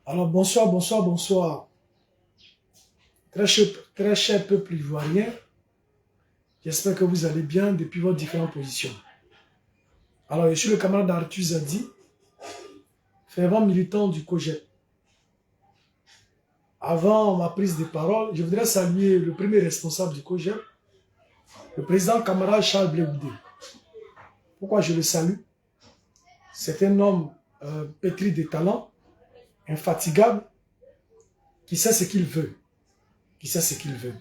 Alors bonsoir, bonsoir, bonsoir. Très cher peuple ivoirien, j'espère que vous allez bien depuis vos différentes positions. Alors je suis le camarade Arthur Zadi, fervent militant du COJEP. Avant ma prise de parole, je voudrais saluer le premier responsable du COJEP, le président camarade Charles Blé Goudé. Pourquoi je le salue? C'est un homme pétri de talent, infatigable, qui sait ce qu'il veut. Qui sait ce qu'il veut.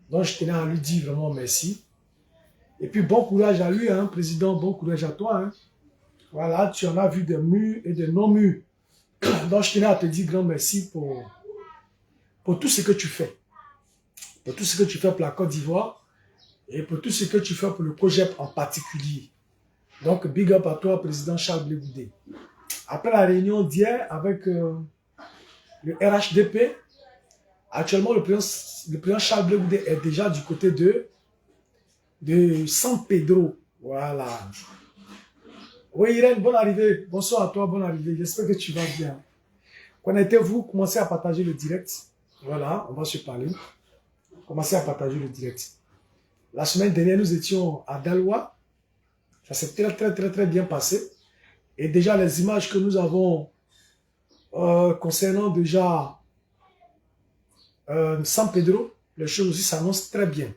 Donc je tenais à lui dire vraiment merci. Et puis bon courage à lui, hein, président, bon courage à toi. Hein. Voilà, tu en as vu des murs et des non-murs. Donc je tenais à te dire grand merci pour tout ce que tu fais. Pour tout ce que tu fais pour la Côte d'Ivoire et pour tout ce que tu fais pour le COJEP en particulier. Donc big up à toi, président Charles Blé Goudé. Après la réunion d'hier avec le RHDP, actuellement le président Charles Blé Goudé est déjà du côté de San Pedro. Voilà. Oui, Irène, bonne arrivée. Bonsoir à toi, bonne arrivée. J'espère que tu vas bien. Connectez-vous, commencez à partager le direct. Voilà, on va se parler. Commencez à partager le direct. La semaine dernière, nous étions à Daloa. Ça s'est très bien passé. Et déjà, les images que nous avons concernant déjà San Pedro, les choses aussi s'annoncent très bien.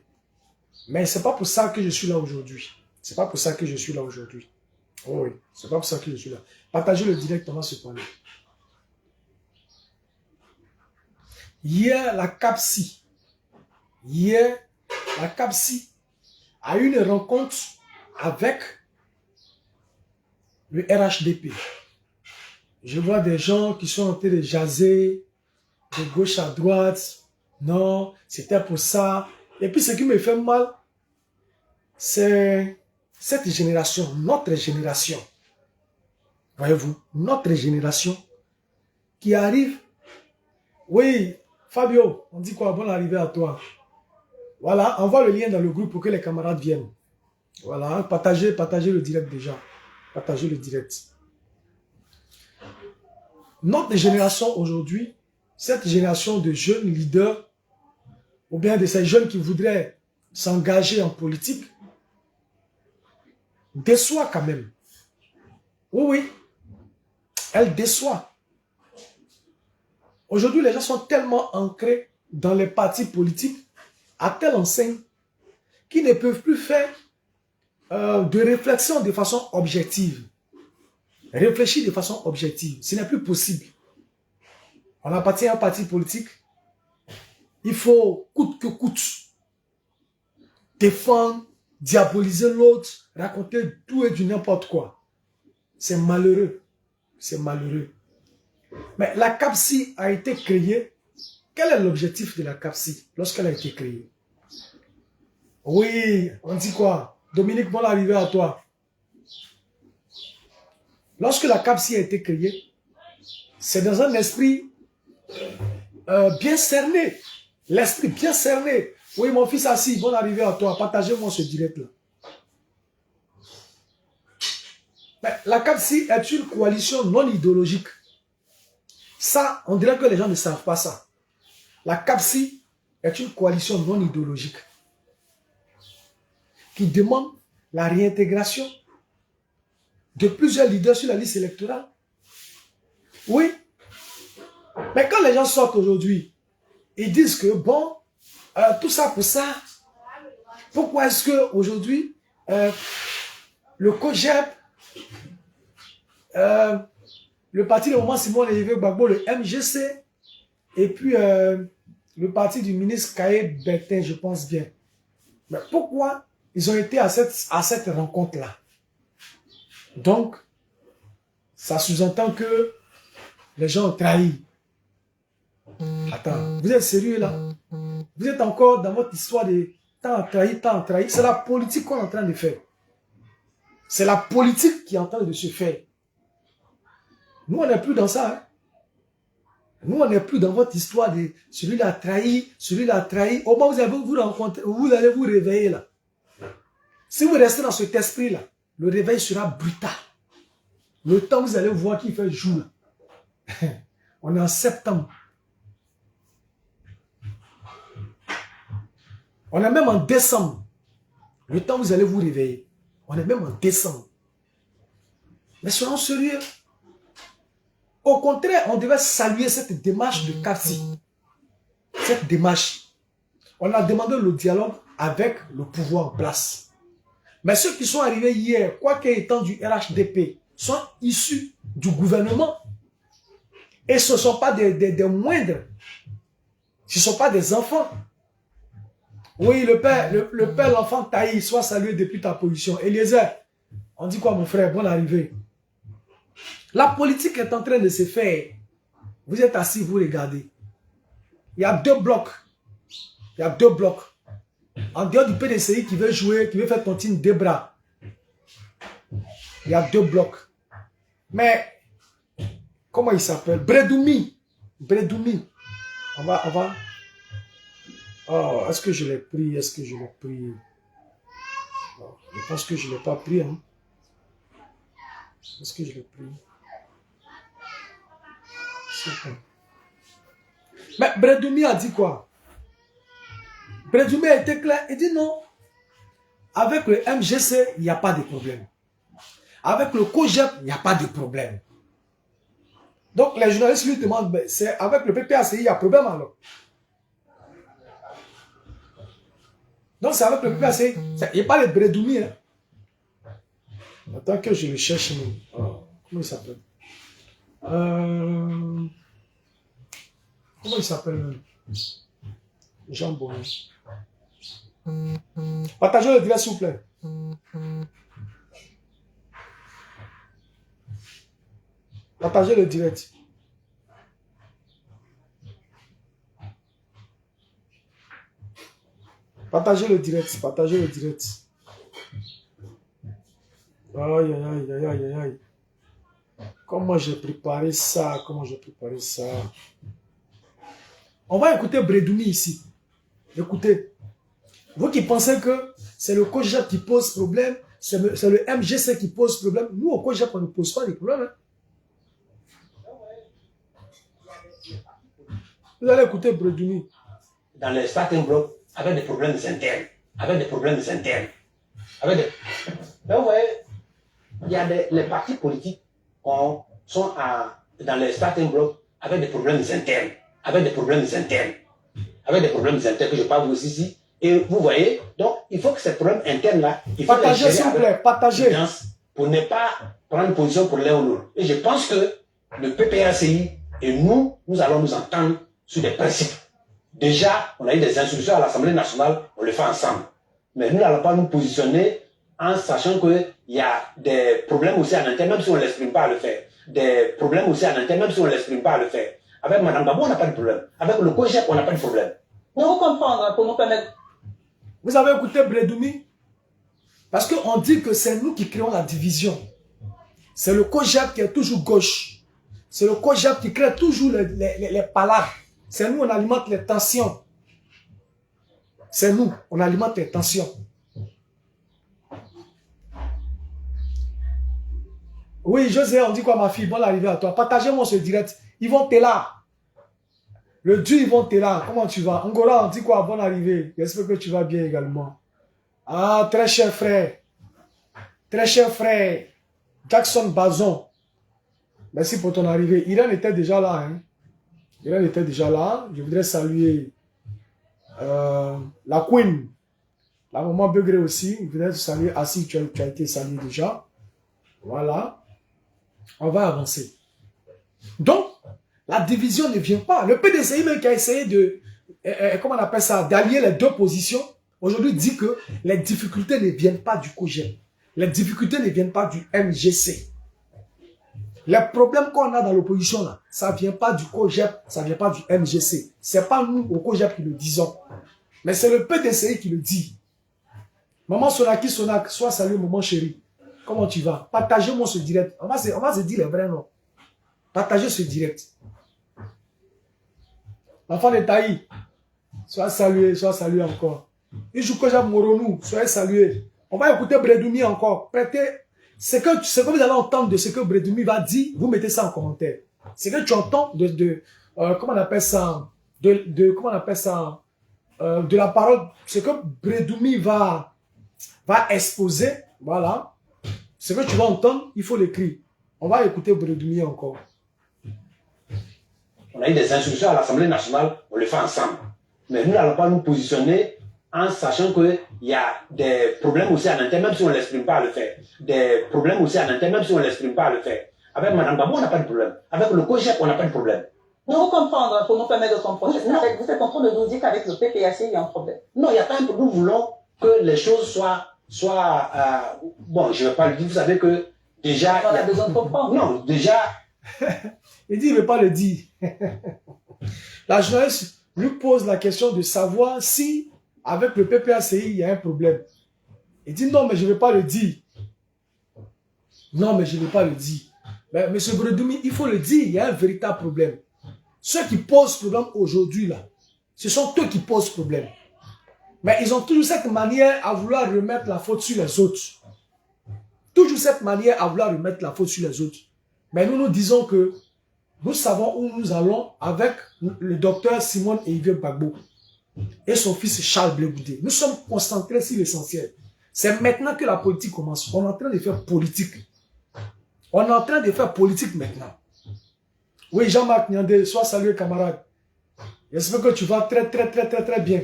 Mais ce n'est pas pour ça que je suis là aujourd'hui. C'est pas pour ça que je suis là aujourd'hui. Oh oui, c'est pas pour ça que je suis là. Partagez le direct, on va se parler. Hier, la CAPSI a eu une rencontre avec le RHDP. Je vois des gens qui sont en train de jaser de gauche à droite. Non, c'était pour ça. Et puis ce qui me fait mal, c'est cette génération, notre génération. Voyez-vous, notre génération qui arrive. Oui, Fabio, on dit quoi? Bonne arrivée à toi. Voilà, envoie le lien dans le groupe pour que les camarades viennent. Voilà, partagez le direct déjà. Partagez le direct. Notre génération aujourd'hui, cette génération de jeunes leaders, ou bien de ces jeunes qui voudraient s'engager en politique, déçoit quand même. Oui, elle déçoit. Aujourd'hui, les gens sont tellement ancrés dans les partis politiques à telle enseigne qu'ils ne peuvent plus faire de réflexion de façon objective. Réfléchir de façon objective, ce n'est plus possible. On appartient à un parti politique, il faut coûte que coûte défendre, diaboliser l'autre, raconter tout et du n'importe quoi. C'est malheureux. C'est malheureux. Mais la CAPSI a été créée. Quel est l'objectif de la CAPSI lorsqu'elle a été créée? Oui, on dit quoi? Dominique, bonne arrivée à toi. Lorsque la CAPSI a été créée, c'est dans un esprit bien cerné. L'esprit bien cerné. Oui, mon fils assis, bonne arrivée à toi. Partagez-moi ce direct-là. La CAPSI est une coalition non idéologique. Ça, on dirait que les gens ne savent pas ça. La CAPSI est une coalition non idéologique qui demande la réintégration de plusieurs leaders sur la liste électorale. Oui. Mais quand les gens sortent aujourd'hui, ils disent que bon, tout ça pour ça, pourquoi est-ce qu'aujourd'hui, le COJEP, le parti de moment Simon Olivier Gbagbo, le MGC, et puis le parti du ministre Kaye Bertin, je pense bien. Mais pourquoi ils ont été à cette rencontre-là? Donc, ça sous-entend que les gens ont trahi. Attends, vous êtes sérieux là? Vous êtes encore dans votre histoire de tant trahi. C'est la politique qu'on est en train de faire. C'est la politique qui est en train de se faire. Nous, on n'est plus dans ça. Hein? Nous, on n'est plus dans votre histoire de celui-là a trahi, celui-là a trahi. Au moment où vous allez vous rencontrer, vous allez vous réveiller là. Si vous restez dans cet esprit-là, le réveil sera brutal. Le temps où vous allez voir qu'il fait jour. On est en septembre. On est même en décembre. Le temps où vous allez vous réveiller. On est même en décembre. Mais soyons sérieux. Au contraire, on devait saluer cette démarche de Kassi. Cette démarche. On a demandé le dialogue avec le pouvoir en place. Mais ceux qui sont arrivés hier, quoi qu'étant du RHDP, sont issus du gouvernement. Et ce ne sont pas des moindres. Ce ne sont pas des enfants. Oui, le père, l'enfant taillé, soit salué depuis ta position. Eliezer, on dit quoi mon frère? Bonne arrivée. La politique est en train de se faire. Vous êtes assis, vous regardez. Il y a deux blocs. Il y a deux blocs. En dehors du PDCI qui veut jouer, qui veut faire tontine des bras. Il y a deux blocs. Mais, comment il s'appelle? Bredoumi. Bredoumi. On va. Oh, est-ce que je l'ai pris? Est-ce que je l'ai pris? Oh, je pense que je ne l'ai pas pris. Hein. Est-ce que je l'ai pris? Mais Bredoumi a dit quoi? Bredoumi a été clair. Il dit non. Avec le MGC, il n'y a pas de problème. Avec le COGEP, il n'y a pas de problème. Donc les journalistes lui demandent, c'est avec le PPACI, il y a problème alors. Donc c'est avec le PPACI, il n'y a pas de Bredoumi. Hein. Attends que je le cherche. Oh, comment il s'appelle? Comment il s'appelle? Jean Bonnet. Partagez le direct s'il vous plaît. Partagez le direct. Partagez le direct. Partagez le direct. Aïe, aïe, aïe, aïe, aïe, aïe. Comment j'ai préparé ça? Comment j'ai préparé ça? On va écouter Bredoumi ici. Écoutez. Vous qui pensez que c'est le COGEP qui pose problème, c'est le MGC qui pose problème. Nous, au COGEP, on ne pose pas de problème. Hein. Vous allez écouter Bredoumi. Dans les starting blocks, avec des problèmes internes. Avec des problèmes internes. Donc, ouais, il y a les partis politiques sont dans les starting blocks avec des problèmes internes. Avec des problèmes internes. Avec des problèmes internes que je parle vous ici. Et vous voyez, donc il faut que ces problèmes internes-là, il faut partagez s'il vous plaît, partagez. Pour ne pas prendre position pour l'un ou l'autre. Et je pense que le PPACI et nous allons nous entendre sur des principes. Déjà, on a eu des instructions à l'Assemblée nationale, on le fait ensemble. Mais nous n'allons pas nous positionner en sachant qu'il y a des problèmes aussi en interne, même si on ne l'exprime pas à le faire. Des problèmes aussi en interne, même si on ne l'exprime pas à le faire. Avec Mme Babou, on n'a pas de problème. Avec le COGEP, on n'a pas de problème. Nous vous comprendre pour nous permettre. Vous avez écouté Bredoumi? Parce qu'on dit que c'est nous qui créons la division. C'est le COGEP qui est toujours gauche. C'est le COGEP qui crée toujours les palabres. C'est nous, on alimente les tensions. C'est nous, on alimente les tensions. Oui, José, on dit quoi ma fille? Bonne arrivée à toi. Partagez-moi ce direct. Ils vont te là. Le Dieu, ils vont te là. Comment tu vas? Angora, on dit quoi? Bonne arrivée. J'espère que tu vas bien également. Ah, très cher frère. Très cher frère. Jackson Bazon. Merci pour ton arrivée. Irène était déjà là. Hein? Irène était déjà là. Je voudrais saluer la Queen. La maman Begré aussi. Je voudrais saluer Assis, tu as été salué déjà. Voilà. On va avancer. Donc, la division ne vient pas. Le PDCI même qui a essayé de, comment on appelle ça, d'allier les deux positions, aujourd'hui dit que les difficultés ne viennent pas du COGEP. Les difficultés ne viennent pas du MGC. Les problèmes qu'on a dans l'opposition là, ça ne vient pas du COGEP, ça ne vient pas du MGC. Ce n'est pas nous au COGEP qui le disons. Mais c'est le PDCI qui le dit. Maman Sonaki Sonak, sois salué maman chérie. Comment tu vas? Partagez-moi ce direct. On va se dire les vrais noms. Partagez ce direct. L'enfant de Taï, sois salué encore. Ijukoja Moronou, soyez salué. On va écouter Bredoumi encore. Prêtez ce que vous allez entendre de ce que Bredoumi va dire, vous mettez ça en commentaire. Ce que tu entends comment on appelle ça, comment on appelle ça, de la parole, ce que Bredoumi va exposer, voilà. Ce que tu vas entendre, il faut l'écrire. On va écouter Bredoumi encore. On a eu des instructions à l'Assemblée nationale, on le fait ensemble. Mais nous n'allons pas nous positionner en sachant qu'il y a des problèmes aussi en interne, même si on ne l'exprime pas à le faire. Des problèmes aussi en interne, même si on ne l'exprime pas à le faire. Avec Mme Gbagbo, on n'a pas de problème. Avec le COGEP, on n'a pas de problème. Pour nous comprendre, pour nous permettre de comprendre. Vous êtes en train de nous dire qu'avec le PPAC, il y a un problème. Non, il n'y a pas un problème. Nous voulons que les choses soient bon, je ne vais pas le dire, vous savez que déjà... On a besoin de comprendre. Non, déjà... Il dit, il ne veut pas le dire. La journaliste lui pose la question de savoir si, avec le PPACI, il y a un problème. Il dit, non, mais je ne vais pas le dire. Non, mais je ne vais pas le dire. Mais M. Bredoumi, il faut le dire, il y a un véritable problème. Ceux qui posent problème aujourd'hui, là, ce sont eux qui posent problème. Mais ils ont toujours cette manière à vouloir remettre la faute sur les autres. Toujours cette manière à vouloir remettre la faute sur les autres. Mais nous disons que nous savons où nous allons avec le docteur Simone Yves Gbagbo et son fils Charles Blé Goudé. Nous sommes concentrés sur l'essentiel. C'est maintenant que la politique commence. On est en train de faire politique. On est en train de faire politique maintenant. Oui, Jean-Marc Nyandé, sois salué, camarade. J'espère que tu vas très bien.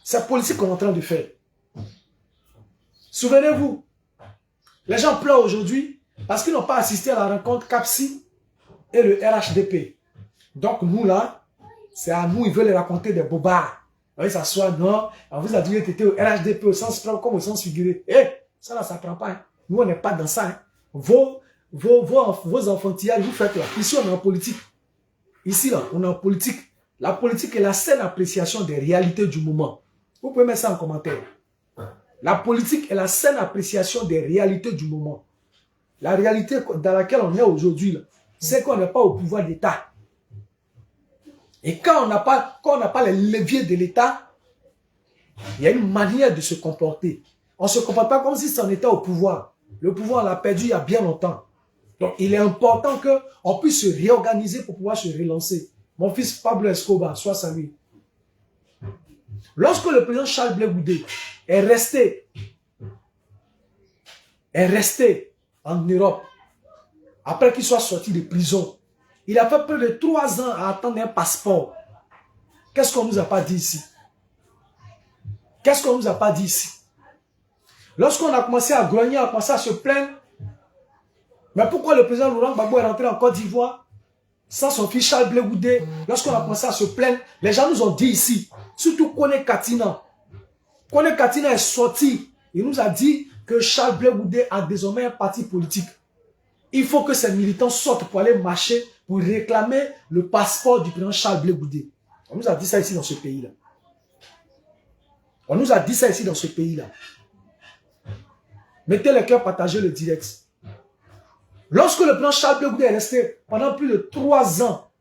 C'est politique qu'on est en train de faire. Souvenez-vous, les gens pleurent aujourd'hui parce qu'ils n'ont pas assisté à la rencontre CAPSI et le RHDP. Donc nous là, c'est à nous, ils veulent raconter des bobards. Ils s'assoient, non, on vous a dit que tu étais au RHDP au sens propre comme au sens figuré. Ça là, ça ne prend pas. Hein. Nous, on n'est pas dans ça. Hein. Vos enfantillages, vous faites là. Ici, on est en politique. Ici, là, on est en politique. La politique est la saine appréciation des réalités du moment. Vous pouvez mettre ça en commentaire. La politique est la saine appréciation des réalités du moment. La réalité dans laquelle on est aujourd'hui, c'est qu'on n'est pas au pouvoir d'État. Et quand on n'a pas les leviers de l'État, il y a une manière de se comporter. On ne se comporte pas comme si on était au pouvoir. Le pouvoir, on l'a perdu il y a bien longtemps. Donc, il est important qu'on puisse se réorganiser pour pouvoir se relancer. Mon fils Pablo Escobar, soit salué. Lorsque le président Charles Blé Goudé est resté en Europe, après qu'il soit sorti de prison, il a fait près de 3 ans à attendre un passeport. Qu'est-ce qu'on ne nous a pas dit ici? Qu'est-ce qu'on ne nous a pas dit ici? Lorsqu'on a commencé à grogner, on a commencé à se plaindre, mais pourquoi le président Laurent Gbagbo est rentré en Côte d'Ivoire sans son fils Charles Blé Goudé? Lorsqu'on a commencé à se plaindre, les gens nous ont dit ici, surtout Kone Katina. Kone Katina est sorti, il nous a dit que Charles Blé Goudé a désormais un parti politique. Il faut que ces militants sortent pour aller marcher, pour réclamer le passeport du président Charles Blé Goudé. On nous a dit ça ici dans ce pays-là. On nous a dit ça ici dans ce pays-là. Mettez le cœur, partagez le direct. Lorsque le président Charles Blé Goudé est resté pendant plus de 3 ans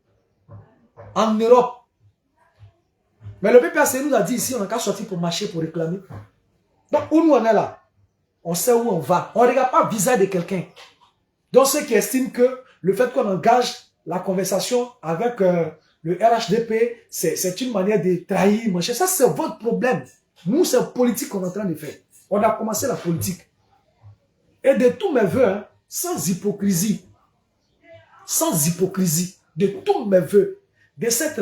en Europe, mais le PPAC nous a dit ici, on n'a qu'à sortir pour marcher, pour réclamer. Donc, où nous on est là, on sait où on va. On ne regarde pas le visage de quelqu'un. Donc, ceux qui estiment que le fait qu'on engage la conversation avec le RHDP, c'est une manière de trahir, machin. Ça, c'est votre problème. Nous, c'est politique qu'on est en train de faire. On a commencé la politique. Et de tous mes voeux, hein, sans hypocrisie, de tous mes voeux, de cette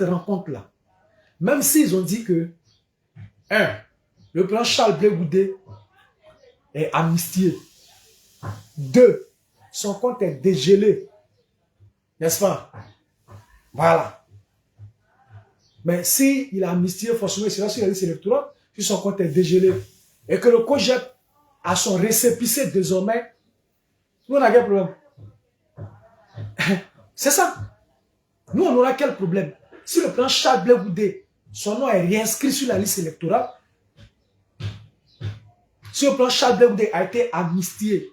rencontre-là, même s'ils ont dit que, le président Charles Blé Goudé est amnistié. 2, son compte est dégelé. N'est-ce pas? Voilà. Mais si il a amnistié, forcément, c'est là sur la liste électorale, si son compte est dégelé, et que le COGEP a son récépissé désormais, nous on a quel problème? C'est ça. Nous on aura quel problème? Si le président Charles Blé Goudé, son nom est réinscrit sur la liste électorale, si le président Charles Blé Goudé a été amnistié,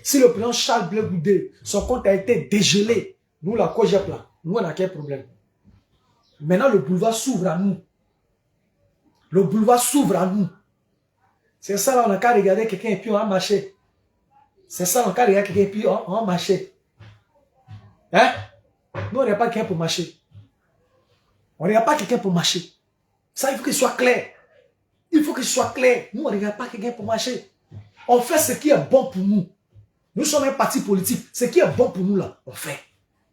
si le président Charles Blé Goudé, son compte a été dégelé, nous la COGEP là, nous on a quel problème? Maintenant le boulevard s'ouvre à nous. Le boulevard s'ouvre à nous. C'est ça là, on n'a qu'à regarder quelqu'un et puis on va marcher. C'est ça, en cas il y a quelqu'un, puis on marchait. Hein? Nous, on n'a pas quelqu'un pour marcher. On n'a pas quelqu'un pour marcher. Ça, il faut que ce soit clair. Il faut que ce soit clair. Nous, on ne regarde pas quelqu'un pour marcher. On fait ce qui est bon pour nous. Nous sommes un parti politique. Ce qui est bon pour nous, là, on fait.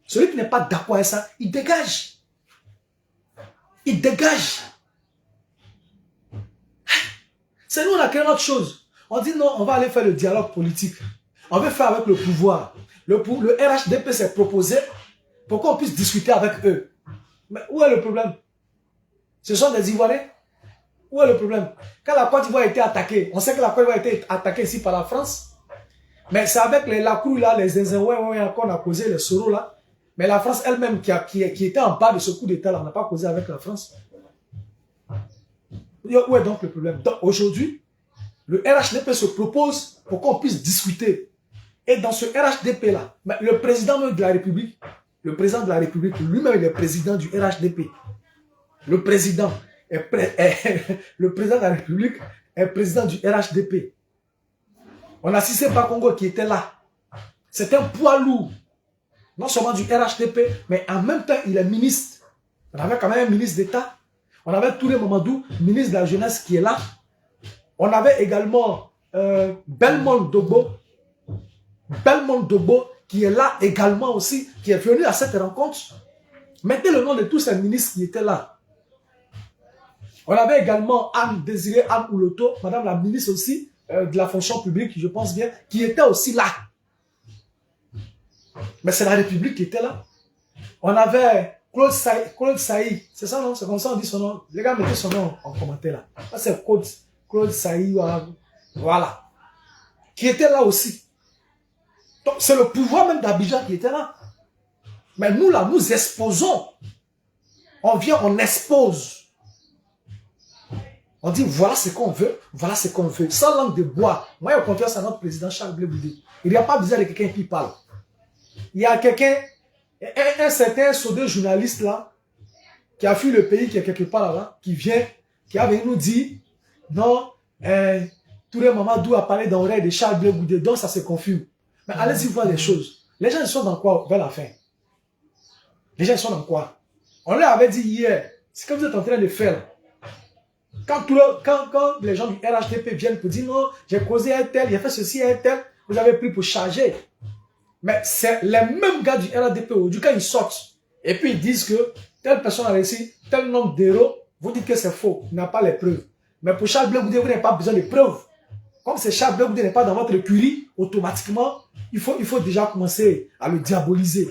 Celui qui n'est pas d'accord avec ça, il dégage. Il dégage. C'est nous, on a créé autre chose. On dit non, on va aller faire le dialogue politique. On veut faire avec le pouvoir. Le RHDP s'est proposé pour qu'on puisse discuter avec eux. Mais où est le problème? Ce sont des Ivoiriens. Où est le problème? Quand la Côte d'Ivoire a été attaquée, on sait que la Côte d'Ivoire a été attaquée ici par la France. Mais c'est avec les Lacrou là, les Zinzin, qu'on a causé, les Soro là. Mais la France elle-même qui était en bas de ce coup d'État là, on n'a pas causé avec la France. Où est donc le problème? Aujourd'hui, le RHDP se propose pour qu'on puisse discuter. Et dans ce RHDP là, le président même de la République, le président de la République, lui-même il est président du RHDP. Le président le président de la République est président du RHDP. On a Cissé Bakongo qui était là. C'est un poids lourd. Non seulement du RHDP, mais en même temps, il est ministre. On avait quand même un ministre d'État. On avait Touré Mamadou, ministre de la Jeunesse qui est là. On avait également Belmont Dobo. Belmont Dobo qui est là également aussi, qui est venu à cette rencontre. Mettez le nom de tous ces ministres qui étaient là. On avait également Anne Désirée Anne Ouloto, madame la ministre aussi de la fonction publique, je pense bien, qui était aussi là. Mais c'est la République qui était là. On avait Claude Saï, c'est ça non? C'est comme ça on dit son nom. Les gars, mettez son nom en commentaire là. Ça c'est Claude Saï, voilà. Qui était là aussi. Donc c'est le pouvoir même d'Abidjan qui était là. Mais nous là, nous exposons. On vient, on expose. On dit voilà ce qu'on veut, voilà ce qu'on veut. Sans langue de bois. Moi, j'ai confiance à notre président Charles Blé Boudé. Il n'y a pas besoin de quelqu'un qui parle. Il y a quelqu'un, un certain soudeur journaliste là, qui a fui le pays, qui est quelque part là-bas, qui vient, qui a venu nous dire non, Touré Mamadou a parlé dans l'oreille de Charles Blé Boudé, donc ça se confirme. Mais allez-y voir les choses. Les gens ils sont dans quoi vers la fin? Les gens ils sont dans quoi? On leur avait dit hier, c'est comme vous êtes en train de faire. Quand les gens du RHDP viennent pour dire non, j'ai causé un tel, j'ai fait ceci un tel, vous avez pris pour charger. Mais c'est les mêmes gars du RHDP aujourd'hui, quand ils sortent, et puis ils disent que telle personne a réussi tel nombre d'euros, vous dites que c'est faux, il n'a pas les preuves. Mais pour Charles Blé Boudé, vous n'avez pas besoin de preuves. Comme c'est Charles Blé Boudé n'est pas dans votre écurie, automatiquement, il faut déjà commencer à le diaboliser.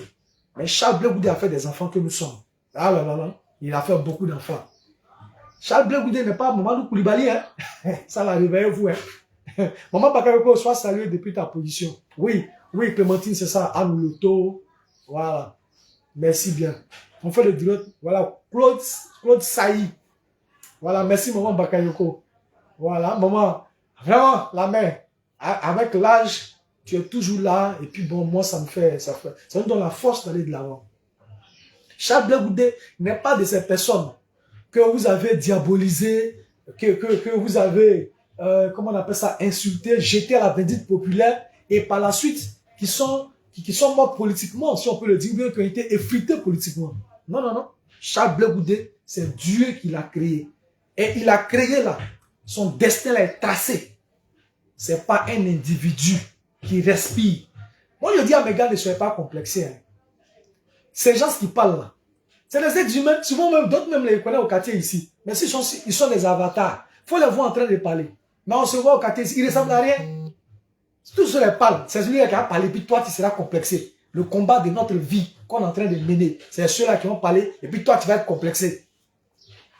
Mais Charles Blé Boudé a fait des enfants que nous sommes. Ah là là là, il a fait beaucoup d'enfants. Charles Blé Boudé n'est pas Mamadou Koulibaly, hein. Ça va réveiller vous, hein. Maman Bakayoko, sois salué depuis ta position. Oui, Clémentine, c'est ça, Anne Loto, voilà. Merci bien. On fait le direct, voilà, Claude Saï. Voilà, merci Maman Bakayoko. Voilà, maman, vraiment, la main, avec l'âge, tu es toujours là, et puis bon, moi, ça me donne la force d'aller de l'avant. Charles Blé Boudé n'est pas de ces personnes que vous avez diabolisé, que vous avez, comment on appelle ça, insulté, jeté à la vindicte populaire, et par la suite, qui sont morts politiquement, si on peut le dire, bien qui ont été effrités politiquement. Non, non, non. Charles Blé Boudé, c'est Dieu qui l'a créé. Et il a créé là, son destin là est tracé. C'est pas un individu qui respire. Moi, je dis à mes gars, ne soyez pas complexés. Hein. Ces gens qui parlent là, c'est des êtres humains, souvent même, d'autres même les connaissent au quartier ici. Mais ils sont des avatars. Il faut les voir en train de parler. Mais on se voit au quartier ici, ils ne ressemblent à rien. Tous ceux qui parlent, c'est celui qui a parlé, puis toi tu seras complexé. Le combat de notre vie qu'on est en train de mener, c'est ceux-là qui vont parler, et puis toi tu vas être complexé.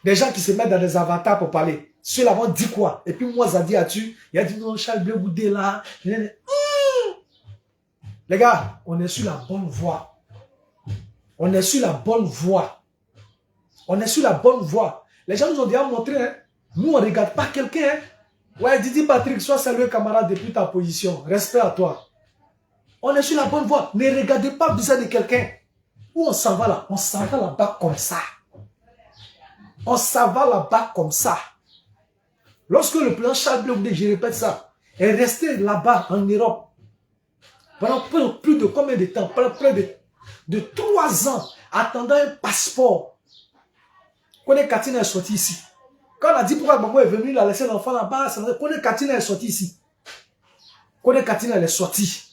Des gens qui se mettent dans des avatars pour parler. Ceux-là vont dire quoi? Et puis moi, Zadi Atu, il a dit non, Charles Blé Boudé là. Les gars, on est sur la bonne voie. On est sur la bonne voie. On est sur la bonne voie. Les gens nous ont déjà montré, hein. Nous, on ne regarde pas quelqu'un. Hein. Ouais, Didi Patrick, sois salué camarade depuis ta position. Respect à toi. On est sur la bonne voie. Ne regardez pas besoin de quelqu'un. Où on s'en va là? On s'en va là-bas comme ça. On s'en va là-bas comme ça. Lorsque le président Charles Blé Boudé, je répète ça, est resté là-bas en Europe, Pendant plus de combien de temps? Pendant près de 3 ans, attendant un passeport. Kone Katina est sorti ici. Quand on a dit pourquoi Gbagbo est venu, il a laissé l'enfant là-bas, Kone Katina est sorti ici. Kone Katina, elle est sortie.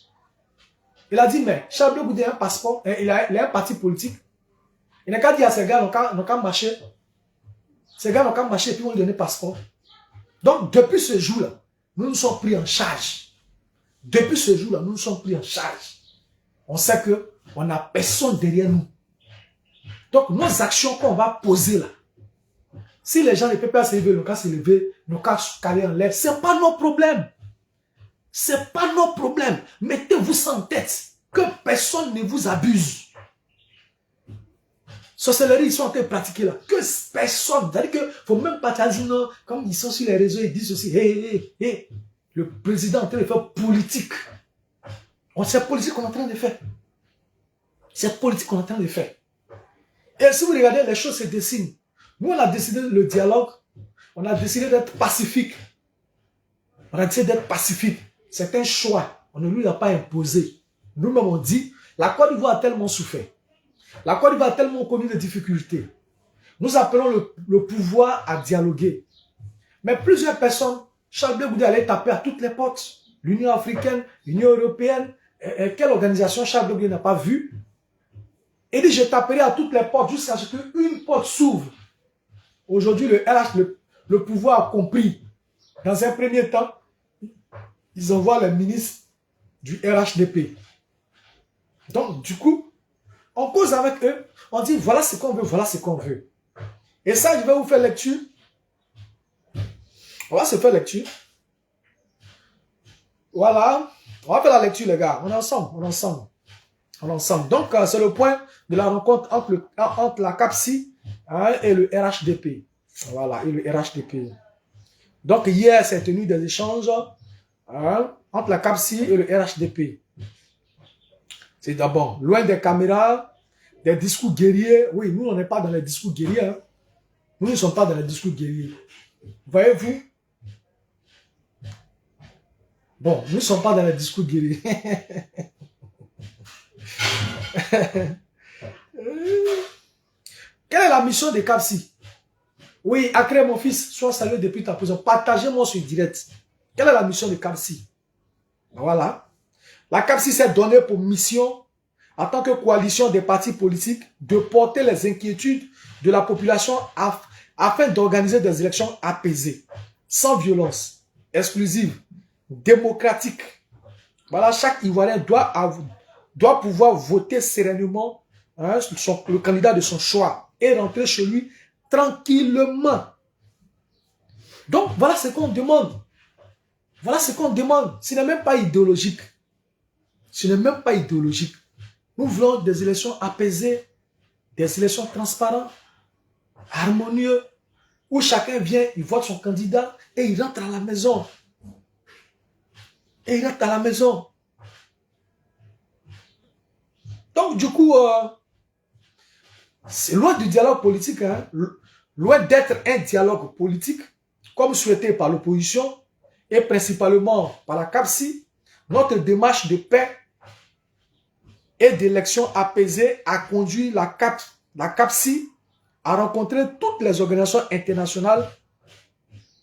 Il a dit, mais Charles Blé Goudé a un passeport, il a un parti politique. Il n'a qu'à dire à ces gars, n'ont qu'à marcher. Ces gars n'ont qu'à marcher et puis on lui donner passeport. Donc, depuis ce jour-là, nous nous sommes pris en charge. Depuis ce jour-là, nous nous sommes pris en charge. On sait qu'on n'a personne derrière nous. Donc, nos actions qu'on va poser là, si les gens ne peuvent pas se lever, n'ont qu'à se lever, n'ont qu'à se caler en l'air, ce n'est pas nos problèmes. Ce n'est pas nos problèmes. Mettez-vous ça en tête. Que personne ne vous abuse. Sorcellerie, ils sont en train de pratiquer là. Que personne. C'est-à-dire qu'il ne faut même pas dire non. Comme ils sont sur les réseaux, ils disent aussi, hey. Le président est en train de faire politique. C'est politique qu'on est en train de faire. C'est politique qu'on est en train de faire. Et si vous regardez, les choses se dessinent. Nous, on a décidé le dialogue. On a décidé d'être pacifique. On a décidé d'être pacifique. C'est un choix. On ne lui a pas imposé. Nous-mêmes, on dit, la Côte d'Ivoire a tellement souffert. La Côte d'Ivoire a tellement connu de difficultés. Nous appelons le pouvoir à dialoguer. Mais plusieurs personnes, Charles Blé Goudé allait taper à toutes les portes. L'Union africaine, l'Union européenne, quelle organisation Charles Blé Goudé n'a pas vu? Il dit, je taperai à toutes les portes jusqu'à ce qu'une porte s'ouvre. Aujourd'hui, le pouvoir a compris. Dans un premier temps, ils envoient le ministre du RHDP. Donc, du coup, on cause avec eux, on dit voilà ce qu'on veut, voilà ce qu'on veut. Et ça, je vais vous faire lecture. On va se faire lecture. Voilà. On va faire la lecture, les gars. On est ensemble. Donc, c'est le point de la rencontre entre la CAPSI et le RHDP. Voilà, et le RHDP. Donc, hier, s'est tenu des échanges entre la CAPSI et le RHDP. C'est d'abord, loin des caméras, des discours guerriers. Oui, nous, on n'est pas dans les discours guerriers. Hein. Nous ne sommes pas dans les discours guerriers. Voyez-vous? Bon, nous ne sommes pas dans les discours guerriers. Quelle est la mission de CAPSI? Oui, Akré, mon fils, sois salué depuis ta prison. Partagez-moi sur direct. Quelle est la mission de CAPSI? Voilà. La CAPSI s'est donnée pour mission, en tant que coalition des partis politiques, de porter les inquiétudes de la population afin d'organiser des élections apaisées, sans violence, exclusives, démocratiques. Voilà, chaque Ivoirien doit pouvoir voter sereinement le candidat de son choix et rentrer chez lui tranquillement. Donc, voilà ce qu'on demande. Voilà ce qu'on demande. Ce n'est même pas idéologique. Ce n'est même pas idéologique. Nous voulons des élections apaisées, des élections transparentes, harmonieuses, où chacun vient, il vote son candidat et il rentre à la maison. Donc, du coup, c'est loin du dialogue politique, hein, loin d'être un dialogue politique, comme souhaité par l'opposition et principalement par la CAPSI. Notre démarche de paix et d'élections apaisées a conduit la CAPSI à rencontrer toutes les organisations internationales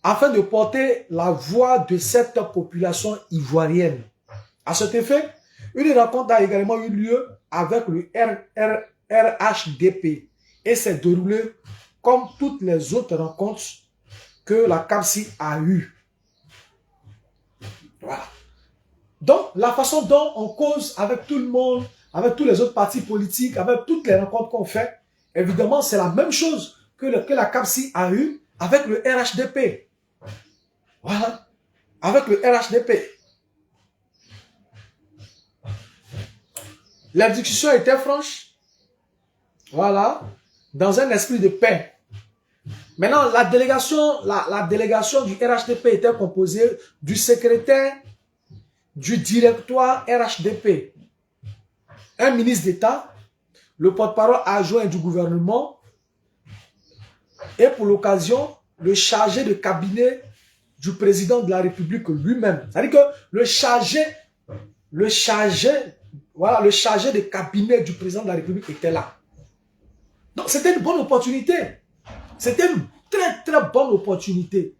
afin de porter la voix de cette population ivoirienne. À cet effet, une rencontre a également eu lieu avec le RHDP et s'est déroulée comme toutes les autres rencontres que la CAPSI a eues. Voilà. Donc, la façon dont on cause avec tout le monde, avec tous les autres partis politiques, avec toutes les rencontres qu'on fait, évidemment, c'est la même chose que la CAPSI a eu avec le RHDP. Voilà. Avec le RHDP. La discussion était franche. Voilà. Dans un esprit de paix. Maintenant, la délégation du RHDP était composée du secrétaire du directoire RHDP, un ministre d'État, le porte-parole adjoint du gouvernement et pour l'occasion, le chargé de cabinet du président de la République lui-même. C'est-à-dire que le chargé le chargé, voilà, le chargé de cabinet du président de la République était là. Donc, c'était une bonne opportunité. C'était une très, très bonne opportunité.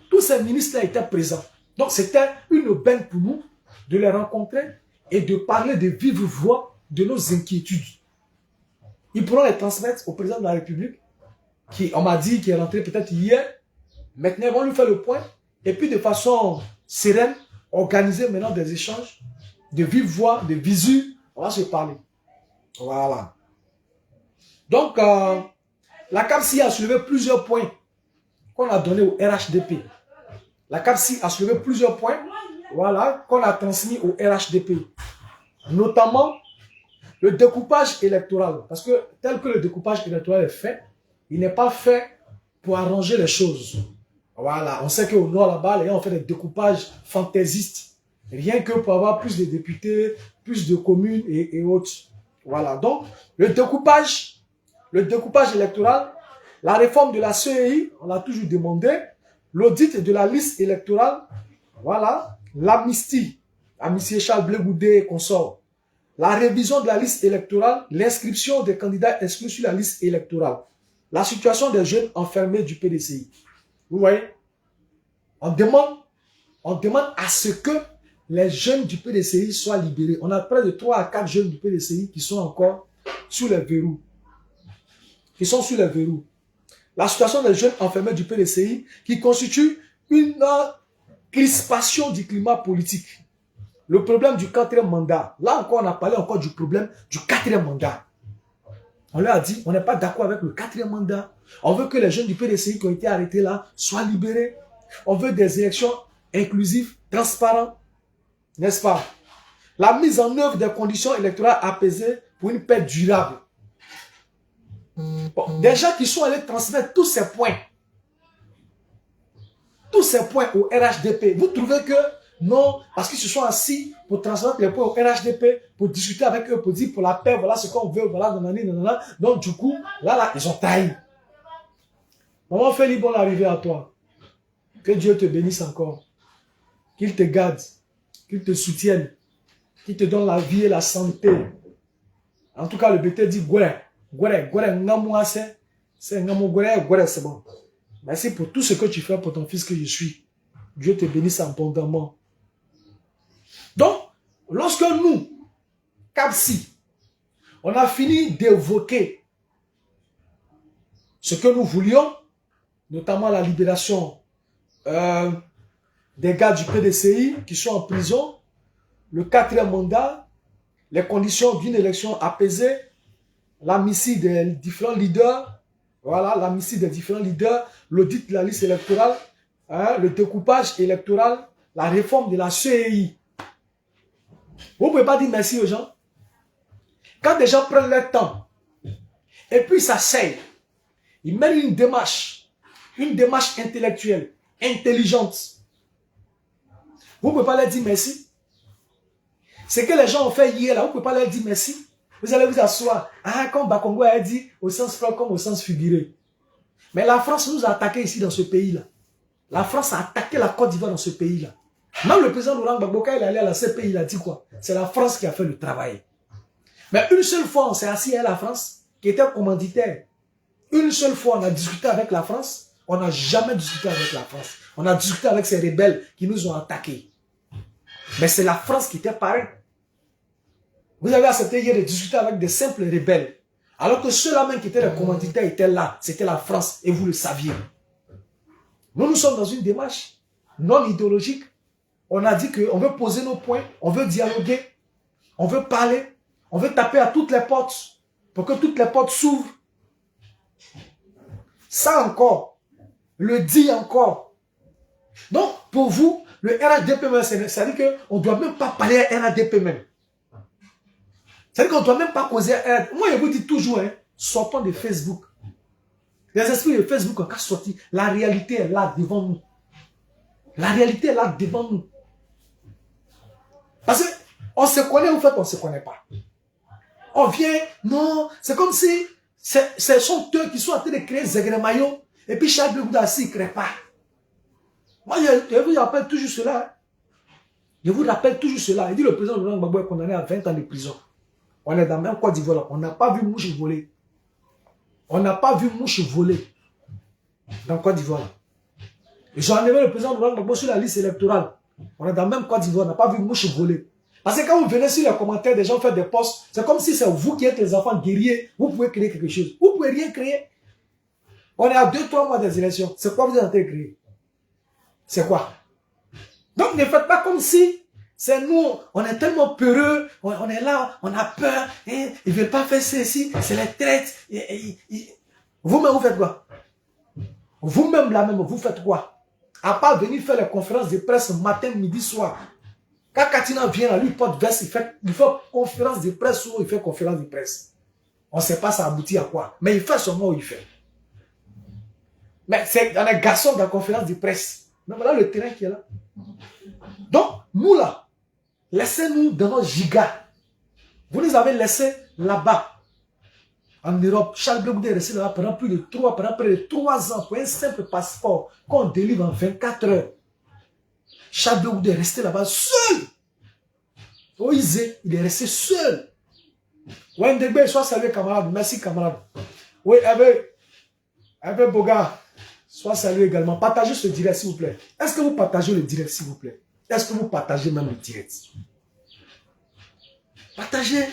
Tous ces ministres-là étaient présents. Donc, c'était une aubaine pour nous de les rencontrer et de parler de vive voix de nos inquiétudes. Ils pourront les transmettre au président de la République, qui, on m'a dit, qui est rentré peut-être hier. Maintenant, ils vont lui faire le point. Et puis, de façon sereine, organiser maintenant des échanges de vive voix, de visu. On va se parler. Voilà. Donc, la CAPSI a soulevé plusieurs points qu'on a donnés au RHDP. La CAPSI a soulevé plusieurs points, voilà, qu'on a transmis au RHDP. Notamment, le découpage électoral. Parce que tel que le découpage électoral est fait, il n'est pas fait pour arranger les choses. Voilà, on sait qu'au nord là-bas, les gens ont fait des découpages fantaisistes. Rien que pour avoir plus de députés, plus de communes et autres. Voilà, donc le découpage électoral, la réforme de la CEI, on a toujours demandé, l'audit de la liste électorale, voilà, l'amnistie Charles Blé Goudé et consorts, la révision de la liste électorale, l'inscription des candidats exclus sur la liste électorale, la situation des jeunes enfermés du PDCI. Vous voyez, on demande à ce que les jeunes du PDCI soient libérés. On a près de 3 à 4 jeunes du PDCI qui sont encore sous les verrous. La situation des jeunes enfermés du PDCI qui constitue une crispation du climat politique. Le problème du 4e mandat. Là encore, on a parlé encore du problème du 4e mandat. On leur a dit, on n'est pas d'accord avec le 4e mandat. On veut que les jeunes du PDCI qui ont été arrêtés là soient libérés. On veut des élections inclusives, transparentes. N'est-ce pas? La mise en œuvre des conditions électorales apaisées pour une paix durable. Bon, des gens qui sont allés transmettre tous ces points au RHDP, vous trouvez que non, parce qu'ils se sont assis pour transmettre les points au RHDP, pour discuter avec eux, pour dire pour la paix, voilà ce qu'on veut, voilà, nanana. Donc du coup, là, ils ont trahi. Maman Félix, bonne arrivée à toi. Que Dieu te bénisse encore. Qu'il te garde, qu'il te soutienne, qu'il te donne la vie et la santé. En tout cas, le BT dit c'est bon. Merci pour tout ce que tu fais pour ton fils que je suis. Dieu te bénisse abondamment. Donc, lorsque nous, CAPSI, on a fini d'évoquer ce que nous voulions, notamment la libération des gars du PDCI qui sont en prison, le 4e mandat, les conditions d'une élection apaisée, l'amnistie des différents leaders, voilà, l'amnistie des différents leaders, l'audit de la liste électorale, le découpage électoral, la réforme de la CEI. Vous ne pouvez pas dire merci aux gens. Quand des gens prennent leur temps, et puis ils s'asseyent, ils mènent une démarche intellectuelle, intelligente. Vous ne pouvez pas leur dire merci. Ce que les gens ont fait hier, là, vous ne pouvez pas leur dire merci. Vous allez vous asseoir. Comme Bakongo a dit, au sens propre comme au sens figuré. Mais la France nous a attaqués ici dans ce pays-là. La France a attaqué la Côte d'Ivoire dans ce pays-là. Même le président Laurent Gbagbo, quand il est allé à la CPI, il a dit quoi? C'est la France qui a fait le travail. Mais une seule fois, on s'est assis à la France, qui était commanditaire. Une seule fois, on a discuté avec la France. On n'a jamais discuté avec la France. On a discuté avec ces rebelles qui nous ont attaqués. Mais c'est la France qui était pareille. Vous avez accepté hier de discuter avec des simples rebelles. Alors que ceux-là même qui étaient les commanditaires étaient là. C'était la France et vous le saviez. Nous sommes dans une démarche non idéologique. On a dit qu'on veut poser nos points, on veut dialoguer, on veut parler, on veut taper à toutes les portes pour que toutes les portes s'ouvrent. Ça encore, le dit encore. Donc, pour vous, le RHDP même, ça dit qu'on ne doit même pas parler à RHDP même. C'est-à-dire qu'on ne doit même pas causer à RHDP. Moi, je vous dis toujours, sortons de Facebook. Les esprits de Facebook ont sorti. La réalité est là devant nous. La réalité est là devant nous. Parce qu'on se connaît, en fait, on ne se connaît pas. On vient, non, c'est comme si ce sont eux qui sont en train de créer Zegremayo, et puis Charles Blé Goudé ne crée pas. Moi, je vous rappelle toujours cela. Je vous rappelle toujours cela. Il dit le président Laurent Gbagbo est condamné à 20 ans de prison. On est dans la même Côte d'Ivoire. On n'a pas vu mouche voler. On n'a pas vu mouche voler dans Côte d'Ivoire. Ils ont enlevé le président Laurent Gbagbo sur la liste électorale. On est dans la même Côte d'Ivoire. On n'a pas vu mouche voler. Parce que quand vous venez sur les commentaires, des gens font des posts, c'est comme si c'est vous qui êtes les enfants guerriers. Vous pouvez créer quelque chose. Vous ne pouvez rien créer. On est à 2-3 mois des élections. C'est quoi vous êtes en train de créer? C'est quoi? Donc ne faites pas comme si c'est nous, on est tellement peureux, on est là, on a peur, hein, ils ne veulent pas faire ceci, c'est les traites. Vous-même, vous faites quoi? Vous-même, là même, vous faites quoi? À part venir faire les conférences de presse matin, midi, soir. Quand Katina vient là, lui, il porte veste, il fait conférence de presse ou il fait conférence de presse. On ne sait pas ça aboutit à quoi. Mais il fait seulement où il fait. Mais c'est dans les garçons de la conférence de presse. Mais voilà le terrain qui est là. Donc, nous là, laissez-nous dans nos gigas. Vous nous avez laissés là-bas, en Europe. Charles Blé Goudé est resté là-bas pendant près de 3 ans pour un simple passeport qu'on délivre en 24 heures. Charles Blé Goudé est resté là-bas seul. Oisé, il est resté seul. Wendegbe, sois salué camarade. Merci camarade. Oui, Ebe Boga, sois salué également. Partagez ce direct s'il vous plaît. Est-ce que vous partagez le direct s'il vous plaît? Est-ce que vous partagez même le direct? Partagez.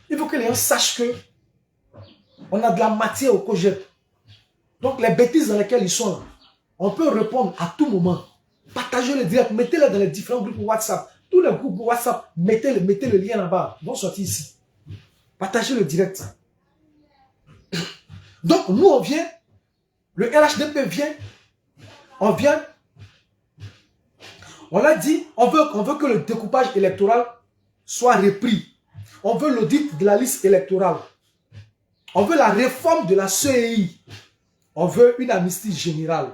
Il faut que les gens sachent que on a de la matière au COJEP. Donc les bêtises dans lesquelles ils sont là, on peut répondre à tout moment. Partagez le direct, mettez-le dans les différents groupes WhatsApp. Tous les groupes WhatsApp, mettez le lien là-bas. Ils vont sortir ici. Partagez le direct. Donc nous on vient, le RHDP vient, on a dit, on veut que le découpage électoral soit repris. On veut l'audit de la liste électorale. On veut la réforme de la CEI. On veut une amnistie générale.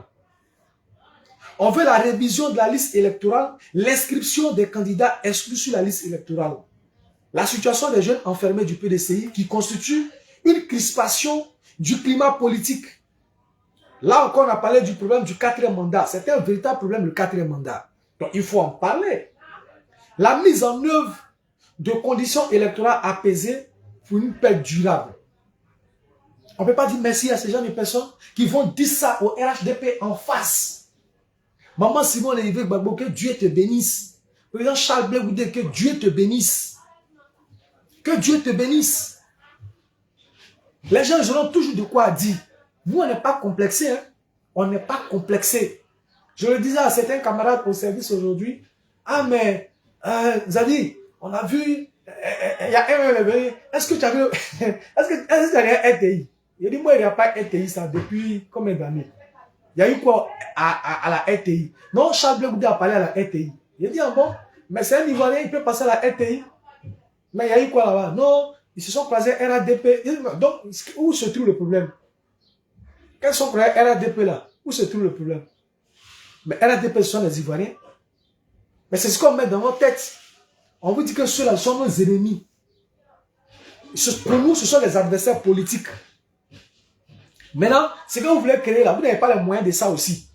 On veut la révision de la liste électorale, l'inscription des candidats exclus sur la liste électorale. La situation des jeunes enfermés du PDCI qui constitue une crispation du climat politique. Là encore, on a parlé du problème du 4e mandat. C'était un véritable problème, le 4e mandat. Donc, il faut en parler. La mise en œuvre de conditions électorales apaisées pour une paix durable. On ne peut pas dire merci à ces gens de personnes qui vont dire ça au RHDP en face. Maman Simon Lévé Gbagbo, que Dieu te bénisse. Président Charles Blé Goudé, que Dieu te bénisse. Que Dieu te bénisse. Les gens, ils auront toujours de quoi dire. Nous, on n'est pas complexés. Hein? On n'est pas complexés. Je le disais à certains camarades au service aujourd'hui. Ah, mais, Zadi, on a vu, il y a un événement. Est-ce que tu as vu, est-ce que tu as un RTI? Il dit, moi, il n'y a pas RTI, ça, depuis combien d'années? Il y a eu quoi à la RTI? Non, Charles Blé Goudé a parlé à la RTI. Il dit, ah bon, mais c'est un Ivoirien, il peut passer à la RTI. Mais il y a eu quoi là-bas? Non, ils se sont croisés RADP. Donc, où se trouve le problème? Quels sont les RADP là? Où se trouve le problème? Mais RADP, ce sont les Ivoiriens. Mais c'est ce qu'on met dans notre tête. On vous dit que ceux-là sont nos ennemis. Pour nous, ce sont les adversaires politiques. Maintenant, ce que vous voulez créer là, vous n'avez pas les moyens de ça aussi.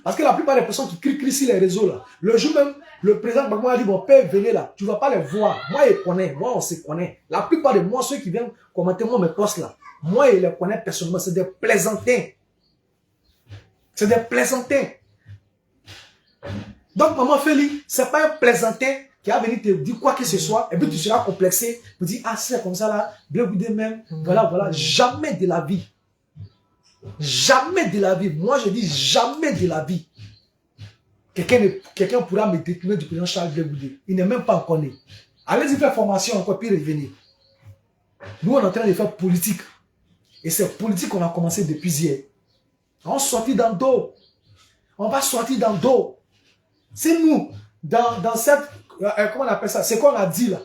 Parce que la plupart des personnes qui crient sur les réseaux là, le jour même, le président Gbagbo a dit, mon père, venez là, tu ne vas pas les voir. Moi, je connais, moi, on se connaît. La plupart de moi, ceux qui viennent commenter moi mes posts là, moi, je les connais personnellement, c'est des plaisantins. C'est des plaisantins. Donc, maman Feli, ce n'est pas un plaisantin qui va venir te dire quoi que ce soit, et puis tu seras complexé, pour dire, ah, c'est comme ça là, Blé Goudé même, voilà, voilà. Jamais de la vie. Jamais de la vie. Moi, je dis jamais de la vie. Quelqu'un pourra me détourner du président Charles Blé Goudé. Il n'est même pas encore né. Allez-y faire formation encore, puis revenir. Nous, on est en train de faire politique. Et c'est politique qu'on a commencé depuis hier. On sortit dans le dos. On va sortir dans le dos. C'est nous, dans cette... comment on appelle ça? C'est qu'on a dit là.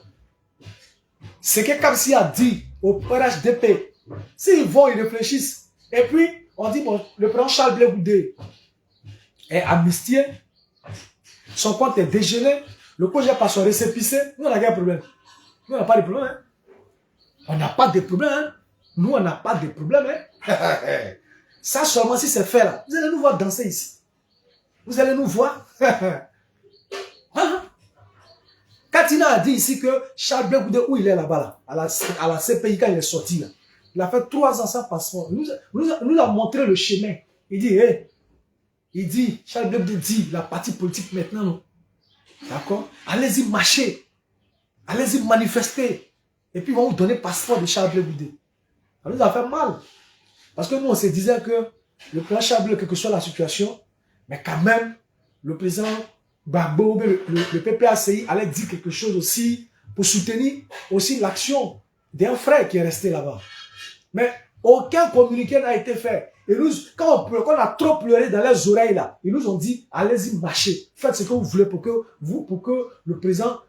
C'est que Kapsi a dit au RHDP. S'ils vont, ils réfléchissent. Et puis, on dit, bon, le président Charles Blé Goudé est amnistié. Son compte est dégelé. Le projet pas son récépissé. Nous, on n'a pas de problème. Nous, on n'a pas de problème. Hein? On n'a pas de problème. Hein? Nous, on n'a pas de problème. Hein? Ça seulement si c'est fait là. Vous allez nous voir danser ici. Vous allez nous voir. Katina a dit ici que Charles Blé Goudé, où il est là-bas, là, à la CPI, quand il est sorti, là, il a fait 3 ans sans passeport. Il nous a montré le chemin. Il dit, hey, Charles Blé Goudé dit, la partie politique maintenant, non. D'accord? Allez-y marcher. Allez-y manifester. Et puis, ils vont vous donner le passeport de Charles Blé Goudé. Ça nous a fait mal. Parce que nous, on se disait que le président Charles Blé, quelle que soit la situation, mais quand même, le président Gbagbo, le PPACI allait dire quelque chose aussi pour soutenir aussi l'action d'un frère qui est resté là-bas. Mais aucun communiqué n'a été fait. Et nous, quand on a trop pleuré dans les oreilles là, ils nous ont dit, allez-y marcher, faites ce que vous voulez pour que le président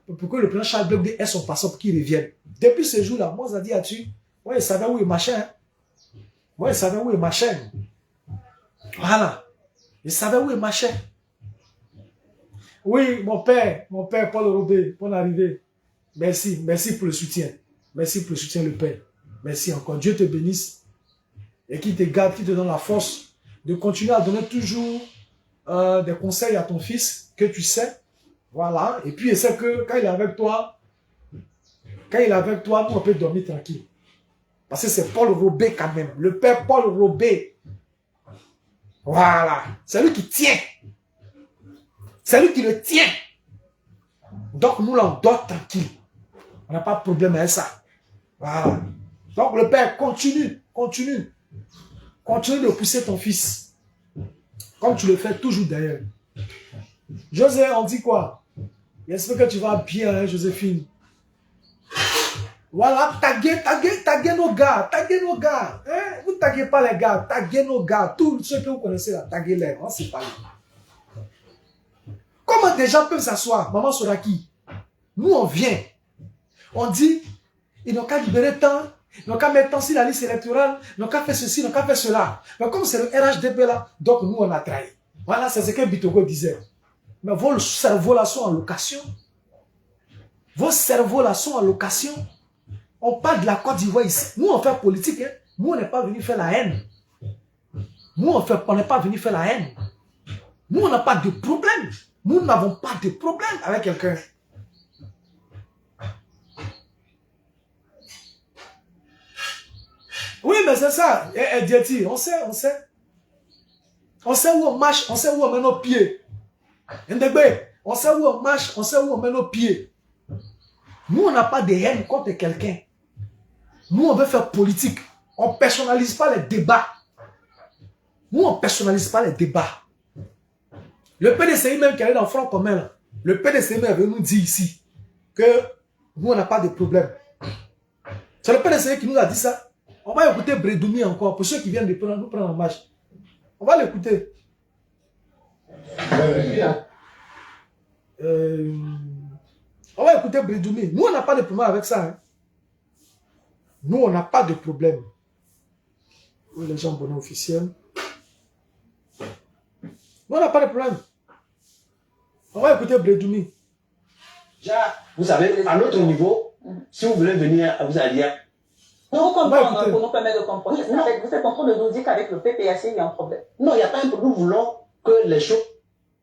Charles Blé Goudé ait son passeport pour qu'il revienne. Depuis ce jour-là, moi, ça dit à-dessus, ouais, il savait où est machin. Hein? Ouais, il savait où est machin. Voilà. Il savait où est machin. Oui, mon père, Paul Robé, bonne arrivée. Merci pour le soutien. Merci pour le soutien, le père. Merci encore. Dieu te bénisse et qui te garde, qui te donne la force de continuer à donner toujours des conseils à ton fils que tu sais. Voilà. Et puis, c'est que quand il est avec toi, nous, on peut dormir tranquille. Parce que c'est Paul Robé quand même. Le père Paul Robé. Voilà. C'est lui qui tient. C'est lui qui le tient. Donc, nous, là, on dort tranquille. On n'a pas de problème avec ça. Voilà. Donc, le père, continue de pousser ton fils. Comme tu le fais toujours d'ailleurs. José, on dit quoi? J'espère que tu vas bien, hein, Joséphine. Voilà, taguez nos gars, hein? Vous taguez pas les gars, taguez nos gars. Tous ceux que vous connaissez là, taguez-les. On sait pas. Comment des gens peuvent s'asseoir, Maman Soraki? Nous, on vient. On dit, ils n'ont qu'à libérer tant, ils n'ont qu'à mettre tant sur la liste électorale, ils n'ont qu'à faire ceci, ils n'ont qu'à faire cela. Mais comme c'est le RHDP là, donc nous, on a trahi. Voilà, c'est ce que Bitogo disait. Mais vos cerveaux là sont en location. Vos cerveaux là sont en location. On parle de la Côte d'Ivoire ici. Nous, on fait politique. Hein? Nous, on n'est pas venu faire la haine. Nous, on n'est pas venu faire la haine. Nous, on n'a pas de problème. Nous n'avons pas de problème avec quelqu'un. Oui, mais c'est ça. Dieti, on sait. On sait où on marche, on sait où on met nos pieds. Ndegbe, on sait où on marche, on sait où on met nos pieds. Nous, on n'a pas de haine contre quelqu'un. Nous, on veut faire politique. On ne personnalise pas les débats. Nous, on ne personnalise pas les débats. Le PDCI même qui est dans le front commun, là, le PDCI même veut nous dire ici que nous, on n'a pas de problème. C'est le PDCI qui nous a dit ça. On va écouter Bredoumi encore, pour ceux qui viennent de nous prendre en marche. On va l'écouter. On va écouter Bredoumi. Nous, on n'a pas de problème avec ça. Hein. Nous, on n'a pas de problème. Oui, les gens bonnets officiels. Nous, on n'a pas de problème. On va écouter Bredoumi. Vous savez, à notre niveau, si vous voulez venir à vous allier. Nous vous comprendre pour nous permettre de comprendre. Vous êtes en train de nous dire qu'avec le PPAC, il y a un problème. Non, il n'y a pas un problème. Nous voulons que les choses.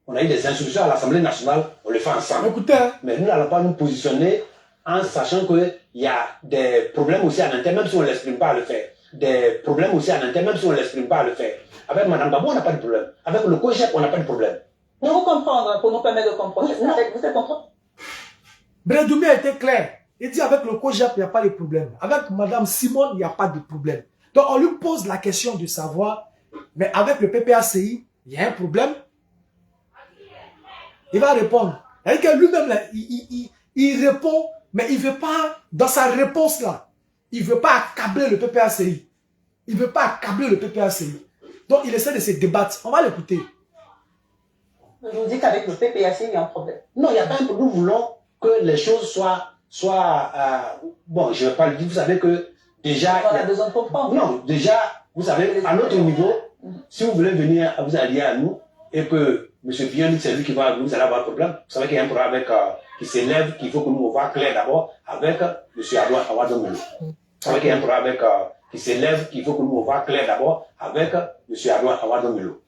On a eu des instructions à l'Assemblée nationale, on les fait ensemble. Écoutez, hein. Mais nous n'allons pas nous positionner en sachant qu'il y a des problèmes aussi en interne, même si on ne l'exprime pas à le faire. Des problèmes aussi en interne, même si on ne l'exprime pas à le faire. Avec Mme Gbagbo, on n'a pas de problème. Avec le COGEP, on n'a pas de problème. Nous vous comprendre pour nous permettre de comprendre. Vous êtes en train. Bredoumi a été clair. Il dit avec le COGEP, il n'y a pas de problème. Avec Mme Simone, il n'y a pas de problème. Donc on lui pose la question de savoir, mais avec le PPACI, il y a un problème. Il va répondre. Et que lui-même, il répond, mais il ne veut pas, dans sa réponse là, il ne veut pas accabler le PPACI. Il ne veut pas accabler le PPACI. Donc il essaie de se débattre. On va l'écouter. Je vous dis qu'avec le PPAC, il y a un problème. Non, il n'y a pas un problème. Nous voulons que les choses soient bon, je ne vais pas le dire, vous savez que déjà... On a besoin de comprendre. Non, déjà, vous savez, à notre niveau, si vous voulez venir vous allier à nous, et que M. Bion, c'est lui qui va, vous allez avoir un problème, vous savez qu'il y a un problème avec, qui s'élève, qu'il faut que nous voyons clair d'abord, avec M. Awadomelo. Vous savez qu'il y a un problème avec, qui s'élève, qu'il faut que nous voyons clair d'abord, avec M. Awadomelo.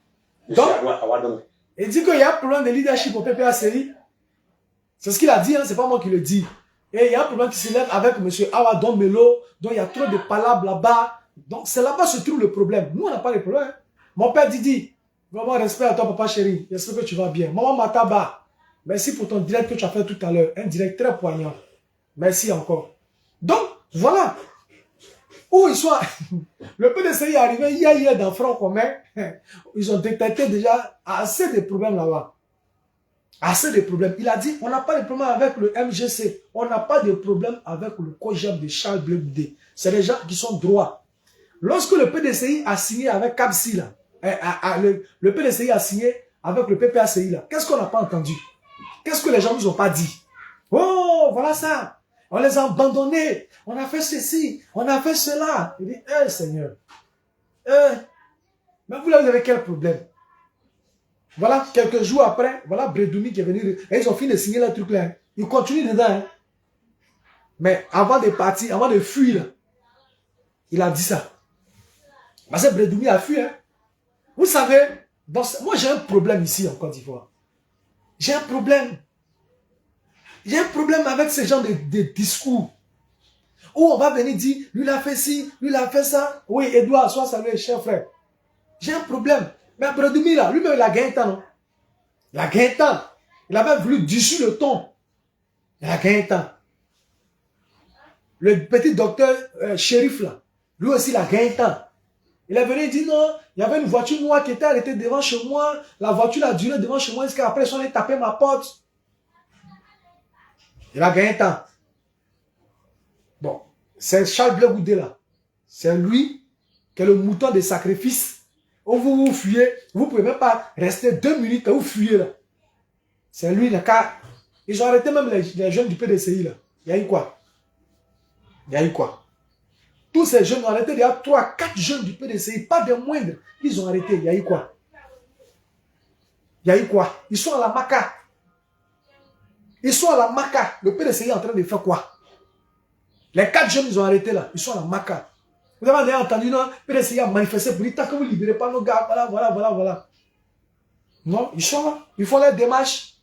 Il dit qu'il y a un problème de leadership au PPACI. C'est ce qu'il a dit, hein, c'est pas moi qui le dis. Et il y a un problème qui se lève avec M. Awadon Melo, donc il y a trop de palabres là-bas. Donc c'est là-bas se trouve le problème. Nous, on n'a pas de problème. Mon père Didi, vraiment respect à toi, papa chéri. J'espère que tu vas bien. Maman Mataba, merci pour ton direct que tu as fait tout à l'heure. Un direct très poignant. Merci encore. Donc, voilà. Où ils sont. Le PDCI est arrivé hier dans Front commun. Ils ont détecté déjà assez de problèmes là-bas. Assez de problèmes. Il a dit, on n'a pas de problème avec le MGC. On n'a pas de problème avec le COJEP de Charles Blé Goudé. C'est des gens qui sont droits. Lorsque le PDCI a signé avec CAPSI, là, le PDCI a signé avec le PPACI, là, qu'est-ce qu'on n'a pas entendu? Qu'est-ce que les gens nous ont pas dit? Oh, voilà ça. On les a abandonnés. On a fait ceci. On a fait cela. Il dit, Seigneur. Mais vous avez quel problème? Voilà, quelques jours après, voilà Bredoumi qui est venu. Et ils ont fini de signer le truc là. Ils continuent dedans. Hein. Mais avant de partir, avant de fuir, il a dit ça. Parce que Bredoumi a fui. Hein. Vous savez, moi j'ai un problème ici en Côte d'Ivoire. J'ai un problème. J'ai un problème avec ce genre de discours. Où on va venir dire, lui il a fait ci, lui il a fait ça. Oui, Edouard, sois salué, cher frère. J'ai un problème. Mais Bredoumi là, lui-même il a gagné un temps, non? Il a gagné un temps. Il a même voulu dessus le ton. Il a gagné un temps. Le petit docteur shérif là, lui aussi il a gagné un temps. Il est venu dire non, il y avait une voiture noire qui était arrêtée devant chez moi. La voiture a duré devant chez moi jusqu'à après ils sont allés taper ma porte. Il a gagné un temps. Bon, c'est Charles Blé Goudé là. C'est lui qui est le mouton de sacrifice. Où vous fuyez, vous ne pouvez même pas rester 2 minutes où vous fuyez là. C'est lui le cas. Ils ont arrêté même les jeunes du PDCI là. Il y a eu quoi? Il y a eu quoi? Tous ces jeunes ont arrêté, il y a 3, 4 jeunes du PDCI, pas de moindres. Ils ont arrêté, il y a eu quoi? Il y a eu quoi? Ils sont à la Maca. Ils sont à la Maca. Le PDCI est en train de faire quoi? Les 4 jeunes, ils ont arrêté là. Ils sont à la Maca. Vous avez déjà entendu, non? PDCI a manifesté pour dire, tant que vous ne libérez pas nos gars, voilà. Non, ils sont là. Ils font les démarches.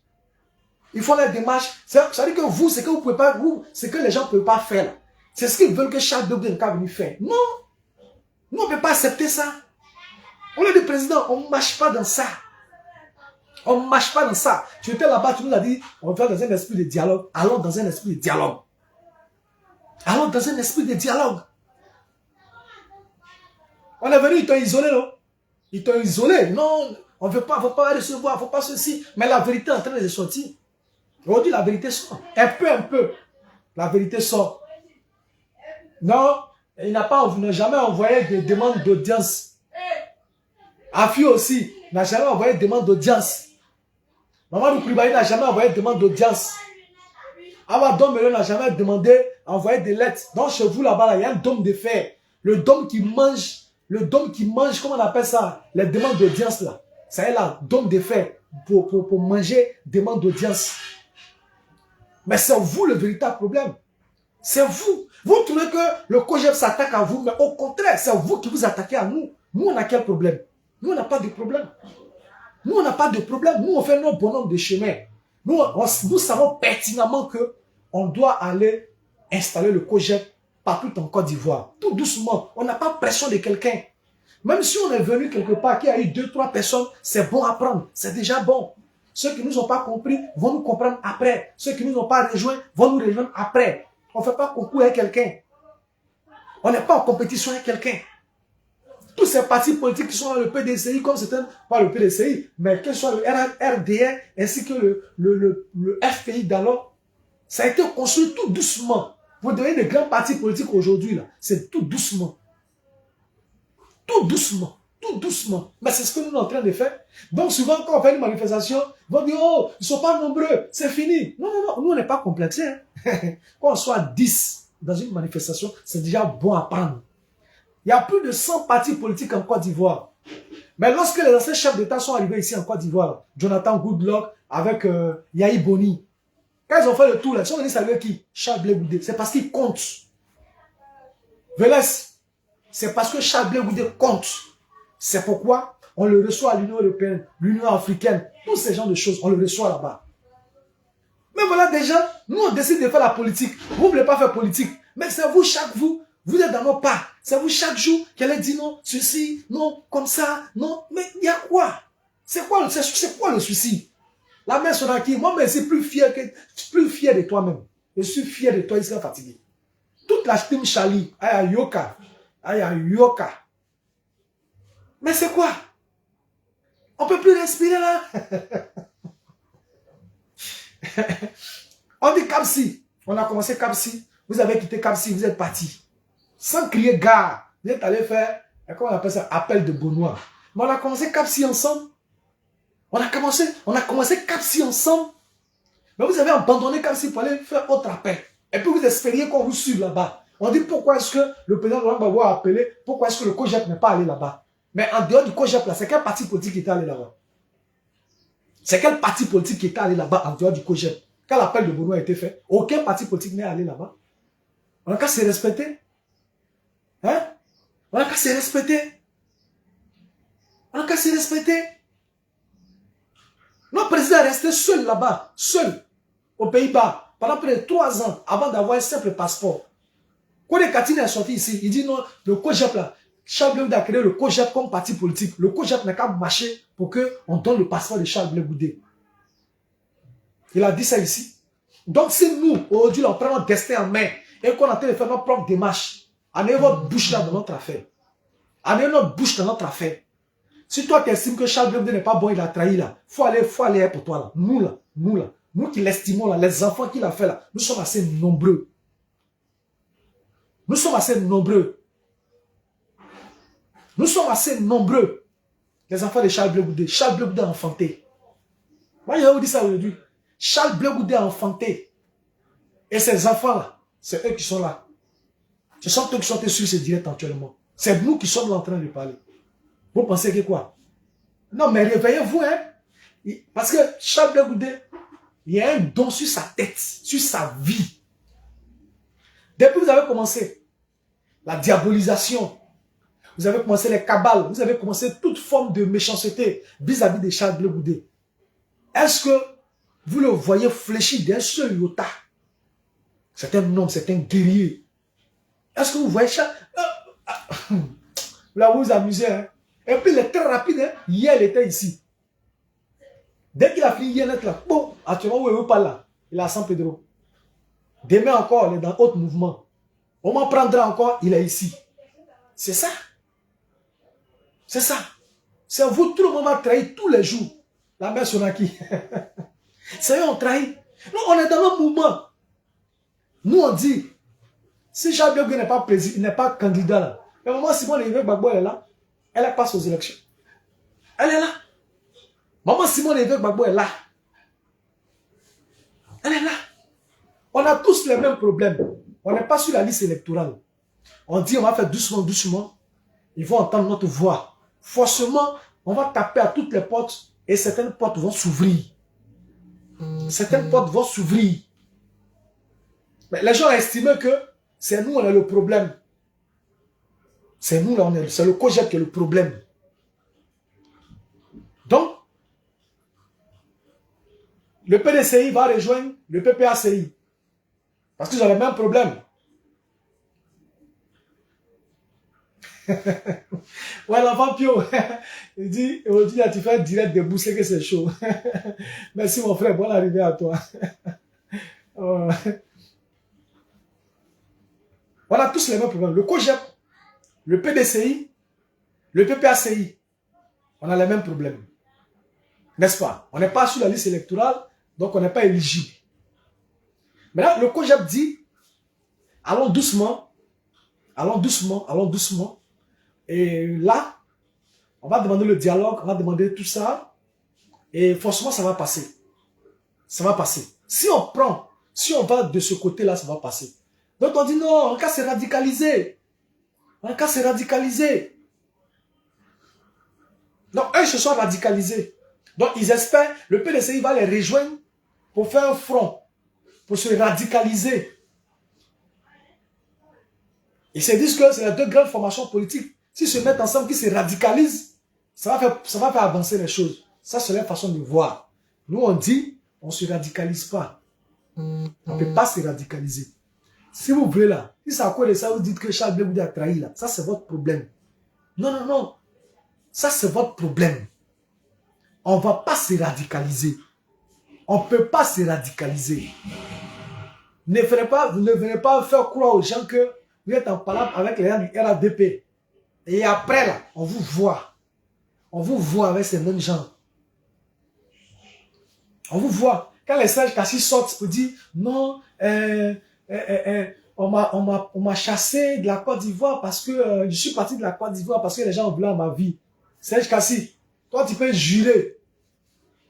Ils font les démarches. Ça veut dire que vous, ce que vous pouvez pas, ce que les gens ne peuvent pas faire. C'est ce qu'ils veulent que Charles Blé Goudé n'est pas venu faire. Non. Nous, on ne peut pas accepter ça. On est le président, on ne marche pas dans ça. On ne marche pas dans ça. Tu étais là-bas, tu nous as dit, on va dans un esprit de dialogue. Allons dans un esprit de dialogue. Allons dans un esprit de dialogue. On est venu, ils t'ont isolé, non? Ils t'ont isolé. Non, on ne veut pas recevoir, il ne faut pas ceci. Mais la vérité est en train de sortir. Aujourd'hui, la vérité sort. Un peu. La vérité sort. Non, il n'a jamais envoyé de demande d'audience. Afi aussi n'a jamais envoyé de demande d'audience. Mamadou Koulibaly n'a jamais envoyé de demande d'audience. Awadon Melo n'a jamais demandé, envoyé des lettres. Donc chez vous là-bas, il y a un dôme de fer. Le dôme qui mange, comment on appelle ça? Les demandes d'audience là. Ça est là, dôme de fer pour manger demande d'audience. Mais c'est vous le véritable problème. C'est vous. Vous trouvez que le COJEP s'attaque à vous, mais au contraire, c'est vous qui vous attaquez à nous. Nous, on a quel problème? Nous, on n'a pas de problème. Nous, on n'a pas de problème. Nous, on fait nos bonhommes de chemin. Nous savons pertinemment que on doit aller installer le COJEP partout en Côte d'Ivoire. Tout doucement. On n'a pas pression de quelqu'un. Même si on est venu quelque part, qu'il y a eu 2, 3 personnes, c'est bon à prendre. C'est déjà bon. Ceux qui ne nous ont pas compris vont nous comprendre après. Ceux qui ne nous ont pas rejoints vont nous rejoindre après. On ne fait pas concours avec quelqu'un. On n'est pas en compétition avec quelqu'un. Tous ces partis politiques qui sont dans le PDCI, comme c'était pas le PDCI, mais que ce soit le RDR ainsi que le FPI d'alors, ça a été construit tout doucement. Vous devenez des grands partis politiques aujourd'hui, là. C'est tout doucement. Tout doucement. Tout doucement. Mais c'est ce que nous sommes en train de faire. Donc souvent, quand on fait une manifestation, ils vont dire, oh, ils ne sont pas nombreux, c'est fini. Non, nous on n'est pas complexés. Hein. Quand on soit 10 dans une manifestation, c'est déjà bon à prendre. Il y a plus de 100 partis politiques en Côte d'Ivoire. Mais lorsque les anciens chefs d'État sont arrivés ici en Côte d'Ivoire, Jonathan Goodluck avec Yahi Boni, quand ils ont fait le tour, là, ils sont venus saluer qui? Charles Blé Goudé. C'est parce qu'ils comptent. Vélez, c'est parce que Charles Blé Goudé compte. C'est pourquoi on le reçoit à l'Union européenne, l'Union africaine, tous ces genres de choses, on le reçoit là-bas. Mais voilà déjà, nous on décide de faire la politique. Vous ne voulez pas faire politique. Mais c'est vous, vous êtes dans nos pas. C'est vous chaque jour qui allez dire non, ceci, non, comme ça, non. Mais il y a quoi? C'est quoi le souci? La main sur qui? Moi, mais c'est plus fier de toi-même. Je suis fier de toi, il sera fatigué. Toute la team Charlie, aïe Yoka. Mais c'est quoi? On ne peut plus respirer là. On dit Kapsi. On a commencé Kapsi. Vous avez quitté Kapsi, vous êtes parti. Sans crier gare. Vous êtes allé faire, comment on appelle ça, appel de Benoît. Mais on a commencé Kapsi ensemble. On a commencé Kapsi ensemble. Mais vous avez abandonné Kapsi pour aller faire autre appel. Et puis vous espériez qu'on vous suive là-bas. On dit pourquoi est-ce que le président Laurent Gbagbo a appelé, pourquoi est-ce que le COJEP n'est pas allé là-bas. Mais en dehors du COJEP là, c'est quel parti politique qui est allé là-bas? C'est quel parti politique qui est allé là-bas en dehors du COJEP? Quand l'appel de Benoît a été fait, aucun parti politique n'est allé là-bas. On n'a qu'à se respecter. Hein? On n'a qu'à se respecter. On n'a qu'à se respecter. Notre président est resté seul là-bas, seul, aux Pays-Bas, pendant près de 3 ans, avant d'avoir un simple passeport. Quand les Katine est sorti ici, il dit non, le COJEP là, Charles Blé Goudé a créé le COJEP comme parti politique. Le COJEP n'a qu'à marcher pour qu'on donne le passeport de Charles Blé Goudé. Il a dit ça ici. Donc si nous, aujourd'hui, on prend notre destin en main et qu'on est en train de faire notre propre démarche, en ayant votre bouche là dans notre affaire. En ayant notre bouche dans notre affaire. Si toi tu estimes que Charles Blé Goudé n'est pas bon, il a trahi là, faut aller pour toi là. Nous qui l'estimons là, les enfants qu'il a fait là, nous sommes assez nombreux. Nous sommes assez nombreux. Nous sommes assez nombreux. Les enfants de Charles Blé Goudé. Charles Blé Goudé a enfanté. Moi, je vais vous dire ça aujourd'hui. Charles Blé Goudé a enfanté. Et ces enfants-là, c'est eux qui sont là. Ce sont eux qui sont sur ce direct actuellement. C'est nous qui sommes là en train de parler. Vous pensez que quoi? Non, mais réveillez-vous, hein. Parce que Charles Blé Goudé, il y a un don sur sa tête, sur sa vie. Depuis que vous avez commencé la diabolisation, vous avez commencé les cabales, vous avez commencé toute forme de méchanceté vis-à-vis de Charles Blé Goudé. Est-ce que vous le voyez fléchir d'un seul iota? C'est un homme, c'est un guerrier. Est-ce que vous voyez Charles? Là, vous vous amusez, hein? Et puis, il est très rapide, hein? Hier, il était ici. Dès qu'il a fini hier, il est là. Bon, actuellement, où il n'est pas là? Il est à San Pedro. Demain encore, il est dans autre mouvement. On m'en prendra encore, il est ici. C'est ça. C'est ça. C'est vous, tout le monde m'a trahi tous les jours. La mère Sonaki. C'est eux, on trahit. Nous, on est dans le mouvement. Nous, on dit, si Charles Blé Goudé n'est pas président, il n'est pas candidat là. Mais maman Simone Gbagbo, elle est là. Elle passe aux élections. Elle est là. Maman Simone Gbagbo est là. Elle est là. On a tous les mêmes problèmes. On n'est pas sur la liste électorale. On dit on va faire doucement, doucement. Ils vont entendre notre voix. Forcément, on va taper à toutes les portes et certaines portes vont s'ouvrir. Certaines portes vont s'ouvrir. Mais les gens estiment que c'est nous, on a le problème. C'est nous, c'est le COJEP qui est le problème. Donc, le PDCI va rejoindre le PPACI. Parce qu'ils ont le même problème. Ouais, l'enfant Pio, il dit, aujourd'hui, tu fais un direct de Boussé que c'est chaud. Merci mon frère, bonne arrivée à toi. On a tous les mêmes problèmes. Le COJEP, le PDCI, le PPACI, on a les mêmes problèmes. N'est-ce pas? On n'est pas sur la liste électorale, donc on n'est pas éligible. Maintenant, le COJEP dit, allons doucement, allons doucement, allons doucement. Et là, on va demander le dialogue, on va demander tout ça. Et forcément, ça va passer. Ça va passer. Si on prend, si on va de ce côté-là, ça va passer. Donc on dit non, on n'a qu'à se radicaliser. On n'a qu'à se radicaliser. Donc eux se sont radicalisés. Donc ils espèrent, le PDCI va les rejoindre pour faire un front, pour se radicaliser. Ils se disent que c'est les deux grandes formations politiques. S'ils se mettent ensemble, qu'ils se radicalisent, ça va faire avancer les choses. Ça, c'est leur façon de voir. Nous, on dit, on ne se radicalise pas. On ne peut pas se radicaliser. Si vous voulez là, si c'est à cause de ça, vous dites que Charles Blé Goudé a trahi là, ça c'est votre problème. Non, non, non. Ça c'est votre problème. On ne va pas se radicaliser. On ne peut pas se radicaliser. Ne venez pas faire croire aux gens que vous êtes en parlant avec les gens du RADP. Et après là, on vous voit. On vous voit avec ces mêmes gens. On vous voit. Quand les Serge Kassi sortent pour dire non, on m'a chassé de la Côte d'Ivoire parce que je suis parti de la Côte d'Ivoire parce que les gens ont voulu ma vie. Serge Kassi, toi tu peux jurer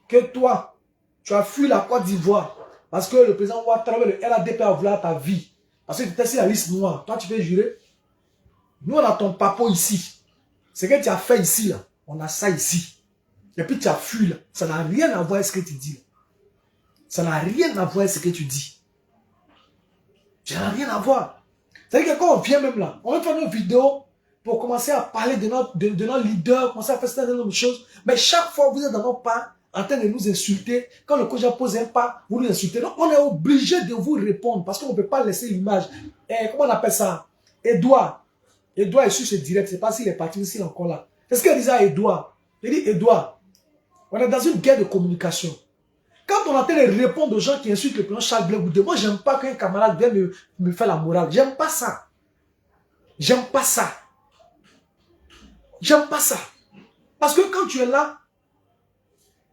que toi, tu as fui la Côte d'Ivoire parce que le président Ouattara, le RADP a voulu ta vie. Parce que tu étais sur la liste noire. Toi tu peux jurer. Nous on a ton papo ici. Ce que tu as fait ici là, on a ça ici. Et puis tu as fui là. Ça n'a rien à voir avec ce que tu dis là. Ça n'a rien à voir avec ce que tu dis. Ça n'a rien à voir. C'est-à-dire que quand on vient même là, on va faire nos vidéos pour commencer à parler de notre leader, commencer à faire certaines autres choses. Mais chaque fois, vous êtes dans nos pas en train de nous insulter. Quand le coach pose un pas, vous nous insultez. Donc, on est obligé de vous répondre parce qu'on ne peut pas laisser l'image. Comment on appelle ça? Edouard est sur ce direct. Je ne sais pas s'il est parti ou s'il est encore là. Qu'est-ce qu'il disait à Edouard? Il dit, Edouard, on est dans une guerre de communication. Quand on entend répondre aux gens qui insultent le président Charles Blé Goudé, moi, j'aime pas qu'un camarade vienne me faire la morale. J'aime pas ça. J'aime pas ça. J'aime pas ça. Parce que quand tu es là,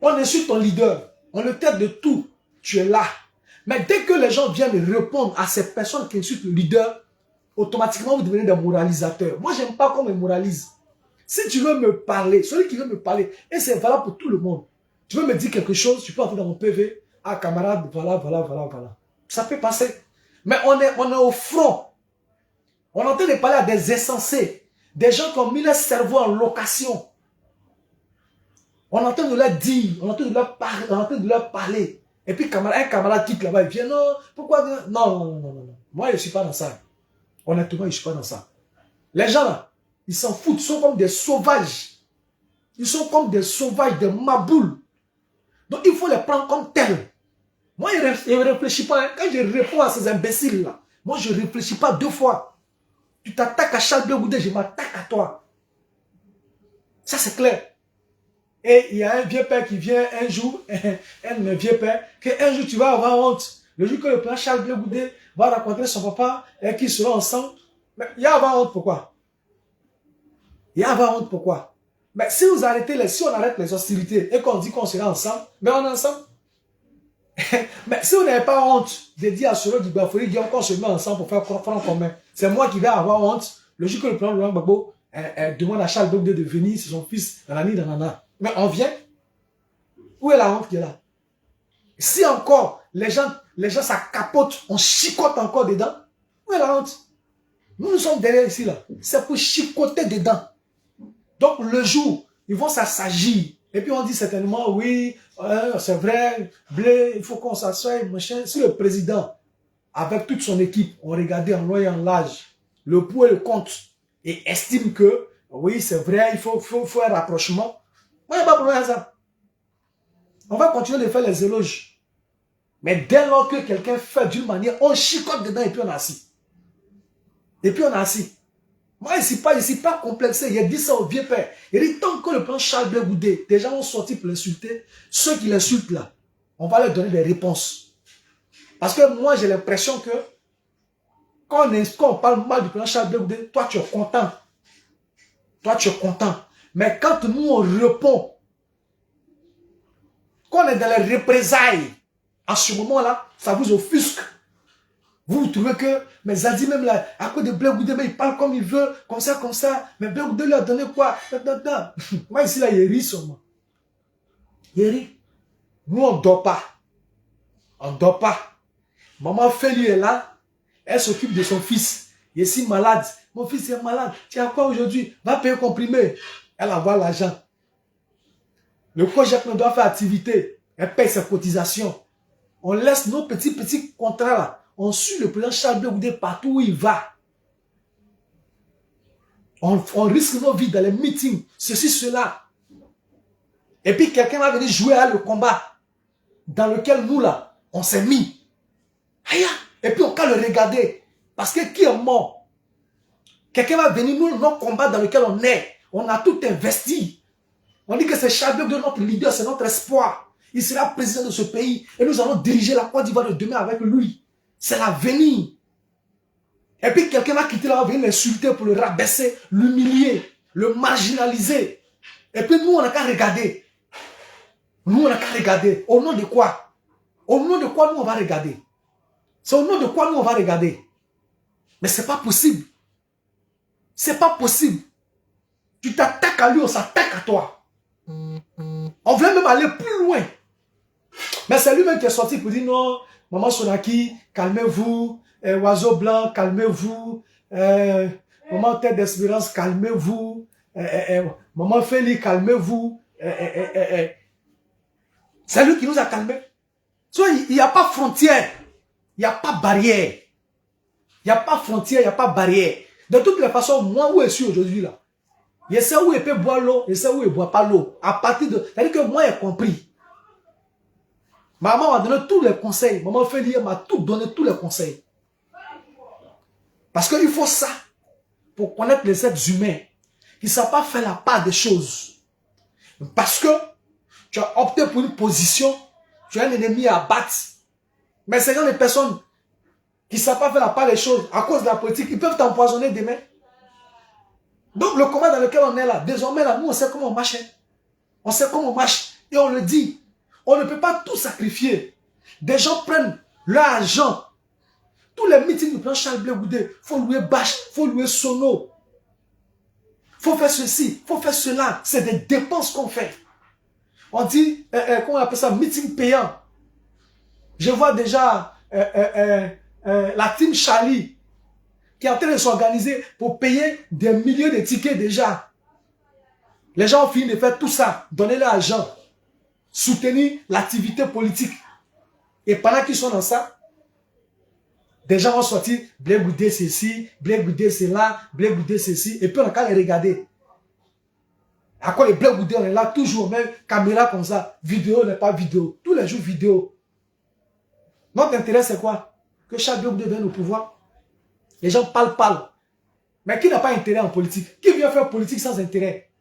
on insulte ton leader. On le traite de tout. Tu es là. Mais dès que les gens viennent répondre à ces personnes qui insultent le leader, automatiquement, vous devenez des moralisateurs. Moi, j'aime pas qu'on me moralise. Si tu veux me parler, celui qui veut me parler, et c'est valable pour tout le monde, tu veux me dire quelque chose, tu peux entrer dans mon PV, ah camarade, voilà. Ça peut passer. Mais on est au front. On est en train de parler à des insensés, des gens qui ont mis leur cerveau en location. On est en train de leur dire, on est en train de leur parler. Et puis un camarade quitte là-bas, il vient, non, pourquoi? Non. Moi, je ne suis pas dans ça. Honnêtement, je ne suis pas dans ça. Les gens là, ils s'en foutent, ils sont comme des sauvages. Ils sont comme des sauvages, des maboules. Donc, il faut les prendre comme tels. Moi, je ne réfléchis pas. Hein. Quand je réponds à ces imbéciles-là, moi, je ne réfléchis pas deux fois. Tu t'attaques à Charles Blé Goudé, je m'attaque à toi. Ça, c'est clair. Et il y a un vieux père qui vient un jour, un vieux père, qu'un jour, tu vas avoir honte. Le jour que le père Charles Blé Goudé va rencontrer son papa et qu'ils seront ensemble, mais il y a avoir honte, pourquoi? Il y a avoir honte, pourquoi? Mais si vous arrêtez si on arrête les hostilités et qu'on dit qu'on sera ensemble, mais on est ensemble. Mais si vous n'avez pas honte de dire à Soro Dibafori, disons qu'on se met ensemble pour faire front commun, c'est moi qui vais avoir honte le jour que le président Laurent Gbagbo demande à Charles Blé Goudé de venir, c'est son fils, nanana. Mais on vient. Où est la honte qui est là? Si encore les gens ça capote, on chicote encore dedans, où est la honte? Nous sommes derrière ici là. C'est pour chicoter dedans. Donc le jour, ils vont s'agir. Et puis on dit certainement, oui, c'est vrai, Blé, il faut qu'on s'assoie, machin. Si le président, avec toute son équipe, ont regardé en long et en large le pour et le contre, et estime que, oui, c'est vrai, il faut un rapprochement, moi, il n'y a pas de problème à ça. On va continuer de faire les éloges. Mais dès lors que quelqu'un fait d'une manière, on chicote dedans et puis on est assis. Moi, je ne suis pas complexé. Il a dit ça au vieux père. Il dit, tant que le président Charles Blé Goudé, des gens ont sorti pour l'insulter, ceux qui l'insultent là, on va leur donner des réponses. Parce que moi, j'ai l'impression que quand on parle mal du président Charles Blé Goudé, toi, tu es content. Mais quand nous, on répond, quand on est dans les représailles, en ce moment-là, ça vous offusque. Vous trouvez que, mais Zadi même là, à cause de Blé Goudé, il parle comme il veut, comme ça, mais Blé Goudé lui a donné quoi? Moi ici là, il rit seulement. Il rit. Nous on dort pas. Maman Félie est là, elle s'occupe de son fils. Il est si malade. Mon fils est malade. Tu as quoi aujourd'hui? Va payer comprimé. Elle envoie l'argent. Le COJEP doit faire activité. Elle paye ses cotisations. On laisse nos petits contrats là. On suit le président Charles Blé Goudé partout où il va. On risque nos vies dans les meetings, ceci, cela. Et puis quelqu'un va venir jouer à le combat dans lequel nous là, on s'est mis. Aïe. Et puis on va le regarder. Parce que qui est mort? Quelqu'un va venir, nous, notre combat dans lequel on est. On a tout investi. On dit que c'est Charles Blé Goudé, notre leader, c'est notre espoir. Il sera président de ce pays. Et nous allons diriger la Côte d'Ivoire de demain avec lui. C'est l'avenir. Et puis quelqu'un va quitter là, va venir l'insulter pour le rabaisser, l'humilier, le marginaliser. Et puis nous, on n'a qu'à regarder. Nous, on n'a qu'à regarder. Au nom de quoi? Au nom de quoi nous, on va regarder? C'est au nom de quoi nous, on va regarder? Mais c'est pas possible. C'est pas possible. Tu t'attaques à lui, on s'attaque à toi. On voulait même aller plus loin. Mais c'est lui-même qui est sorti pour dire non, maman Sonaki, calmez-vous. Oiseau blanc, calmez-vous. Maman Tête d'Espérance, calmez-vous. Maman Félix, calmez-vous. C'est lui qui nous a calmés. Il n'y a pas frontière. Il n'y a pas barrière. Il n'y a pas frontière, il n'y a pas barrière. De toutes les façons, moi où je suis aujourd'hui là, je sais où il peut boire l'eau, je sais où il ne boit pas l'eau. À partir de... C'est-à-dire que moi, j'ai compris. Maman m'a donné tous les conseils. Maman Félix m'a tout donné, tous les conseils. Parce qu'il faut ça pour connaître les êtres humains qui ne savent pas faire la part des choses. Parce que tu as opté pour une position, tu as un ennemi à battre. Mais c'est quand les personnes qui ne savent pas faire la part des choses à cause de la politique, ils peuvent t'empoisonner demain. Donc le combat dans lequel on est là, désormais là, nous on sait comment on marche. On sait comment on marche. Et on le dit. On ne peut pas tout sacrifier. Des gens prennent leur argent. Tous les meetings nous prennent Charles Blé Goudé. Il faut louer Bâche, il faut louer Sono. Il faut faire ceci, il faut faire cela. C'est des dépenses qu'on fait. On dit, comment on appelle ça, meeting payant. Je vois déjà la team Charlie qui est en train de s'organiser pour payer des milliers de tickets déjà. Les gens ont fini de faire tout ça, donner leur argent, soutenir l'activité politique. Et pendant qu'ils sont dans ça, des gens vont sortir, Blé Goudé c'est ci, Blé Goudé c'est là, Blé Goudé c'est ci, et puis on a qu'à les regarder. À quoi les Blé Goudé, on est là, toujours même, caméra comme ça, vidéo n'est pas vidéo, tous les jours vidéo. Notre intérêt c'est quoi? Que Charles Blé Goudé vienne au pouvoir. Les gens parlent. Mais qui n'a pas intérêt en politique? Qui vient faire politique sans intérêt?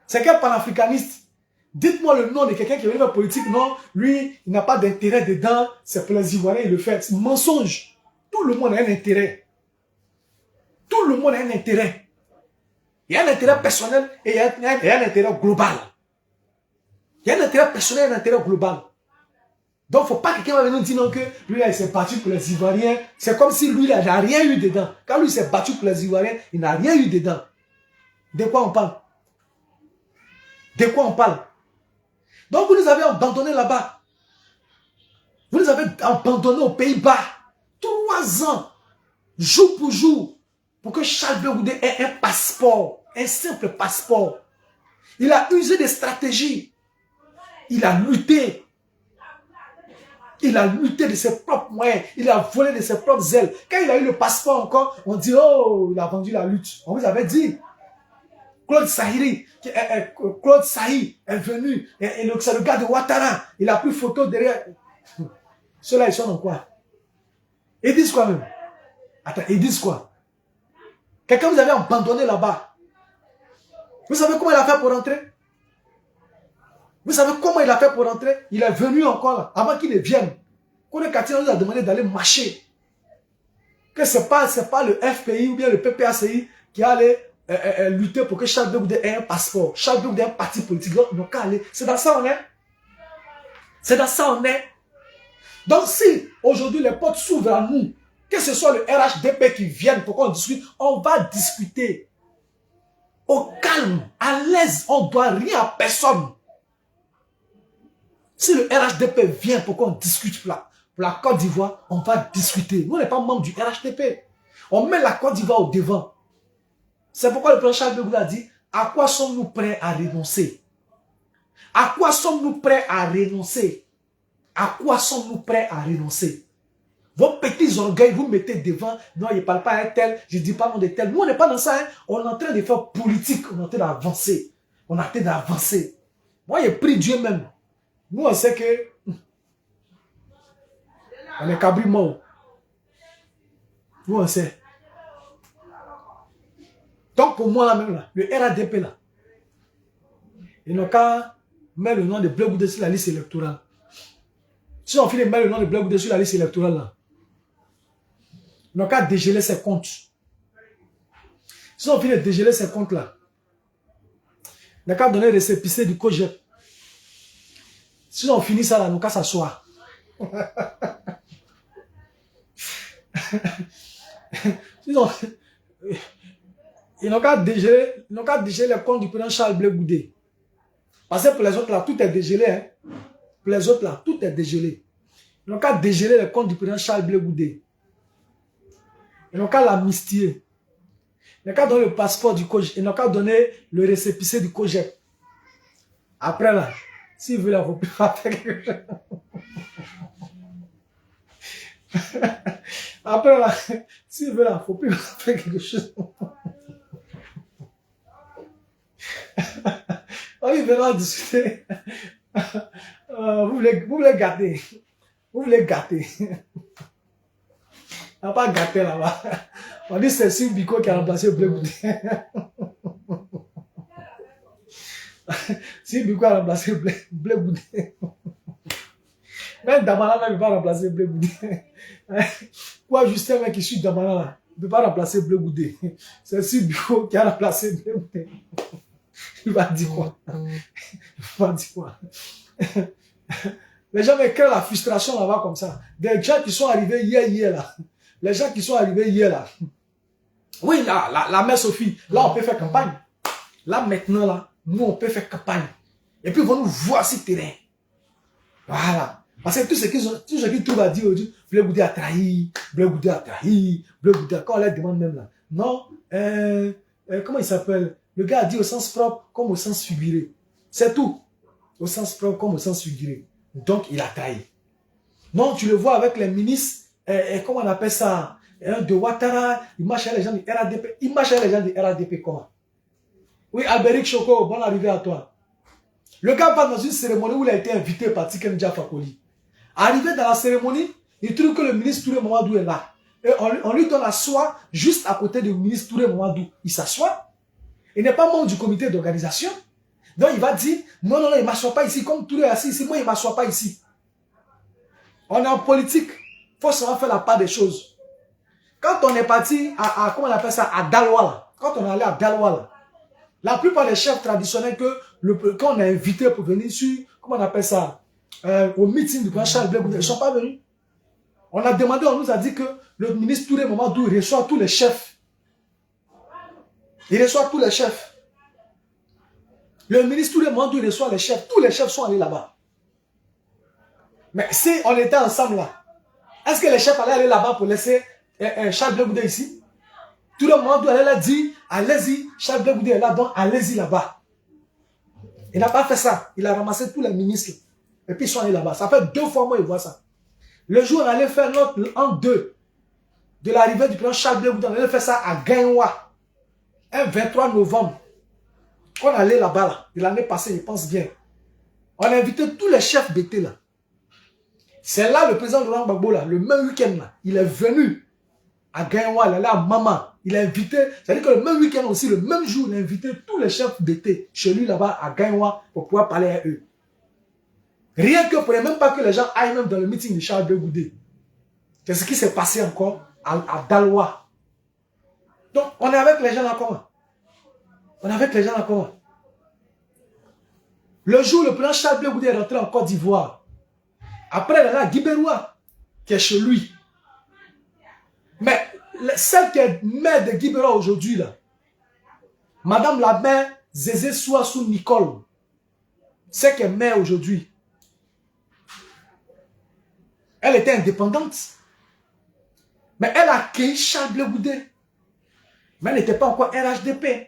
C'est quel panafricaniste? Dites-moi le nom de quelqu'un qui vient faire politique. Non, lui, il n'a pas d'intérêt dedans. C'est pour les Ivoiriens, il le fait. C'est mensonge. Tout le monde a un intérêt. Tout le monde a un intérêt. Il y a un intérêt personnel et il y a un intérêt global. Il y a un intérêt personnel et un intérêt global. Donc, il ne faut pas que quelqu'un va venir nous dire non que lui, il s'est battu pour les Ivoiriens. C'est comme si lui, il n'a rien eu dedans. Quand lui s'est battu pour les Ivoiriens, il n'a rien eu dedans. De quoi on parle? De quoi on parle? Donc, vous nous avez abandonnés là-bas. Vous nous avez abandonnés aux Pays-Bas. 3 ans, jour pour jour, pour que Charles Blé Goudé ait un passeport, un simple passeport. Il a usé des stratégies. Il a lutté. Il a lutté de ses propres moyens. Il a volé de ses propres ailes. Quand il a eu le passeport encore, on dit, oh, il a vendu la lutte. On vous avait dit. Claude Sahiri est venu. C'est le gars de Ouattara. Il a pris photo derrière. Ceux-là, ils sont dans quoi? Ils disent quoi même? Attends, ils disent quoi? Quelqu'un vous avait abandonné là-bas. Vous savez comment il a fait pour rentrer? Vous savez comment il a fait pour rentrer? Il est venu encore là, avant qu'il ne vienne. Kone Katina nous a demandé d'aller marcher. Que ce n'est pas le FPI ou bien le PPACI qui allait lutter pour que Charles Blé Goudé ait un passeport. Charles Blé Goudé ait un parti politique. Donc, ils n'ont qu'à aller. C'est dans ça on est. C'est dans ça on est. Donc, si aujourd'hui les portes s'ouvrent à nous, que ce soit le RHDP qui vienne pour qu'on discute, on va discuter. Au calme, à l'aise, on ne doit rien à personne. Si le RHDP vient pour qu'on discute pour la Côte d'Ivoire, on va discuter. Nous, on n'est pas membre du RHDP. On met la Côte d'Ivoire au devant. C'est pourquoi le président Charles Blé Goudé a dit, à quoi sommes-nous prêts à renoncer? À quoi sommes-nous prêts à renoncer? À quoi sommes-nous prêts à renoncer? Vos petits orgueils, vous mettez devant. Non, il ne parle pas à un tel, je ne dis pas nom de tel. Nous, on n'est pas dans ça. Hein. On est en train de faire politique. On est en train d'avancer. On est en train d'avancer. Moi, j'ai pris Dieu même. Nous, on sait que on est cabri mort. Nous, on sait. Donc, pour moi, là même, là, le RADP, là, ils n'ont qu'à mettre le nom de Blé Goudé sur la liste électorale. Si on finit de mettre le nom de Blé Goudé sur la liste électorale, là, ils n'ont qu'à dégeler ses comptes. Si on finit de dégeler ces comptes-là, on n'a qu'à donner le récépissé du COGEP. Si on finit ça, là, on n'a qu'à s'asseoir. Sinon, ils n'ont qu'à dégeler les comptes du président Charles Blé Goudé. Parce que pour les autres, là, tout est dégelé. Hein. Pour les autres, là, tout est dégelé. Ils n'ont qu'à dégeler les comptes du président Charles Blé Goudé. Ils n'ont qu'à l'amnistier. Ils n'ont qu'à donner le passeport du COGEP. Ils n'ont qu'à donner le récépissé du COGEP. Après, là, s'ils veulent avoir plus faire quelque chose. Après, là, s'ils veulent, il ne faut plus faire quelque chose. Oh, ils veulent discuter. Vous voulez gâter. Vous voulez gâter. On n'a pas gâté là-bas. On dit c'est Sim Biko qui a remplacé Blé Goudé. Sim Biko a remplacé Blé Goudé. Même Damana ne peut pas remplacer Blé Goudé. Quoi, juste un mec qui suit Damana là, ne peut pas remplacer Blé Goudé. C'est Sim Biko qui a remplacé Blé Goudé. Il va dire quoi? Il va dire quoi? Les gens me créent la frustration là-bas comme ça. Des gens qui sont arrivés hier là. Les gens qui sont arrivés hier là. Oui, là, la mère Sophie, là on peut faire campagne. Là maintenant là, nous on peut faire campagne. Et puis ils vont nous voir sur le terrain. Voilà. Parce que tout ce qu'ils trouvent à dire aujourd'hui, Blé Goudé a trahi, Blé Goudé a trahi, Blé Goudé, quand on leur demande même là. Non, comment il s'appelle? Le gars a dit au sens propre comme au sens figuré. C'est tout. Au sens propre comme au sens figuré. Donc, il a trahi. Non, tu le vois avec les ministres, comment on appelle ça, de Ouattara, il marche avec les gens du RADP. Il marche avec les gens du RADP comment? Oui, Albéric Choco, bonne arrivée à toi. Le gars va dans une cérémonie où il a été invité par Tiken Jah Fakoly. Arrivé dans la cérémonie, il trouve que le ministre Touré Mamadou est là. Et on lui donne à s'asseoir juste à côté du ministre Touré Mamadou. Il s'assoit. Il n'est pas membre du comité d'organisation. Donc il va dire, non, il ne m'assoit pas ici. Comme Touré est assis ici, moi, il ne m'assoit pas ici. On est en politique. Il faut savoir faire la part des choses. Quand on est parti comment on appelle ça, à Dalwa, quand on est allé à Dalwa, la plupart des chefs traditionnels quand on est invité pour venir sur, comment on appelle ça, au meeting du président Charles Blé Goudé, ils ne sont pas venus. On a demandé, on nous a dit que le ministre Touré Mamadou reçoit tous les chefs. Il reçoit tous les chefs. Le ministre Touré Mamadou reçoit les chefs. Tous les chefs sont allés là-bas. Mais si on était ensemble là, est-ce que les chefs allaient aller là-bas pour laisser Charles Blé Goudé ici? Touré Mamadou allait leur dire, allez-y, Charles Blé Goudé est là, donc allez-y là-bas. Il n'a pas fait ça. Il a ramassé tous les ministres. Et puis ils sont allés là-bas. Ça fait 2 fois moi, il voit ça. Le jour où on allait faire notre en 2 de l'arrivée du président Charles Blé Goudé, on allait faire ça à Gaïwa. Un 23 novembre, on allait là-bas, là, de l'année passée, je pense bien. On a invité tous les chefs BT là. C'est là le président Laurent Gbagbo, là, le même week-end, là, il est venu à Gaïwa, il est allé à Mama. Il a invité, c'est-à-dire que le même week-end aussi, le même jour, il a invité tous les chefs BT chez lui là-bas à Gaïwa pour pouvoir parler à eux. Rien que pour même pas que les gens aillent même dans le meeting de Charles Blé Goudé. C'est ce qui s'est passé encore à Dalwa. Donc, on est avec les gens là comment? On est avec les gens là comment? Le jour où le président Charles Blé Goudé est rentré en Côte d'Ivoire, après, il y a Guy Béroua qui est chez lui. Mais celle qui est mère de Guy Béroua aujourd'hui, là, Madame la mère Zézé Souassou Nicole, celle qui est mère aujourd'hui, elle était indépendante. Mais elle a accueilli Charles Blé Goudé. Mais elle n'était pas encore RHDP.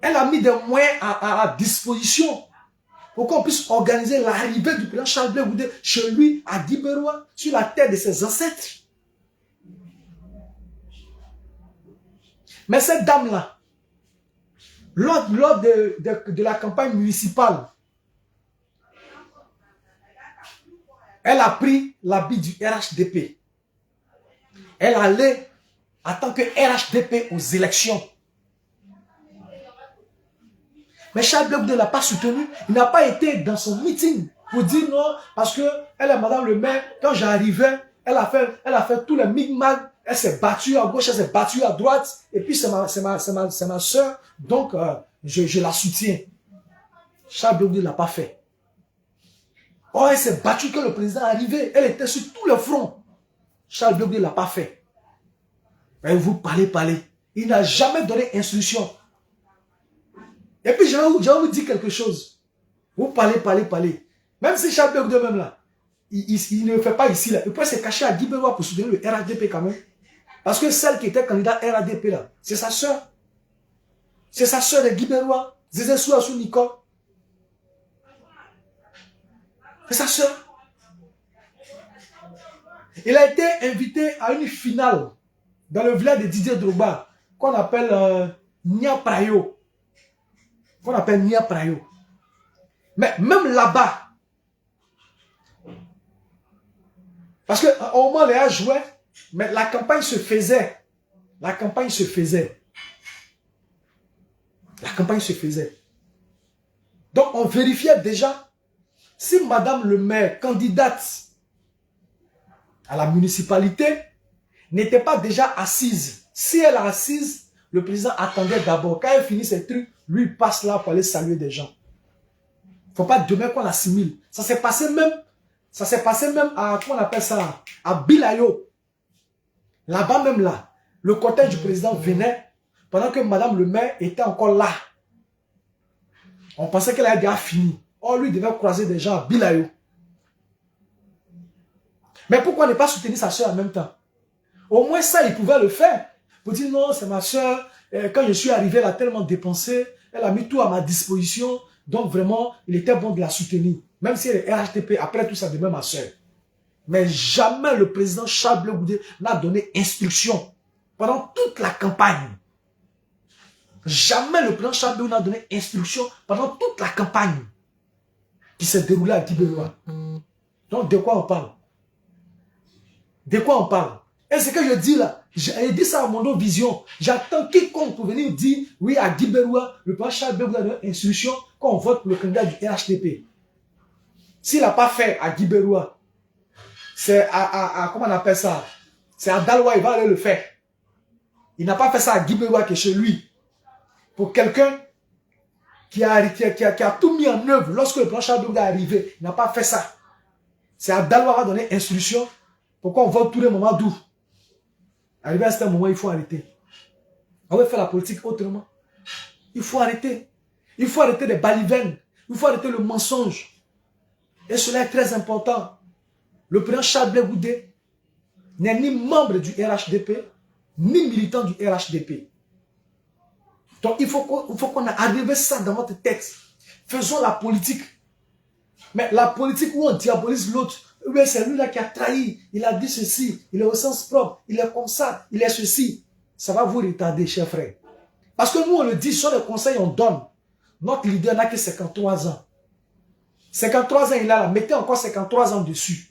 Elle a mis des moyens à disposition pour qu'on puisse organiser l'arrivée du président Charles Blé Goudé chez lui à Guy Béroua, sur la terre de ses ancêtres. Mais cette dame-là, lors de la campagne municipale, elle a pris l'habit du RHDP. Elle allait en tant que RHDP aux élections. Mais Charles Blé Goudé ne l'a pas soutenu. Il n'a pas été dans son meeting pour dire non, parce que elle est madame le maire. Quand j'arrivais, elle a fait tout le micmac. Elle s'est battue à gauche, elle s'est battue à droite. Et puis c'est ma soeur. Donc, je la soutiens. Charles Blé Goudé ne l'a pas fait. Oh, elle s'est battue quand le président est arrivé. Elle était sur tout le front. Charles Blé Goudé ne l'a pas fait. Mais vous parlez. Il n'a jamais donné instruction. Et puis, je vais vous dire quelque chose. Vous parlez. Même si Charles Blé Goudé même là, il ne le fait pas ici là. Il peut se cacher à Guy Béroua pour soutenir le RHDP quand même. Parce que celle qui était candidate RHDP là, c'est sa soeur. C'est sa soeur de Guy Béroua. Zézé Souassou Nicole. C'est sa soeur. Il a été invité à une finale dans le village de Didier Drogba qu'on appelle Nia Prayo. Mais même là-bas, parce qu'au moment les gens jouaient, mais la campagne se faisait. Donc on vérifiait déjà si madame le maire, candidate à la municipalité, n'était pas déjà assise. Si elle est assise, le président attendait d'abord. Quand elle finit ses trucs, lui il passe là pour aller saluer des gens. Il ne faut pas demain qu'on assimile. Ça s'est passé même à, comment on appelle ça, à Bilayo. Là-bas même là, le cortège du président venait pendant que madame le maire était encore là. On pensait qu'elle avait déjà fini. Or, lui devait croiser des gens à Bilayo. Mais pourquoi ne pas soutenir sa soeur en même temps? Au moins ça, il pouvait le faire. Pour dire non, c'est ma soeur. Quand je suis arrivé, elle a tellement dépensé. Elle a mis tout à ma disposition. Donc vraiment, il était bon de la soutenir. Même si elle est RHTP, après tout ça, demeure ma soeur. Mais jamais le président Charles Blé Goudé n'a donné instruction pendant toute la campagne. Jamais le président Charles Blé Goudé n'a donné instruction pendant toute la campagne qui s'est déroulée à Guy Béroua. Donc de quoi on parle? De quoi on parle? Et ce que je dis là, j'ai dit ça à mon vision. J'attends quiconque pour venir dire, oui, à Guy Béroua, le président Charles Blé Goudé a donné instruction qu'on vote pour le candidat du RHDP. S'il n'a pas fait à Guy Béroua, c'est comment on appelle ça? C'est à Daloa, il va aller le faire. Il n'a pas fait ça à Guy Béroua qui est chez lui. Pour quelqu'un qui a tout mis en œuvre lorsque le président Charles Blé Goudé est arrivé, il n'a pas fait ça. C'est à Daloa qui va donner instruction pour qu'on vote tous les moments d'où. Arrivé à ce moment, il faut arrêter. On va faire la politique autrement. Il faut arrêter. Il faut arrêter les balivernes. Il faut arrêter le mensonge. Et cela est très important. Le président Charles Blé Goudé n'est ni membre du RHDP, ni militant du RHDP. Donc il faut qu'on arrive ça dans notre texte. Faisons la politique. Mais la politique où on diabolise l'autre, oui, c'est lui là qui a trahi, il a dit ceci, il est au sens propre, il est comme ça, il est ceci. Ça va vous retarder, chers frères. Parce que nous, on le dit, sur les conseils, on donne. Notre leader n'a que 53 ans. 53 ans, il a là. Mettez encore 53 ans dessus.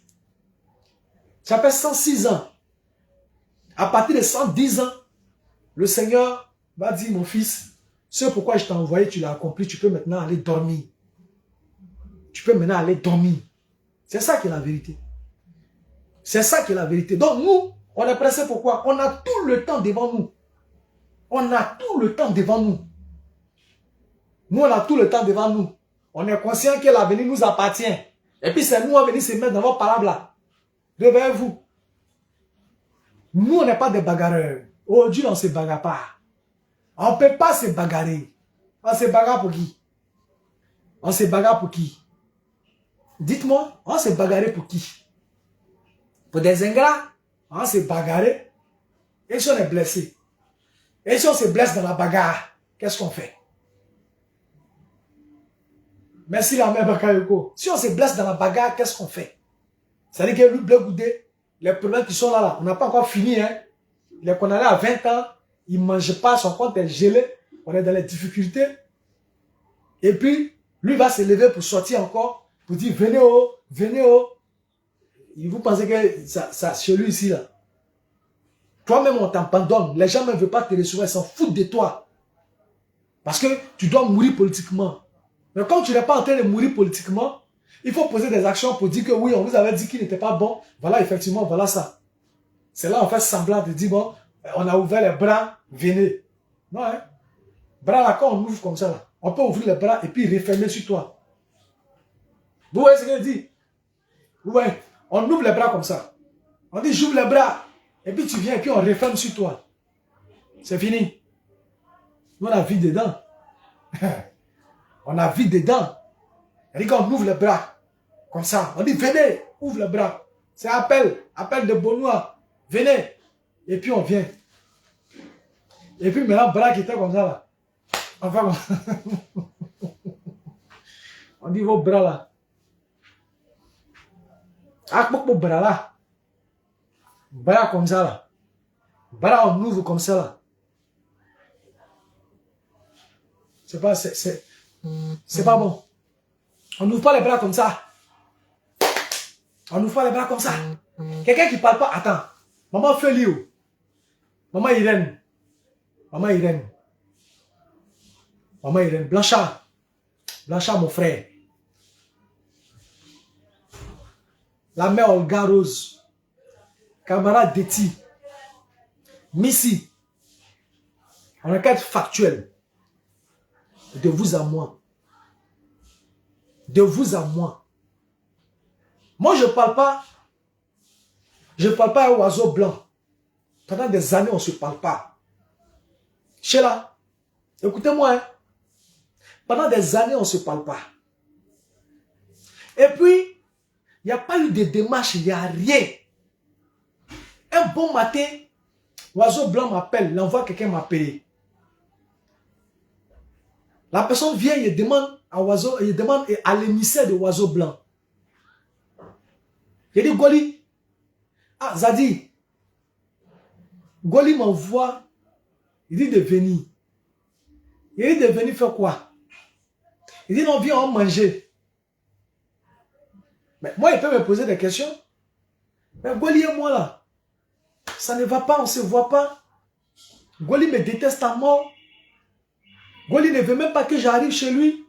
Ça fait 106 ans. À partir de 110 ans, le Seigneur va dire, mon fils, ce pourquoi je t'ai envoyé, tu l'as accompli, tu peux maintenant aller dormir. Tu peux maintenant aller dormir. C'est ça qui est la vérité. C'est ça qui est la vérité. Donc nous, on est pressé pourquoi? On a tout le temps devant nous. On a tout le temps devant nous. Nous, on a tout le temps devant nous. On est conscient que l'avenir nous appartient. Et puis c'est nous à venir se mettre dans vos palabres là. Réveillez-vous. Nous, on n'est pas des bagarreurs. Aujourd'hui, on ne se bagarre pas. On ne peut pas se bagarrer. On se bagarre pour qui? On se bagarre pour qui? Dites-moi, on s'est bagarré pour qui? Pour des ingrats? On s'est bagarré. Et si on est blessé? Et si on se blesse dans la bagarre? Qu'est-ce qu'on fait? Merci la mère Bakayoko. Si on se blesse dans la bagarre, qu'est-ce qu'on fait? C'est-à-dire que lui, Blé Goudé, les problèmes qui sont là, on n'a pas encore fini. Hein? Il est condamné à 20 ans. Il ne mange pas, son compte est gelé. On est dans les difficultés. Et puis, lui va se lever pour sortir encore. Pour dire, venez venez. Vous pensez que ça chez lui ici, là. Toi-même, on t'abandonne. Les gens ne veulent pas te recevoir, ils s'en foutent de toi. Parce que tu dois mourir politiquement. Mais comme tu n'es pas en train de mourir politiquement, il faut poser des actions pour dire que oui, on vous avait dit qu'il n'était pas bon. Voilà, effectivement, voilà ça. C'est là, on fait semblant de dire, bon, on a ouvert les bras, venez. Non, hein. Bras là, quand on ouvre comme ça, là, on peut ouvrir les bras et puis refermer sur toi. Vous voyez ce que je dis? Ouais, on ouvre les bras comme ça. On dit, j'ouvre les bras. Et puis tu viens et puis on referme sur toi. C'est fini. Nous, on a vie dedans. On a vie dedans. Et quand on ouvre les bras, comme ça, on dit, venez, ouvre les bras. C'est appel de Benoît. Venez. Et puis on vient. Et puis maintenant, bras qui était comme ça là. Enfin, on dit vos bras là. Ah, vos bras là. Bras comme ça là. Bras on ouvre comme ça là. C'est pas bon. On n'ouvre pas les bras comme ça. On n'ouvre pas les bras comme ça. Quelqu'un qui parle pas, attends. Maman Félio. Maman Irène. Maman Irène. Maman Irène. Blanchard. Blanchard, mon frère. La mère Olga Rose. Camarade Deti. Missy. On a qu'à être factuel. De vous à moi. De vous à moi. Moi, je ne parle pas. Je ne parle pas à un oiseau blanc. Pendant des années, on ne se parle pas. Sheila, écoutez-moi. Hein. Pendant des années, on ne se parle pas. Et puis, il n'y a pas eu de démarche, il n'y a rien. Un bon matin, l'oiseau blanc m'appelle, il envoie quelqu'un m'appeler. La personne vient, il demande à l'émissaire de l'oiseau blanc. Il dit, Goli, ah, Zadi, Goli m'envoie, il dit de venir. Il dit de venir faire quoi? Il dit, non, viens, on manger. Mais moi, il peut me poser des questions. Mais Goli et moi, là, ça ne va pas, on ne se voit pas. Goli me déteste à mort. Goli ne veut même pas que j'arrive chez lui.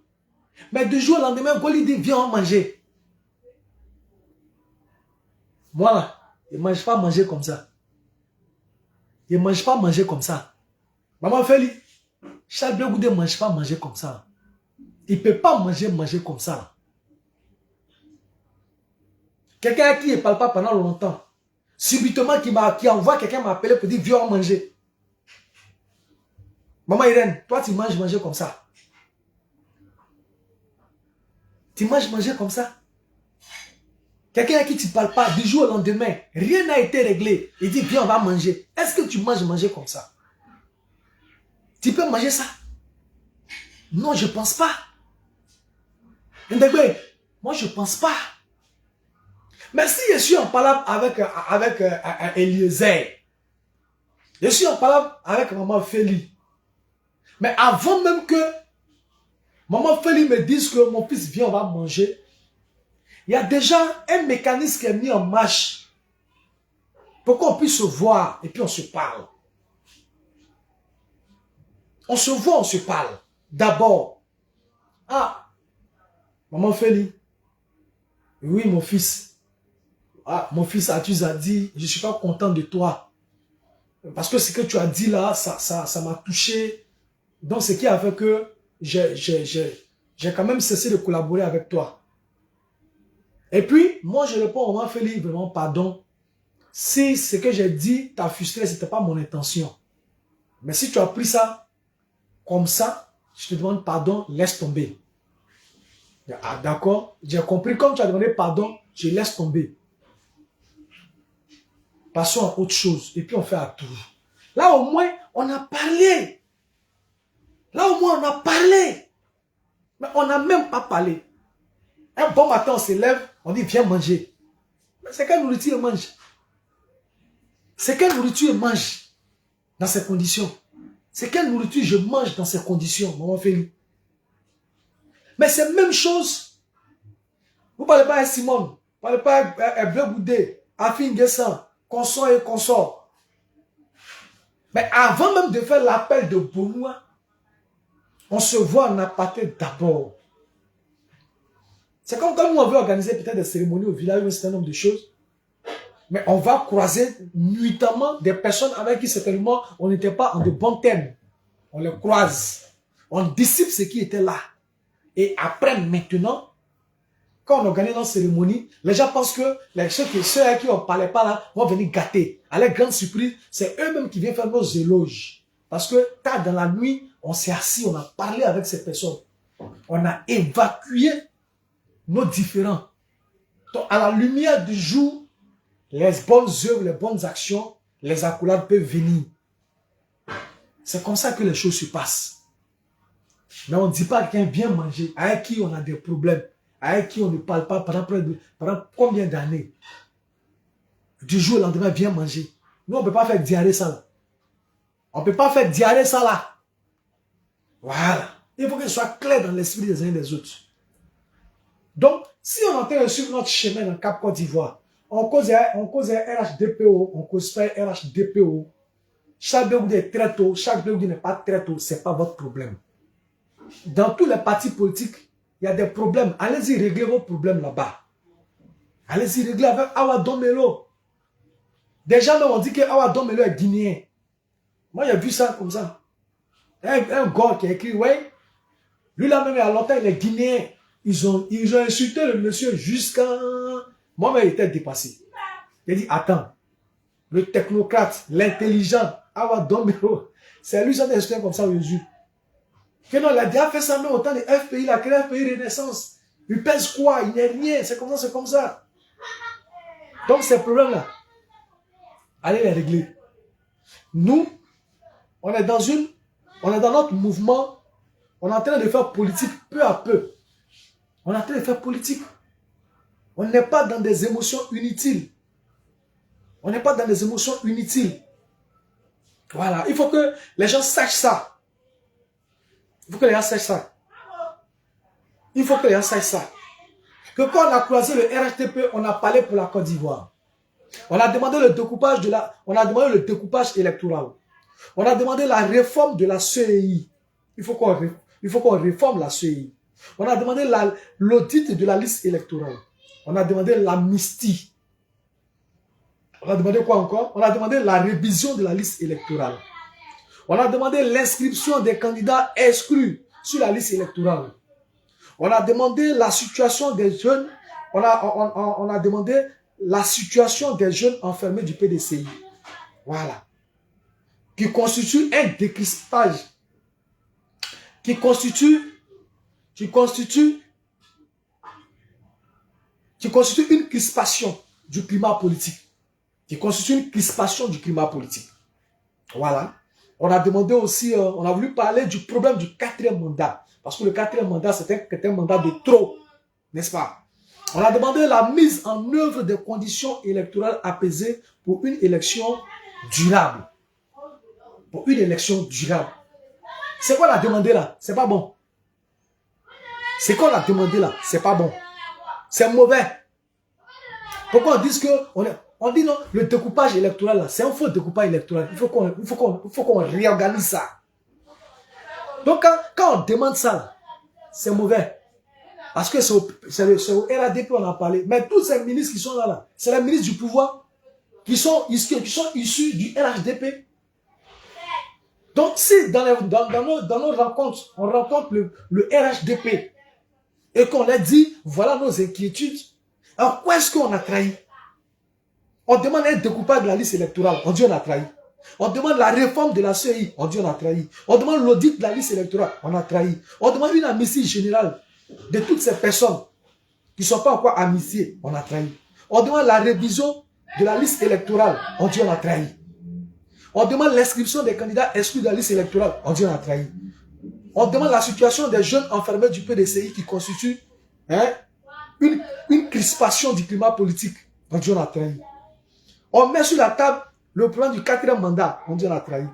Mais du jour au lendemain, Goli dit, viens, on manger. Moi, là, il ne mange pas manger comme ça. Il ne mange pas manger comme ça. Maman Feli, Charles Blé Goudé ne mange pas manger comme ça. Il ne peut pas manger comme ça. Quelqu'un qui ne parle pas pendant longtemps, subitement qui envoie quelqu'un m'appeler pour dire viens on manger. Maman Irène, toi tu manges manger comme ça. Tu manges manger comme ça. Quelqu'un à qui tu ne parles pas, du jour au lendemain, rien n'a été réglé. Il dit viens on va manger. Est-ce que tu manges manger comme ça? Tu peux manger ça? Non, je ne pense pas. Moi je ne pense pas. Mais si je suis en palabre avec Eliezer, je suis en palabre avec maman Feli. Mais avant même que maman Feli me dise que mon fils vient, on va manger, il y a déjà un mécanisme qui est mis en marche pour qu'on puisse se voir et puis on se parle. On se voit, on se parle. D'abord, ah, maman Feli, oui mon fils. Ah, mon fils Atus a dit, je ne suis pas content de toi. Parce que ce que tu as dit là, ça m'a touché. Donc, ce qui a fait que j'ai quand même cessé de collaborer avec toi. Et puis, moi, je réponds, maman Feli, vraiment, pardon. Si ce que j'ai dit t'a frustré, ce n'était pas mon intention. Mais si tu as pris ça comme ça, je te demande pardon, laisse tomber. Ah, d'accord, j'ai compris. Comme tu as demandé pardon, je laisse tomber. Passons à autre chose. Et puis on fait à tout. Là au moins, on a parlé. Là au moins, on a parlé. Mais on n'a même pas parlé. Un bon matin, on se lève, on dit viens manger. Mais c'est quelle nourriture il mange? C'est quelle nourriture il mange dans ces conditions? C'est quelle nourriture je mange dans ces conditions, maman Feli? Mais c'est la même chose. Vous ne parlez pas à Simone. Vous ne parlez pas à Bleu Goudé, à Fingessan. Consort et consort. Mais avant même de faire l'appel de Benoît, on se voit en aparté d'abord. C'est comme quand nous on veut organiser peut-être des cérémonies au village ou un certain nombre de choses. Mais on va croiser nuitamment des personnes avec qui certainement on n'était pas en de bons termes. On les croise. On dissipe ce qui était là. Et après, maintenant, quand on organise une cérémonie, les gens pensent que ceux à qui on ne parlait pas là vont venir gâter. À la grande surprise, c'est eux-mêmes qui viennent faire nos éloges. Parce que tard dans la nuit, on s'est assis, on a parlé avec ces personnes. On a évacué nos différends. Donc, à la lumière du jour, les bonnes œuvres, les bonnes actions, les accolades peuvent venir. C'est comme ça que les choses se passent. Mais on ne dit pas à quelqu'un viens manger, avec qui on a des problèmes, avec qui on ne parle pas pendant combien d'années. Du jour au lendemain, viens manger. Nous, on ne peut pas faire diarrhée ça là. On ne peut pas faire diarrhée ça là. Voilà. Il faut que ce soit clair dans l'esprit des uns et des autres. Donc, si on est en train de suivre notre chemin dans Cap Côte d'Ivoire, on cause RHDPO, on cause pas RHDPO. Chaque Bégoudé est très tôt, chaque Bégoudé n'est pas très tôt, ce n'est pas votre problème. Dans tous les partis politiques, il y a des problèmes. Allez-y régler vos problèmes là-bas. Allez-y régler avec Awa Domelo. Des gens ont dit que Awa Domelo est guinéen. Moi, j'ai vu ça comme ça. Un gars qui a écrit, ouais, lui là même, il y a longtemps, il est guinéen. Ils ont insulté le monsieur jusqu'à... Moi-même, il était dépassé. Il a dit, attends, le technocrate, l'intelligent, Awa Domelo, c'est lui qui a insulté comme ça aujourd'hui. Que non, il a déjà fait ça même autant de FPI, il a créé FPI Renaissance. Il pèse quoi? Il n'est rien, c'est comme ça, c'est comme ça. Donc ces problèmes-là, allez les régler. Nous, on est dans notre mouvement, on est en train de faire politique peu à peu. On est en train de faire politique. On n'est pas dans des émotions inutiles. On n'est pas dans des émotions inutiles. Voilà, il faut que les gens sachent ça. Il faut que les gens sachent ça. Il faut que les gens sachent ça. Que quand on a croisé le RHTP, on a parlé pour la Côte d'Ivoire. On a demandé le découpage électoral. On a demandé la réforme de la CEI. Il faut qu'on réforme la CEI. On a demandé l'audit de la liste électorale. On a demandé l'amnistie. On a demandé quoi encore? On a demandé la révision de la liste électorale. On a demandé l'inscription des candidats exclus sur la liste électorale. On a demandé la situation des jeunes. On a demandé la situation des jeunes enfermés du PDCI. Voilà. Qui constitue un décrispage. Qui constitue une crispation du climat politique. Qui constitue une crispation du climat politique. Voilà. On a demandé aussi, on a voulu parler du problème du 4e mandat. Parce que le 4e mandat, c'était un mandat de trop. N'est-ce pas? On a demandé la mise en œuvre des conditions électorales apaisées pour une élection durable. Pour une élection durable. C'est quoi la demandé là? C'est pas bon. C'est quoi la demandé là? C'est pas bon. C'est mauvais. Pourquoi on dit que... On dit non, le découpage électoral là, c'est un faux découpage électoral. Il faut qu'on réorganise ça. Donc quand on demande ça, c'est mauvais. Parce que c'est au RADP on a parlé. Mais tous ces ministres qui sont là, c'est les ministres du pouvoir qui sont issus du RHDP. Donc si dans nos rencontres, on rencontre le RHDP et qu'on leur dit, voilà nos inquiétudes, alors quoi est-ce qu'on a trahi? On demande un découpage de la liste électorale, on dit on a trahi. On demande la réforme de la CEI, on dit on a trahi. On demande l'audit de la liste électorale, on a trahi. On demande une amnistie générale de toutes ces personnes qui ne sont pas encore amnistiées, on a trahi. On demande la révision de la liste électorale, on dit on a trahi. On demande l'inscription des candidats exclus de la liste électorale, on dit on a trahi. On demande la situation des jeunes enfermés du PDCI qui constitue une crispation du climat politique, on dit on a trahi. On met sur la table le plan du 4e mandat. On dit on a trahi.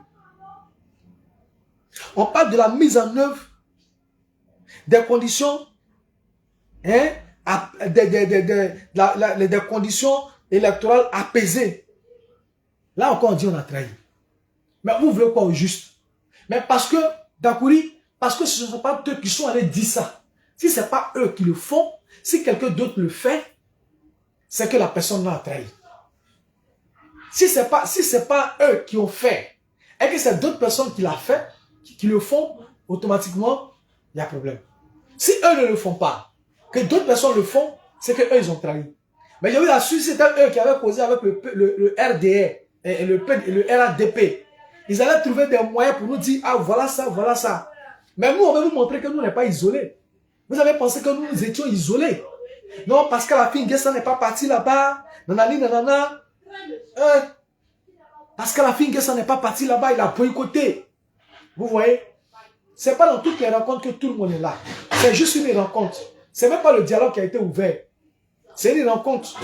On parle de la mise en œuvre des conditions, des conditions électorales apaisées. Là encore, on dit on a trahi. Mais vous voulez quoi au juste? Mais parce que, Dakouri, parce que ce ne sont pas eux qui sont allés dire ça. Si ce n'est pas eux qui le font, si quelqu'un d'autre le fait, c'est que la personne l'a trahi. Si ce n'est pas eux qui ont fait, et que c'est d'autres personnes qui l'ont fait, qui le font, automatiquement, il y a problème. Si eux ne le font pas, que d'autres personnes le font, c'est que eux ils ont trahi. Mais j'ai vu la Suisse, c'était eux qui avaient causé avec le RDR et le RADP. Ils allaient trouver des moyens pour nous dire, ah voilà ça, voilà ça. Mais nous, on veut vous montrer que nous n'est pas isolés. Vous avez pensé que nous étions isolés. Non, parce que la fille Nguessa n'est pas partie là-bas. Nanani, nanana. Parce que la fille Nguessa n'est pas partie là-bas, il a boycotté. Vous voyez? C'est pas dans toutes les rencontres que tout le monde est là. C'est juste une rencontre. C'est même pas le dialogue qui a été ouvert. C'est une rencontre.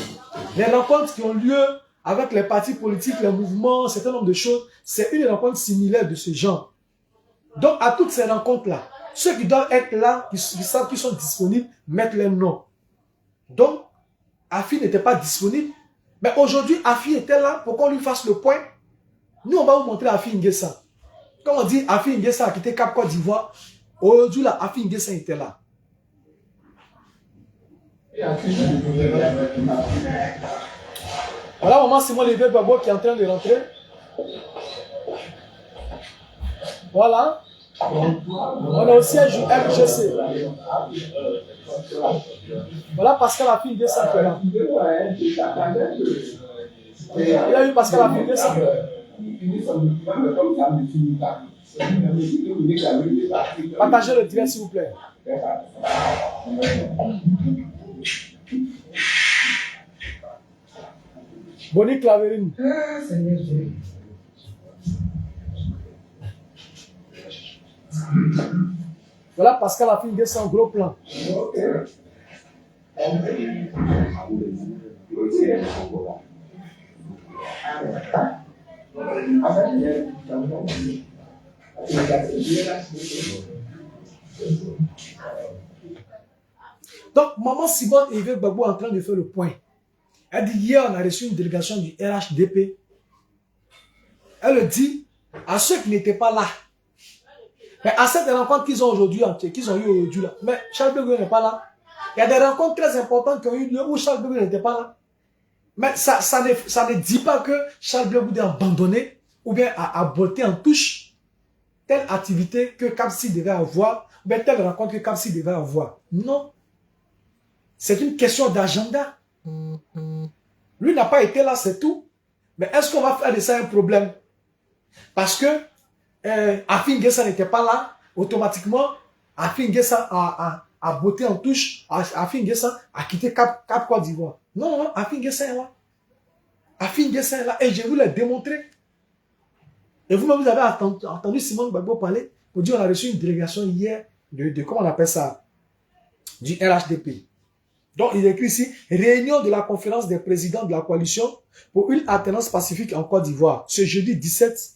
Les rencontres qui ont lieu avec les partis politiques, les mouvements, un certain nombre de choses, c'est une rencontre similaire de ce genre. Donc, à toutes ces rencontres-là, ceux qui doivent être là, qui savent qu'ils sont disponibles, mettent les noms. Donc, Afi n'était pas disponible. Mais aujourd'hui, Afi était là pour qu'on lui fasse le point. Nous, on va vous montrer Afi Nguessa. Quand on dit Afi Nguessa a quitté Cap Côte d'Ivoire, aujourd'hui, là, Afi Nguessa était là. Voilà, maman Simon Lévé Babo qui est en train de rentrer. Voilà. On est au siège du MGC. Voilà Pascal a fini 200 qui est là. Il a eu Pascal a fini 200. Partagez le direct s'il vous plaît. Bonnie Claverine. Voilà Pascal a fini son gros plan. Donc, maman Simone et Yves Gbagbo en train de faire le point. Elle dit, hier, on a reçu une délégation du RHDP. Elle dit à ceux qui n'étaient pas là. Mais à cette rencontre qu'ils ont aujourd'hui, qu'ils ont eu aujourd'hui là. Mais Charles de Gaulle n'est pas là. Il y a des rencontres très importantes qui ont eu lieu où Charles de Gaulle n'était pas là. Mais ça ne dit pas que Charles de Gaulle a abandonné ou bien a botté en touche telle activité que Kapsi devait avoir, ou bien telle rencontre que Kapsi devait avoir. Non. C'est une question d'agenda. Lui n'a pas été là, c'est tout. Mais est-ce qu'on va faire de ça un problème? Parce que Afi Nguessa n'était pas là, automatiquement, Afi Nguessa a botté en touche, Afi Nguessa a quitté Cap Côte d'Ivoire. Non, non, Afi Nguessa est là. Afi Nguessa est là, et je vous l'ai démontré. Et vous-même, vous avez entendu Simone Gbagbo parler, pour dire qu'on a reçu une délégation hier de comment on appelle ça, du RHDP. Donc, il écrit ici, réunion de la conférence des présidents de la coalition pour une alternance pacifique en Côte d'Ivoire, ce jeudi 17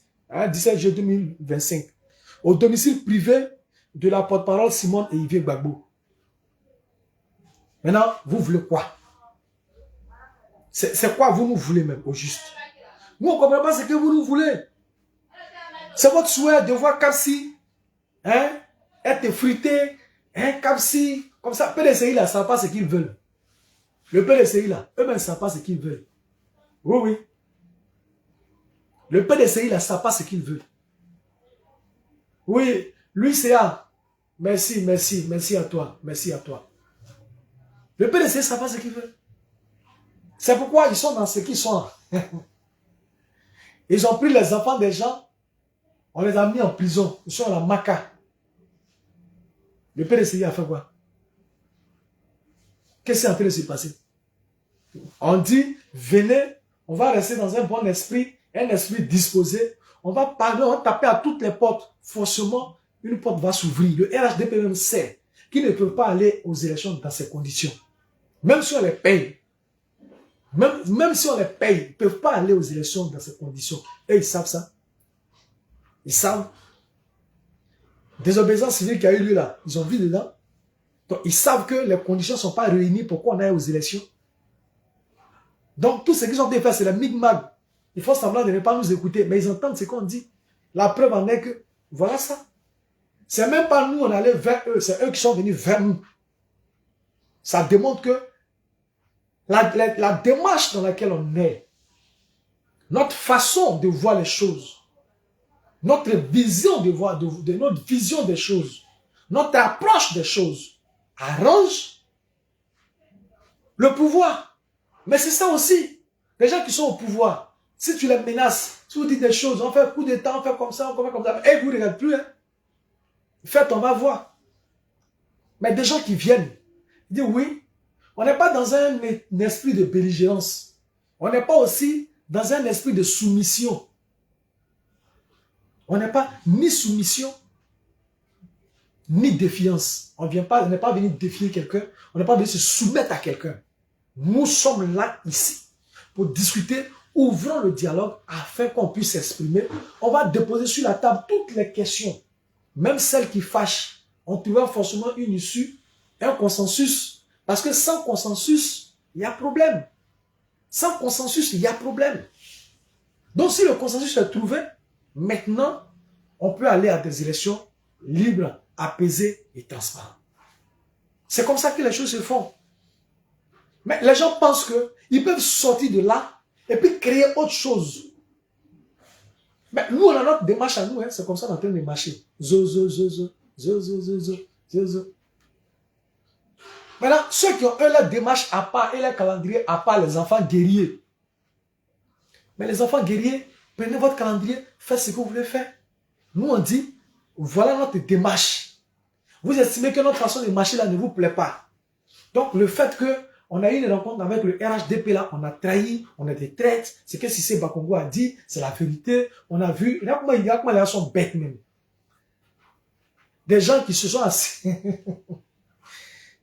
juillet 2025, au domicile privé de la porte-parole Simone et Yves Gbagbo. Maintenant, vous voulez quoi? C'est quoi vous nous voulez même, au juste? Nous, on ne comprend pas ce que vous nous voulez. C'est votre souhait de voir Kapsi être effrité, Kapsi, comme ça. PDCI là, ça ne savent pas ce qu'ils veulent. Le PDCI là, eux-mêmes ne savent pas ce qu'ils veulent. Oui, oui. Le PDCI là, ne savent pas ce qu'ils veulent. Oui, lui c'est A. Merci, merci, merci à toi, merci à toi. Le PDCI ne savent pas ce qu'ils veulent. C'est pourquoi ils sont dans ce qu'ils sont. Ils ont pris les enfants des gens, on les a mis en prison, ils sont à la Maca. Le PDCI a fait quoi? Qu'est-ce qui est en train de se passer? On dit, venez, on va rester dans un bon esprit, un esprit disposé. On va parler, on va taper à toutes les portes. Forcément, une porte va s'ouvrir. Le RHDP même sait qu'ils ne peuvent pas aller aux élections dans ces conditions. Même si on les paye. Même si on les paye, ils ne peuvent pas aller aux élections dans ces conditions. Et ils savent ça. Ils savent. Désobéissance civile qui a eu lieu là, ils ont vu dedans. Donc, ils savent que les conditions ne sont pas réunies pour qu'on aille aux élections. Donc, tout ce qu'ils ont fait, c'est la migmag. Ils font semblant de ne pas nous écouter, mais ils entendent ce qu'on dit. La preuve en est que, voilà ça. C'est même pas nous, on allait vers eux, c'est eux qui sont venus vers nous. Ça démontre que la démarche dans laquelle on est, notre façon de voir les choses, notre vision de voir, de notre vision des choses, notre approche des choses, arrange le pouvoir. Mais c'est ça aussi. Les gens qui sont au pouvoir, si tu les menaces, si vous dites des choses, on fait coup d'état, on fait comme ça, on fait comme ça, et vous ne regardez plus, hein. Faites, on va voir. Mais des gens qui viennent, ils disent oui, on n'est pas dans un esprit de belligérance. On n'est pas aussi dans un esprit de soumission. On n'est pas ni soumission, ni défiance. On n'est pas venu défier quelqu'un, on n'est pas venu se soumettre à quelqu'un. Nous sommes là, ici, pour discuter, ouvrons le dialogue afin qu'on puisse s'exprimer. On va déposer sur la table toutes les questions, même celles qui fâchent. On trouvera forcément une issue, un consensus. Parce que sans consensus, il y a problème. Sans consensus, il y a problème. Donc si le consensus est trouvé, maintenant, on peut aller à des élections libres, apaisées et transparentes. C'est comme ça que les choses se font. Mais les gens pensent qu'ils peuvent sortir de là et puis créer autre chose. Mais nous, on a notre démarche à nous, hein, c'est comme ça qu'on est en train de marcher. Zo, zo, zo, zo, zo, zo, zo, zo, zo, zo. Maintenant, ceux qui ont eux leur démarche à part et leur calendrier à part, les enfants guerriers. Mais les enfants guerriers, prenez votre calendrier, faites ce que vous voulez faire. Nous, on dit, voilà notre démarche. Vous estimez que notre façon de marcher là ne vous plaît pas. Donc, le fait qu'on a eu une rencontre avec le RHDP là, on a trahi, on a des traites, c'est que Cissé Bakongo a dit, c'est la vérité. On a vu, regarde comment les gens sont bêtes même. Des gens qui se sont assis.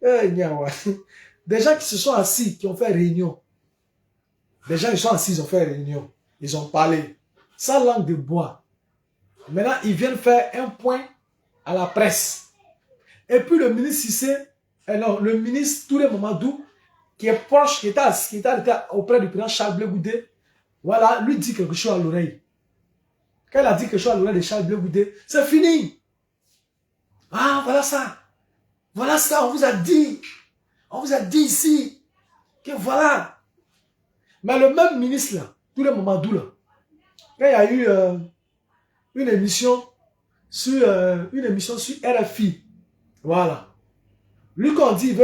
Des gens qui se sont assis, qui ont fait réunion. Des gens, ils sont assis, ils ont fait réunion. Ils ont parlé. Sans langue de bois. Maintenant, ils viennent faire un point à la presse. Et puis le ministre Cissé, non, le ministre Touré Mamadou, qui est proche, qui était auprès du président Charles Blé Goudé, voilà, lui dit quelque chose à l'oreille. Quand il a dit quelque chose à l'oreille de Charles Blé Goudé, c'est fini. Ah, voilà ça. Voilà ça, on vous a dit. On vous a dit ici. Que voilà. Mais le même ministre là, Touré Mamadou là, quand il y a eu une émission sur RFI, voilà. Lui, quand on dit,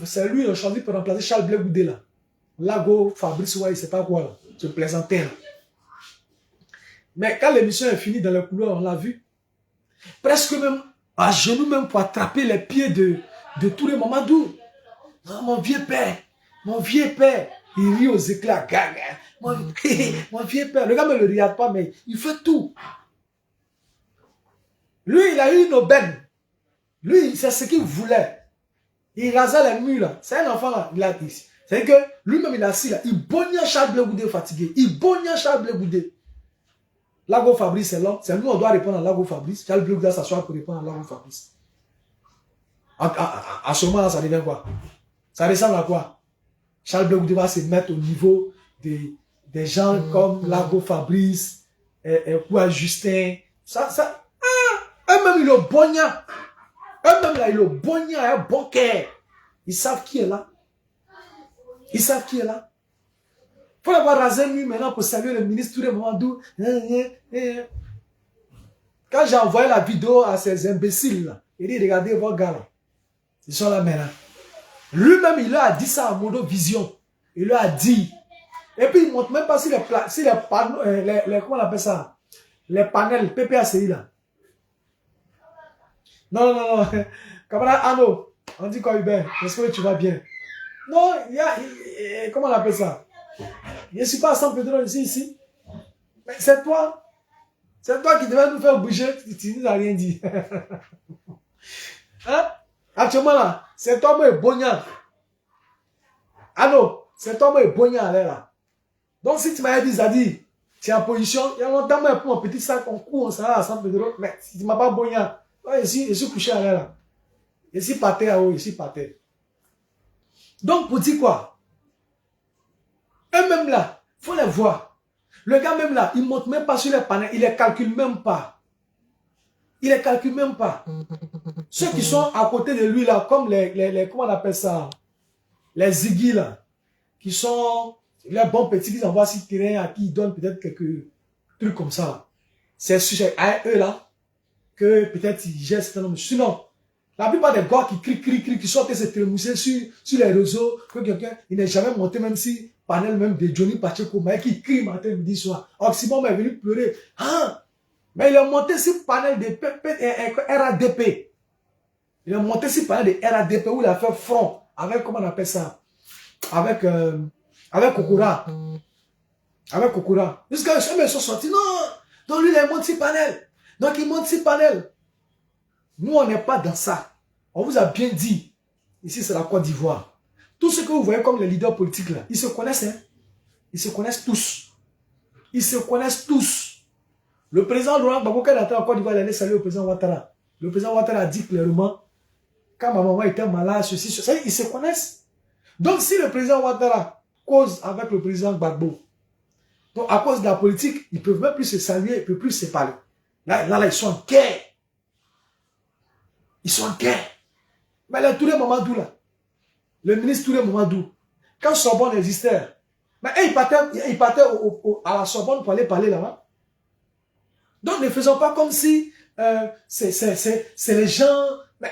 c'est lui qui a choisi pour remplacer Charles Blé Goudé là. Lago, Fabrice, ouais, il sait pas quoi là. Je plaisantais là. Mais quand l'émission est finie dans le couloir, on l'a vu. Presque même à genoux même pour attraper les pieds de Touré Mamadou. Ah, mon vieux père, il rit aux éclats. Mon vieux père, le gars ne le regarde pas, mais il fait tout. Lui, il a eu une aubaine. Lui, c'est ce qu'il voulait. Il rasait les murs là. C'est un enfant là, il a dit. C'est que lui-même, il est assis là. Il bognait Charles Blé Goudé fatigué. Il bognait Charles Blé Goudé. Lago Fabrice, c'est l'homme. C'est nous, on doit répondre à Lago Fabrice. Charles Blé Goudé s'assoit pour répondre à Lago Fabrice. À ce moment-là, ça devient quoi? Ça ressemble à quoi? Charles Blé Goudé va se mettre au niveau des gens comme Lago Fabrice, Koua Justin. Eux-mêmes, ils le bognent. Eux-mêmes, là, ils le bognent à un bon cœur. Ils savent qui est là. Ils savent qui est là. Il faut l'avoir rasé lui maintenant pour saluer le ministre Touré Mamadou. Quand j'ai envoyé la vidéo à ces imbéciles là, il dit regardez vos gars là. Ils sont là maintenant. Lui-même, il leur a dit ça à Modo Vision. Il leur a dit. Et puis, il ne montre même pas si les panneaux, comment on appelle ça? Les panels PPACI là. Non. Camarade Arnaud, on dit quoi Hubert? J'espère que tu vas bien. Non, il y a, comment on appelle ça? Je ne suis pas à San Pedro ici. Mais c'est toi. C'est toi qui devais nous faire bouger. Tu nous as rien dit. Hein? Actuellement là, c'est toi moi Bognan. Arnaud, c'est toi moi Bognan là. Donc si tu m'avais dit, Zadi, tu es en position, il y a longtemps moi pour mon petit sac, on court, on s'en va à San Pedro. Mais si tu ne m'as pas Bognan, je suis couché à là. Je suis par terre, je suis par terre. Donc, pour dire quoi? Eux-mêmes là, il faut les voir. Le gars même là, il ne monte même pas sur les panels, il ne les calcule même pas. Il ne les calcule même pas. Ceux qui sont à côté de lui là, comme comment on appelle ça, les ziggy là, qui sont les bons petits qui envoient sur le terrain, à qui ils donnent peut-être quelques trucs comme ça. C'est à eux là, que peut-être ils gèrent certains nombres. Sinon, la plupart des gars qui crient, qui sortent se trémousser sur les réseaux, que quelqu'un, il n'est jamais monté même si panel même de Johnny Pacheco, mais qui crie matin, midi, soir. Oxymore est venu pleurer. Ah! Mais il est monté sur panel de RADP. Il est monté sur panel de RADP où il a fait front avec, comment on appelle ça? Avec Kokura. Avec Kokura. Jusqu'à ce qu'ils sont sortis. Non! Donc lui, il est monté sur panel. Donc il monte sur panel. Nous, on n'est pas dans ça. On vous a bien dit. Ici, c'est la Côte d'Ivoire. Tous ceux que vous voyez comme les leaders politiques là, ils se connaissent. Hein? Ils se connaissent tous. Ils se connaissent tous. Le président Laurent Gbagbo, quand il était en Côte d'Ivoire, il allait saluer le président Ouattara. Le président Ouattara a dit clairement, quand ma maman était malade, ceci, ceci, ils se connaissent. Donc, si le président Ouattara cause avec le président Gbagbo, donc à cause de la politique, ils ne peuvent même plus se saluer, ils ne peuvent plus se parler. Là, ils sont en guerre. Ils sont en guerre. Mais le Touré Mamadou, là, le ministre Touré Mamadou, quand Sorbonne existait, mais il partait à la Sorbonne pour aller parler là-bas. Donc, ne faisons pas comme si c'est les gens... Mais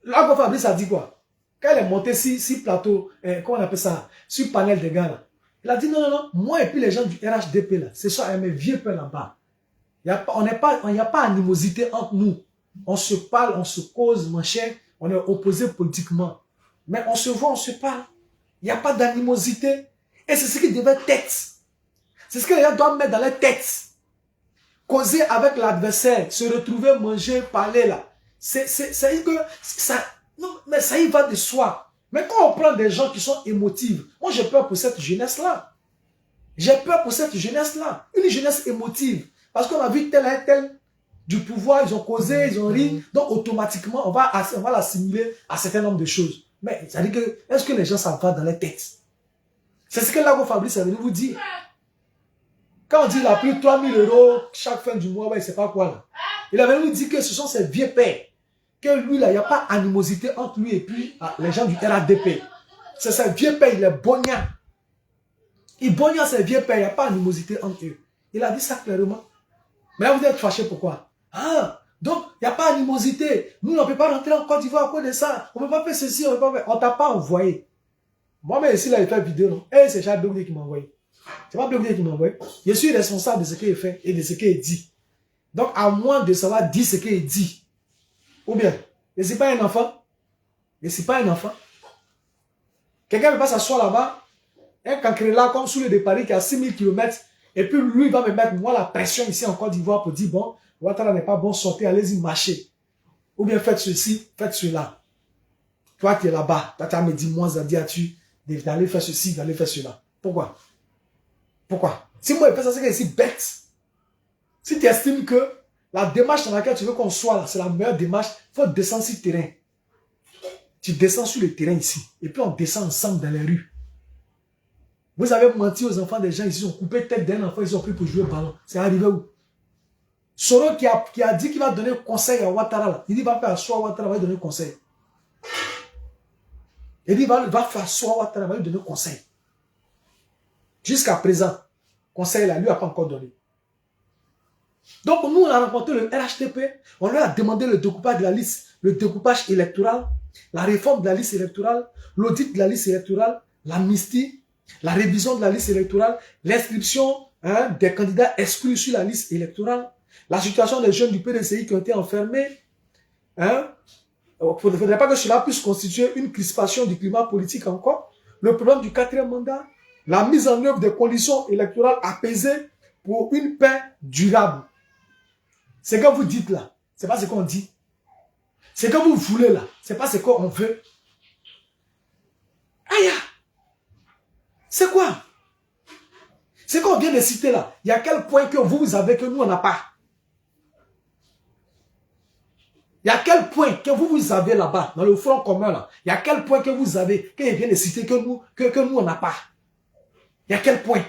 là, Fabrice a dit quoi? Quand elle est montée sur plateau, comment on appelle ça? Sur panel des gars là. Il a dit non, non, non, moi et puis les gens du RHDP là, c'est ça, mes vieux pères là-bas. Il n'y a pas animosité entre nous. On se parle, on se cause, mon cher, on est opposés politiquement. Mais on se voit, on se parle. Il n'y a pas d'animosité. Et c'est ce qui devait être. C'est ce que les gens doivent mettre dans leur tête. Causer avec l'adversaire, se retrouver, manger, parler là. C'est que ça, non, mais ça y va de soi. Mais quand on prend des gens qui sont émotifs, moi j'ai peur pour cette jeunesse-là. J'ai peur pour cette jeunesse-là. Une jeunesse émotive. Parce qu'on a vu tel et tel du pouvoir, ils ont causé, ils ont ri. Donc automatiquement, on va l'assimiler à un certain nombre de choses. Mais ça dit que, est-ce que les gens ça va dans les têtes? C'est ce que Lago Fabrice est venu vous dire. Quand on dit qu'il a pris 3 000 € chaque fin du mois, ouais, il ne sait pas quoi là. Il avait nous dit que ce sont ses vieux pères. Que lui là, il n'y a pas d'animosité entre lui et puis les gens du RADP. C'est ses vieux pères, il est bognant. Il bognant ses vieux pères, il n'y a pas d'animosité entre eux. Il a dit ça clairement. Mais là, vous êtes fâchés pourquoi? Ah, donc, il n'y a pas d'animosité. Nous, on ne peut pas rentrer en Côte d'Ivoire à cause de ça. On ne peut pas faire ceci, on ne peut pas faire... On ne t'a pas envoyé. Moi-même, ici, là, il fait une vidéo, non? Et c'est Charles Blogdier qui m'a envoyé. C'est pas Blogdier qui m'a envoyé. Je suis responsable de ce qu'il fait et de ce qu'il dit. Donc, à moins de savoir dire ce qu'il dit. Ou bien, je ne suis pas un enfant. Je ne suis pas un enfant. Quelqu'un ne peut pas s'asseoir là-bas, un cancré là, comme sous le de Paris, qui a 6000 km, et puis lui, il va me mettre, moi, la pression ici en Côte d'Ivoire pour dire, bon, Ouattara n'est pas bon, sortez, allez-y, marchez. Ou bien faites ceci, faites cela. Toi qui es là-bas, tu as me dit, moi, Zadiatu, d'aller faire ceci, d'aller faire cela. Pourquoi? Pourquoi? Si moi, je fais ça, c'est que c'est bête. Si tu estimes que la démarche dans laquelle tu veux qu'on soit là, c'est la meilleure démarche, il faut descendre sur le terrain. Tu descends sur le terrain ici, et puis on descend ensemble dans les rues. Vous avez menti aux enfants des gens ici, ils ont coupé tête d'un enfant, ils ont pris pour jouer au ballon. C'est arrivé où? Soro qui a dit qu'il va donner conseil à Ouattara, là. Il dit qu'il va faire asseoir Ouattara, il va lui donner conseil. Il dit qu'il va faire asseoir Ouattara, il va lui donner conseil. Jusqu'à présent, conseil là, lui n'a pas encore donné. Donc nous, on a rencontré le RHDP, on lui a demandé le découpage de la liste, le découpage électoral, la réforme de la liste électorale, l'audit de la liste électorale, l'amnistie, la révision de la liste électorale, l'inscription des candidats exclus sur la liste électorale, la situation des jeunes du PDCI qui ont été enfermés. Il ne faudrait pas que cela puisse constituer une crispation du climat politique encore. Le problème du 4e mandat, la mise en œuvre des conditions électorales apaisées pour une paix durable. Ce que vous dites là, ce n'est pas ce qu'on dit. Ce que vous voulez là, ce n'est pas ce qu'on veut. Aïe! C'est quoi? Ce qu'on vient de citer là, il y a quel point que vous avez que nous on n'a pas? Il y a quel point que vous avez là-bas, dans le front commun là, il y a quel point que vous avez, que je viens de citer que nous on n'a pas? Il y a quel point?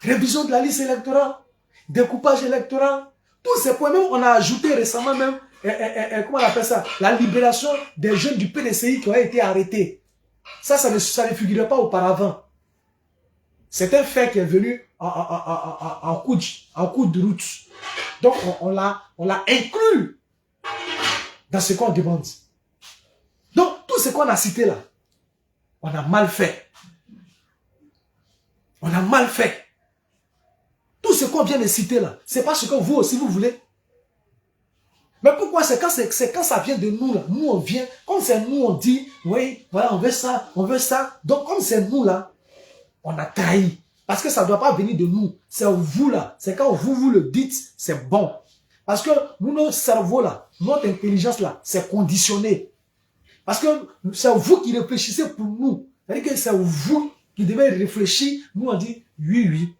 révision de la liste électorale, découpage électoral, tous ces points, même on a ajouté récemment même, comment on appelle ça, la libération des jeunes du PDCI qui ont été arrêtés. Ça ne figurait pas auparavant. C'est un fait qui est venu en coup de route. Donc on l'a inclus dans ce qu'on demande. Donc tout ce qu'on a cité là, on a mal fait. On a mal fait. Tout ce qu'on vient de citer là, c'est pas ce que vous aussi vous voulez. Mais pourquoi? C'est quand ça vient de nous là. Nous on vient, comme c'est nous on dit, oui, voilà, on veut ça, on veut ça. Donc comme c'est nous là, on a trahi. Parce que ça ne doit pas venir de nous. C'est vous là. C'est quand vous le dites, c'est bon. Parce que nous, notre cerveau là, notre intelligence là, c'est conditionné. Parce que c'est vous qui réfléchissez pour nous. C'est-à-dire que c'est vous qui devez réfléchir. Nous on dit oui, oui,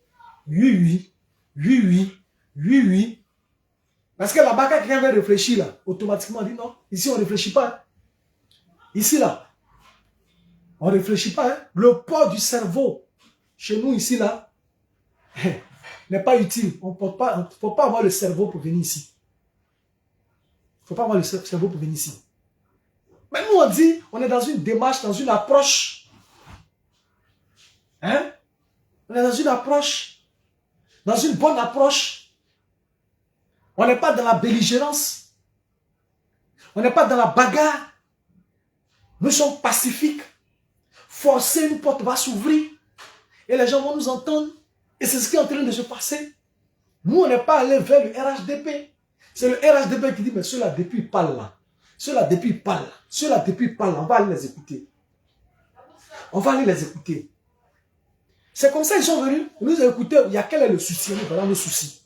oui, oui, oui, oui, oui, oui. Parce que là-bas, quand quelqu'un veut réfléchir là, automatiquement on dit non. Ici on ne réfléchit pas. Hein. Ici là, on ne réfléchit pas. Hein. Le poids du cerveau, chez nous ici là, n'est pas utile. Il ne faut pas avoir le cerveau pour venir ici. Il ne faut pas avoir le cerveau pour venir ici. Mais nous on dit, on est dans une démarche, dans une approche. Hein? On est dans une approche, dans une bonne approche. On n'est pas dans la belligérance. On n'est pas dans la bagarre. Nous sommes pacifiques. Forcer une porte va s'ouvrir. Et les gens vont nous entendre. Et c'est ce qui est en train de se passer. Nous, on n'est pas allé vers le RHDP. C'est le RHDP qui dit, mais ceux-là, depuis ils parlent là. Ceux-là, depuis ils parlent là. Ceux-là, depuis ils parlent là. On va aller les écouter. On va aller les écouter. C'est comme ça qu'ils sont venus. Ils nous ont écoutés. Il y a quel est le souci? Nous avons nos soucis.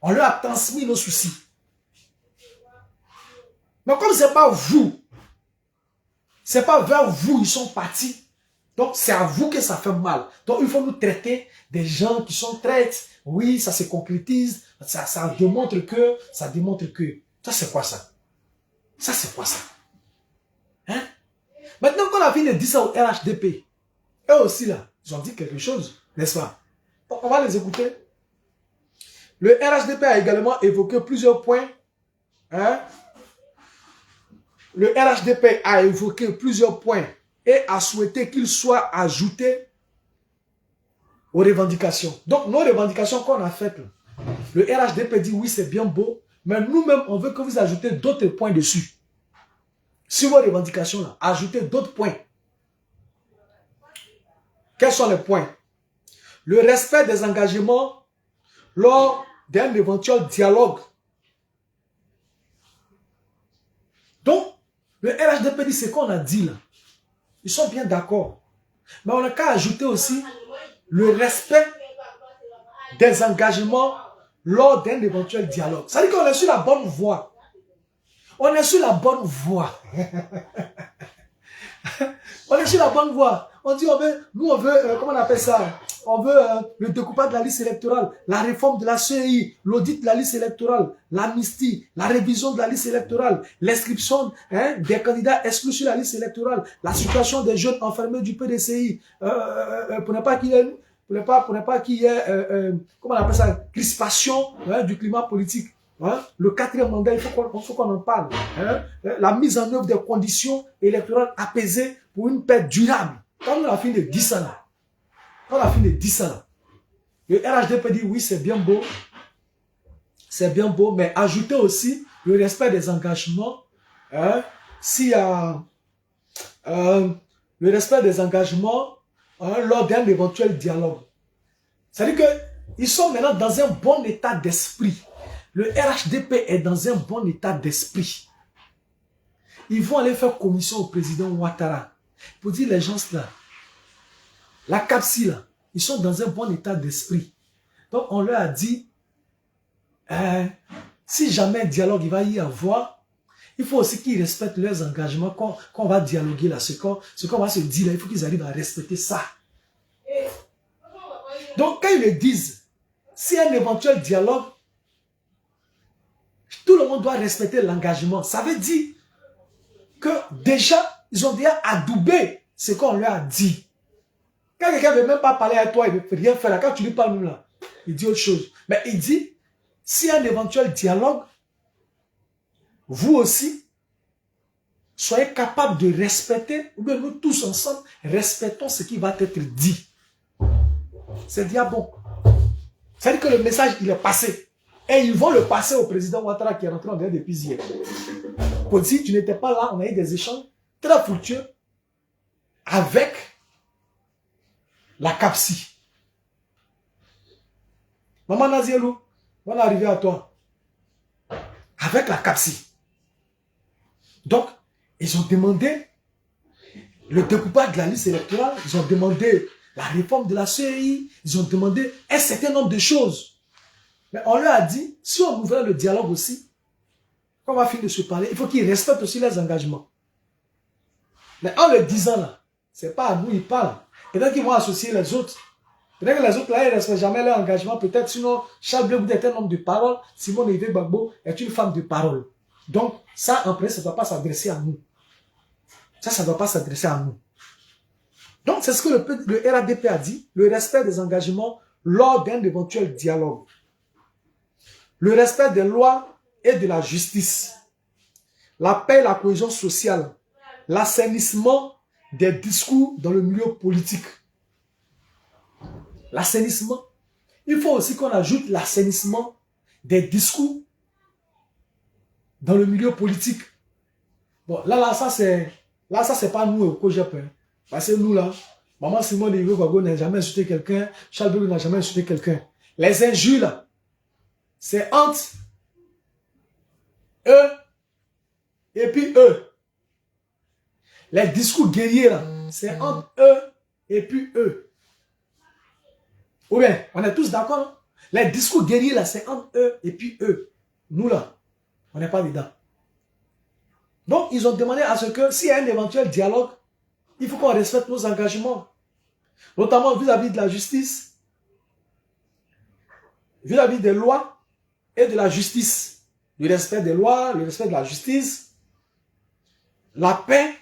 On leur a transmis nos soucis. Mais comme ce n'est pas vous, ce n'est pas vers vous ils sont partis. Donc c'est à vous que ça fait mal. Donc il faut nous traiter des gens qui sont traites. Oui, ça se concrétise. Ça démontre que. Ça démontre que. Ça c'est quoi ça? Ça c'est quoi ça? Hein? Maintenant qu'on a fini de dire ça au RHDP, eux aussi là, ils ont dit quelque chose, n'est-ce pas? Donc on va les écouter. Le RHDP a également évoqué plusieurs points. Hein? Le RHDP a évoqué plusieurs points et a souhaité qu'ils soient ajoutés aux revendications. Donc, nos revendications qu'on a faites, le RHDP dit oui, c'est bien beau, mais nous-mêmes, on veut que vous ajoutez d'autres points dessus. Sur vos revendications, là, ajoutez d'autres points. Quels sont les points? Le respect des engagements lors d'un éventuel dialogue. Donc, le RHDP dit ce qu'on a dit là. Ils sont bien d'accord. Mais on n'a qu'à ajouter aussi le respect des engagements lors d'un éventuel dialogue. Ça veut dire qu'on est sur la bonne voie. On est sur la bonne voie. On est sur la bonne voie. On dit, nous on veut, comment on appelle ça? On veut le découpage de la liste électorale, la réforme de la CEI, l'audit de la liste électorale, l'amnistie, la révision de la liste électorale, l'inscription des candidats exclus sur la liste électorale, la situation des jeunes enfermés du PDCI, pour ne pas qu'il y ait, comment on appelle ça, crispation du climat politique. Hein? Le 4e mandat, il faut qu'on en parle. Hein? La mise en œuvre des conditions électorales apaisées pour une paix durable. Quand on a fini de dire ça là, le RHDP dit oui, c'est bien beau, mais ajoutez aussi le respect des engagements. Hein? S'il y a le respect des engagements lors d'un éventuel dialogue. C'est-à-dire qu'ils sont maintenant dans un bon état d'esprit. Le RHDP est dans un bon état d'esprit. Ils vont aller faire commission au président Ouattara pour dire les gens là, la CAPSI là, ils sont dans un bon état d'esprit. Donc on leur a dit, si jamais un dialogue il va y avoir, il faut aussi qu'ils respectent leurs engagements qu'on va dialoguer là, ce qu'on va se dire là, il faut qu'ils arrivent à respecter ça. Donc quand ils le disent, s'il y a un éventuel dialogue, tout le monde doit respecter l'engagement. Ça veut dire que déjà, ils ont déjà adoubé ce qu'on leur a dit. Quand quelqu'un ne veut même pas parler à toi, il ne peut rien faire. Là. Quand tu lui parles même là, il dit autre chose. Mais il dit, s'il y a un éventuel dialogue, vous aussi, soyez capables de respecter, ou bien nous tous ensemble, respectons ce qui va être dit. C'est bon. C'est-à-dire que le message, il est passé. Et ils vont le passer au président Ouattara qui est rentré en guerre depuis hier. Pour dire, tu n'étais pas là, on a eu des échanges très fructueux avec la CAPSI. Maman Nazielou, on est arrivé à toi. Avec la CAPSI. Donc, ils ont demandé le découpage de la liste électorale, ils ont demandé la réforme de la CEI, ils ont demandé un certain nombre de choses. Mais on leur a dit, si on ouvrait le dialogue aussi, quand on va finir de se parler, il faut qu'ils respectent aussi les engagements. Mais en le disant là, c'est pas à nous, ils parlent. Peut-être qu'ils vont associer les autres. Peut-être que les autres là, ils ne respectent jamais leur engagement. Peut-être sinon, Charles Blé Goudé est un homme de parole, Simone Yves Gbagbo est une femme de parole. Donc, ça, en principe, ça ne doit pas s'adresser à nous. Ça ne doit pas s'adresser à nous. Donc, c'est ce que le RADP a dit, le respect des engagements lors d'un éventuel dialogue. Le respect des lois et de la justice. La paix et la cohésion sociale. L'assainissement des discours dans le milieu politique. L'assainissement. Il faut aussi qu'on ajoute l'assainissement des discours dans le milieu politique. Bon, là, ça, c'est pas nous au COJEP. Hein. Parce que nous, là, Maman Simone Yves Gbagbo n'a jamais insulté quelqu'un, Charles Blé Goudé n'a jamais insulté quelqu'un. Les injures, là, c'est entre eux et puis eux. Les discours guerriers, là, c'est entre eux et puis eux. Ou bien, on est tous d'accord, hein? Les discours guerriers, là, c'est entre eux et puis eux. Nous, là, on n'est pas dedans. Donc, ils ont demandé à ce que, s'il y a un éventuel dialogue, il faut qu'on respecte nos engagements. Notamment vis-à-vis de la justice, vis-à-vis des lois et de la justice. Le respect des lois, le respect de la justice, la paix,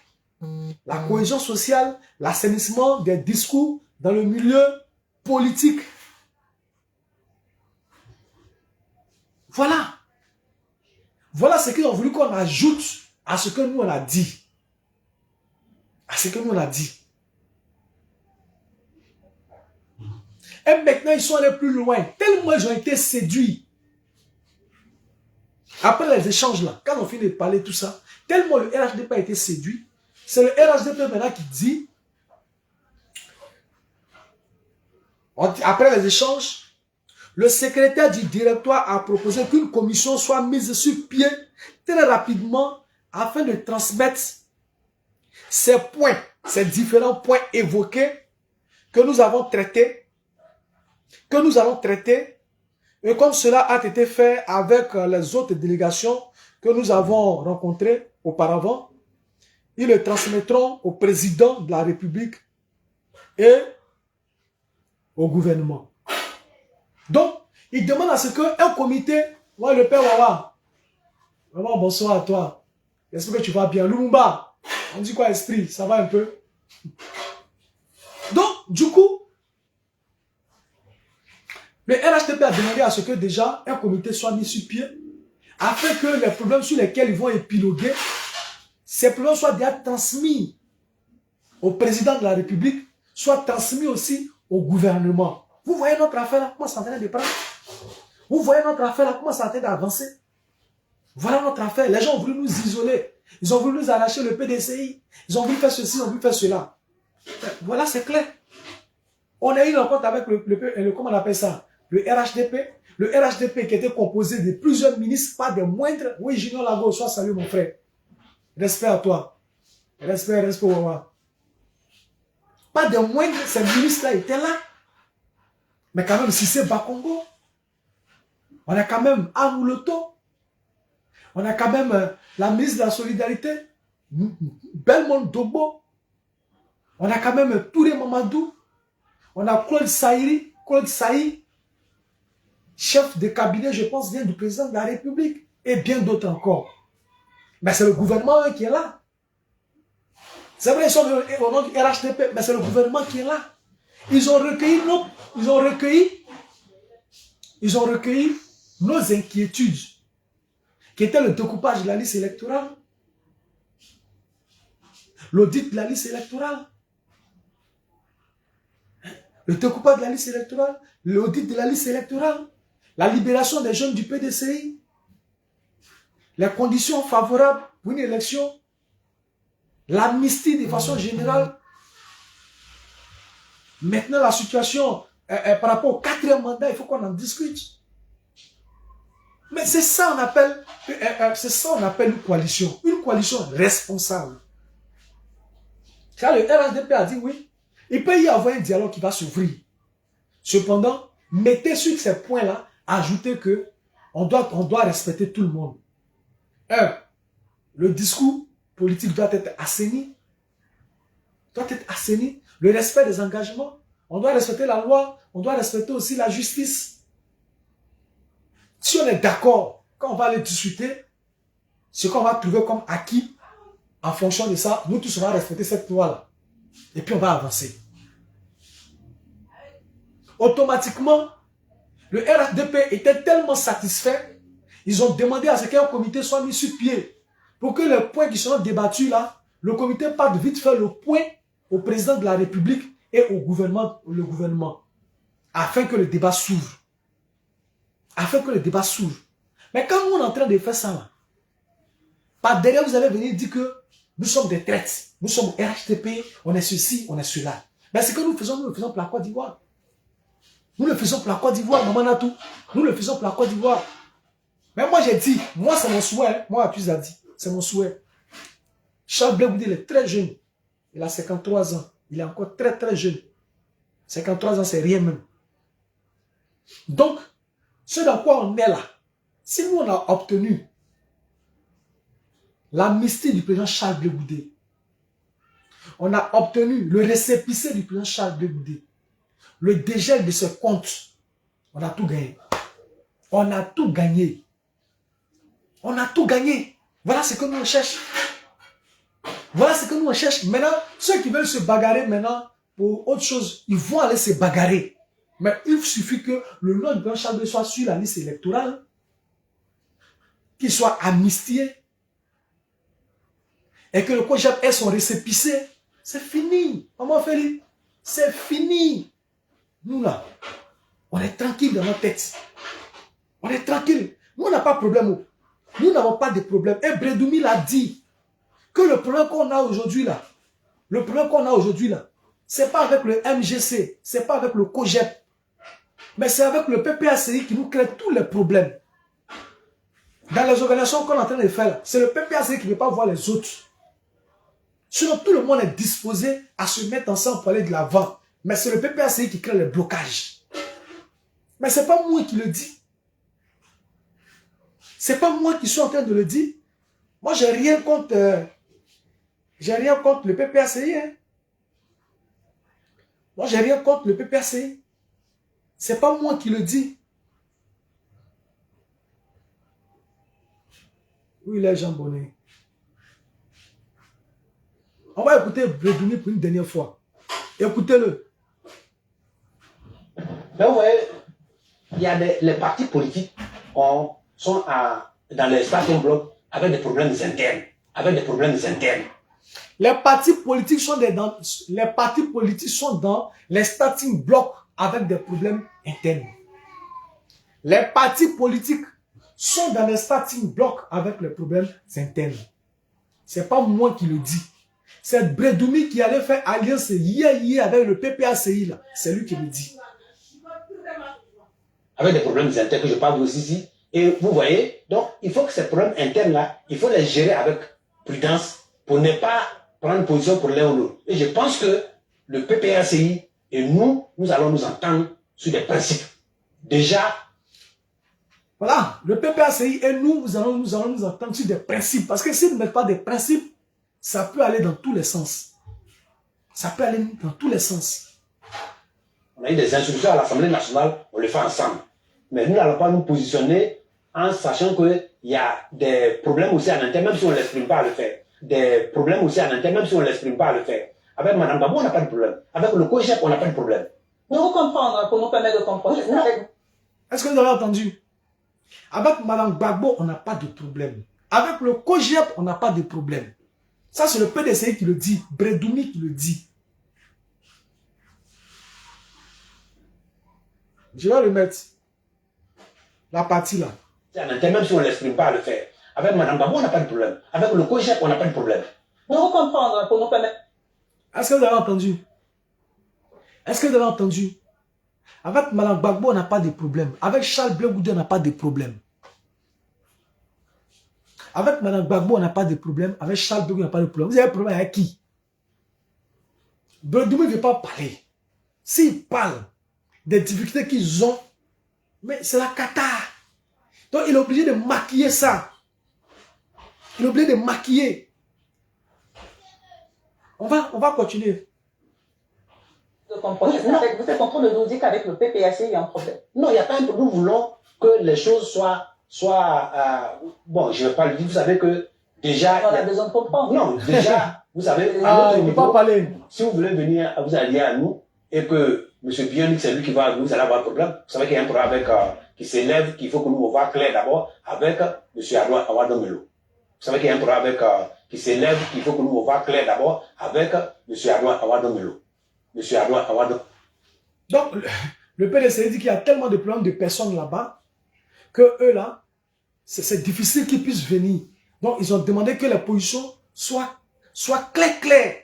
la cohésion sociale, l'assainissement des discours dans le milieu politique. Voilà. Voilà ce qu'ils ont voulu qu'on ajoute à ce que nous on a dit. À ce que nous on a dit. Et maintenant, ils sont allés plus loin. Tellement ils ont été séduits. Après les échanges là, quand on finit de parler de tout ça, tellement le RHDP a été séduit, c'est le RHDP maintenant qui dit, après les échanges, le secrétaire du directoire a proposé qu'une commission soit mise sur pied très rapidement afin de transmettre ces points, ces différents points évoqués que nous avons traités, et comme cela a été fait avec les autres délégations que nous avons rencontrées auparavant, ils le transmettront au président de la République et au gouvernement. Donc, ils demandent à ce qu'un comité, moi le père Wawa, vraiment bonsoir à toi, j'espère que tu vas bien, Lumumba, on dit quoi esprit, ça va un peu? Donc, du coup, le RHDP a demandé à ce que déjà un comité soit mis sur pied afin que les problèmes sur lesquels ils vont épiloguer, ces problèmes soient déjà transmis au président de la République, soient transmis aussi au gouvernement. Vous voyez notre affaire là, comment ça est en train de prendre? Vous voyez notre affaire là, comment ça est en train d'avancer? Voilà notre affaire. Les gens ont voulu nous isoler. Ils ont voulu nous arracher le PDCI. Ils ont voulu faire ceci, ils ont voulu faire cela. Voilà, c'est clair. On a eu une rencontre avec comment on appelle ça? Le RHDP. Le RHDP qui était composé de plusieurs ministres, pas des moindres. Oui, Junior Lago, sois salut mon frère. Respect à toi. Respect au roi. Pas des moindres, ces ministres-là étaient là. Mais quand même, si c'est Bakongo, on a quand même Amouloto, on a quand même la ministre de la Solidarité, Belmont Dobo, on a quand même Touré Mamadou, on a Claude Saï, chef de cabinet, je pense, bien du président de la République, et bien d'autres encore. Mais c'est le gouvernement qui est là. C'est vrai, ils sont au nom du RHDP, mais c'est le gouvernement qui est là. Ils ont recueilli nos inquiétudes, qui étaient le découpage de la liste électorale, l'audit de la liste électorale, le découpage de la liste électorale, l'audit de la liste électorale, la libération des jeunes du PDCI, les conditions favorables pour une élection, l'amnistie de façon générale. Maintenant, la situation par rapport au 4e mandat, il faut qu'on en discute. Mais c'est ça on appelle, une coalition responsable. Car le RHDP a dit oui, il peut y avoir un dialogue qui va s'ouvrir. Cependant, mettez sur ces points-là, ajoutez que on doit respecter tout le monde. Le discours politique doit être assaini. Le respect des engagements. On doit respecter la loi. On doit respecter aussi la justice. Si on est d'accord, quand on va aller discuter, ce qu'on va trouver comme acquis, en fonction de ça, nous tous on va respecter cette loi-là. Et puis on va avancer. Automatiquement, le RHDP était tellement satisfait, ils ont demandé à ce qu'un comité soit mis sur pied. Pour que les points qui seront débattus là, le comité parte vite faire le point au président de la République et au gouvernement, afin que le débat s'ouvre. Mais quand nous on est en train de faire ça là, par derrière vous allez venir dire que nous sommes des traites, nous sommes RHDP, on est ceci, on est cela. Mais ce que nous le faisons pour la Côte d'Ivoire. Nous le faisons pour la Côte d'Ivoire, Maman Natou. Nous le faisons pour la Côte d'Ivoire. Mais moi j'ai dit, moi c'est mon souhait, moi Appuis a dit, c'est mon souhait. Charles Blé Goudé, il est très jeune. Il a 53 ans. Il est encore très très jeune. 53 ans, c'est rien même. Donc, ce dans quoi on est là, si nous on a obtenu l'amnistie du président Charles Blé Goudé, on a obtenu le récépissé du président Charles Blé Goudé, le dégel de ce compte, on a tout gagné. On a tout gagné. On a tout gagné. Voilà ce que nous on cherche. Voilà ce que nous on cherche. Maintenant, ceux qui veulent se bagarrer maintenant pour autre chose, ils vont aller se bagarrer. Mais il suffit que le nom de Grand Charles soit sur la liste électorale, qu'il soit amnistié, et que le COJEP ait son récépissé. C'est fini. Maman Félix, c'est fini. Nous là, on est tranquille dans notre tête. On est tranquille. Nous, on n'a pas de problème. Nous n'avons pas de problème. Et Bredoumi l'a dit que le problème qu'on a aujourd'hui là, c'est pas avec le MGC, c'est pas avec le COJEP, mais c'est avec le PPACI qui nous crée tous les problèmes. Dans les organisations qu'on est en train de faire, c'est le PPACI qui ne veut pas voir les autres. Sinon, tout le monde est disposé à se mettre ensemble pour aller de l'avant. Mais c'est le PPACI qui crée le blocage. Mais ce n'est pas moi qui le dis. Ce n'est pas moi qui suis en train de le dire. Moi, j'ai rien contre le PPACI. Hein. Moi, j'ai rien contre le PPACI. Ce n'est pas moi qui le dis. Oui, les gens Bonnet. On va écouter Bredoumi pour une dernière fois. Écoutez-le. Ben ouais, il y a les partis politiques sont dans les starting blocks avec des problèmes internes. Les partis politiques sont dans les starting blocks avec des problèmes internes. Les partis politiques sont dans les starting blocks avec les problèmes internes. C'est pas moi qui le dis. C'est Bredoumi qui allait faire alliance hier avec le PPACI là. C'est lui qui le dit. Avec des problèmes internes que je parle aussi ici. Et vous voyez, donc il faut que ces problèmes internes là, il faut les gérer avec prudence pour ne pas prendre position pour l'un ou l'autre. Et je pense que le PPACI et nous allons nous entendre sur des principes. Déjà, voilà, le PPACI et nous allons nous entendre sur des principes. Parce que s'ils ne mettent pas des principes, ça peut aller dans tous les sens. Ça peut aller dans tous les sens. On a eu des instructions à l'Assemblée nationale, on le fait ensemble. Mais nous n'allons pas nous positionner en sachant qu'il y a des problèmes aussi en interne, même si on ne l'exprime pas à le faire. Des problèmes aussi en interne, même si on ne l'exprime pas à le faire. Avec Mme Babou, on n'a pas de problème. Avec le COJEP, on n'a pas de problème. De vous comprendre, pour nous permettre de comprendre. Est-ce que vous avez entendu? Avec Mme Gbagbo, on n'a pas de problème. Avec le COJEP, on n'a pas de problème. Ça, c'est le PDCI qui le dit. Bredoumi qui le dit. Je vais remettre la partie là. Même si on ne l'exprime pas à le faire. Avec Mme Gbagbo, on n'a pas de problème. Avec le COJEP, on n'a pas de problème. De vous comprendre, pour nous permettre. Est-ce que vous avez entendu? Est-ce que vous avez entendu? Avec Mme Gbagbo, on n'a pas de problème. Avec Charles Blé Goudé, on n'a pas de problème. Avec Mme Gbagbo, on n'a pas de problème. Avec Charles Blé Goudé, on n'a pas de problème. Vous avez un problème avec qui? Bredoumi ne veut pas parler. S'il parle des difficultés qu'ils ont, mais c'est la cata. Donc il est obligé de maquiller ça. Il est obligé de maquiller. On va continuer. Vous êtes en train de nous dire qu'avec le PPAC, il y a un problème. Non, il n'y a pas un problème. Nous voulons que les choses soient bon, je ne vais pas le dire. Vous savez que déjà... On a besoin de comprendre. Non, déjà, vous savez... Il ne peut pas parler. Si vous voulez venir, vous alliez à nous et que M. Bionic, c'est lui qui va, vous allez avoir un problème. Vous savez qu'il y a un problème avec, qui s'élève, qu'il faut que nous voyons clair d'abord avec M. Awadomelo. Vous savez qu'il y a un problème avec, qui s'élève, qu'il faut que nous voyons clair d'abord avec M. Awadomelo. M. Awadomelo. Donc, le PDC dit qu'il y a tellement de problèmes de personnes là-bas que eux là, c'est difficile qu'ils puissent venir. Donc, ils ont demandé que la position soit claire.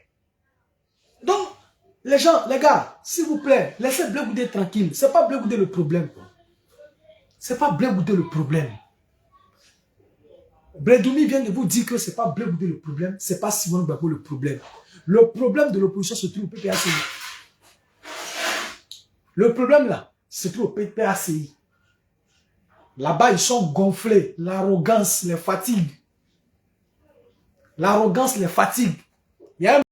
Donc, les gens, les gars, s'il vous plaît, laissez Blé Goudé tranquille. C'est pas Blé Goudé le problème. C'est pas Blé Goudé le problème. Bredoumi vient de vous dire que c'est pas Blé Goudé le problème, c'est pas Simon Gbagbo le problème. Le problème de l'opposition se trouve au PPACI. Le problème là, se trouve au PPACI. Là-bas, ils sont gonflés. L'arrogance les fatigue. L'arrogance les fatigue. Il y a un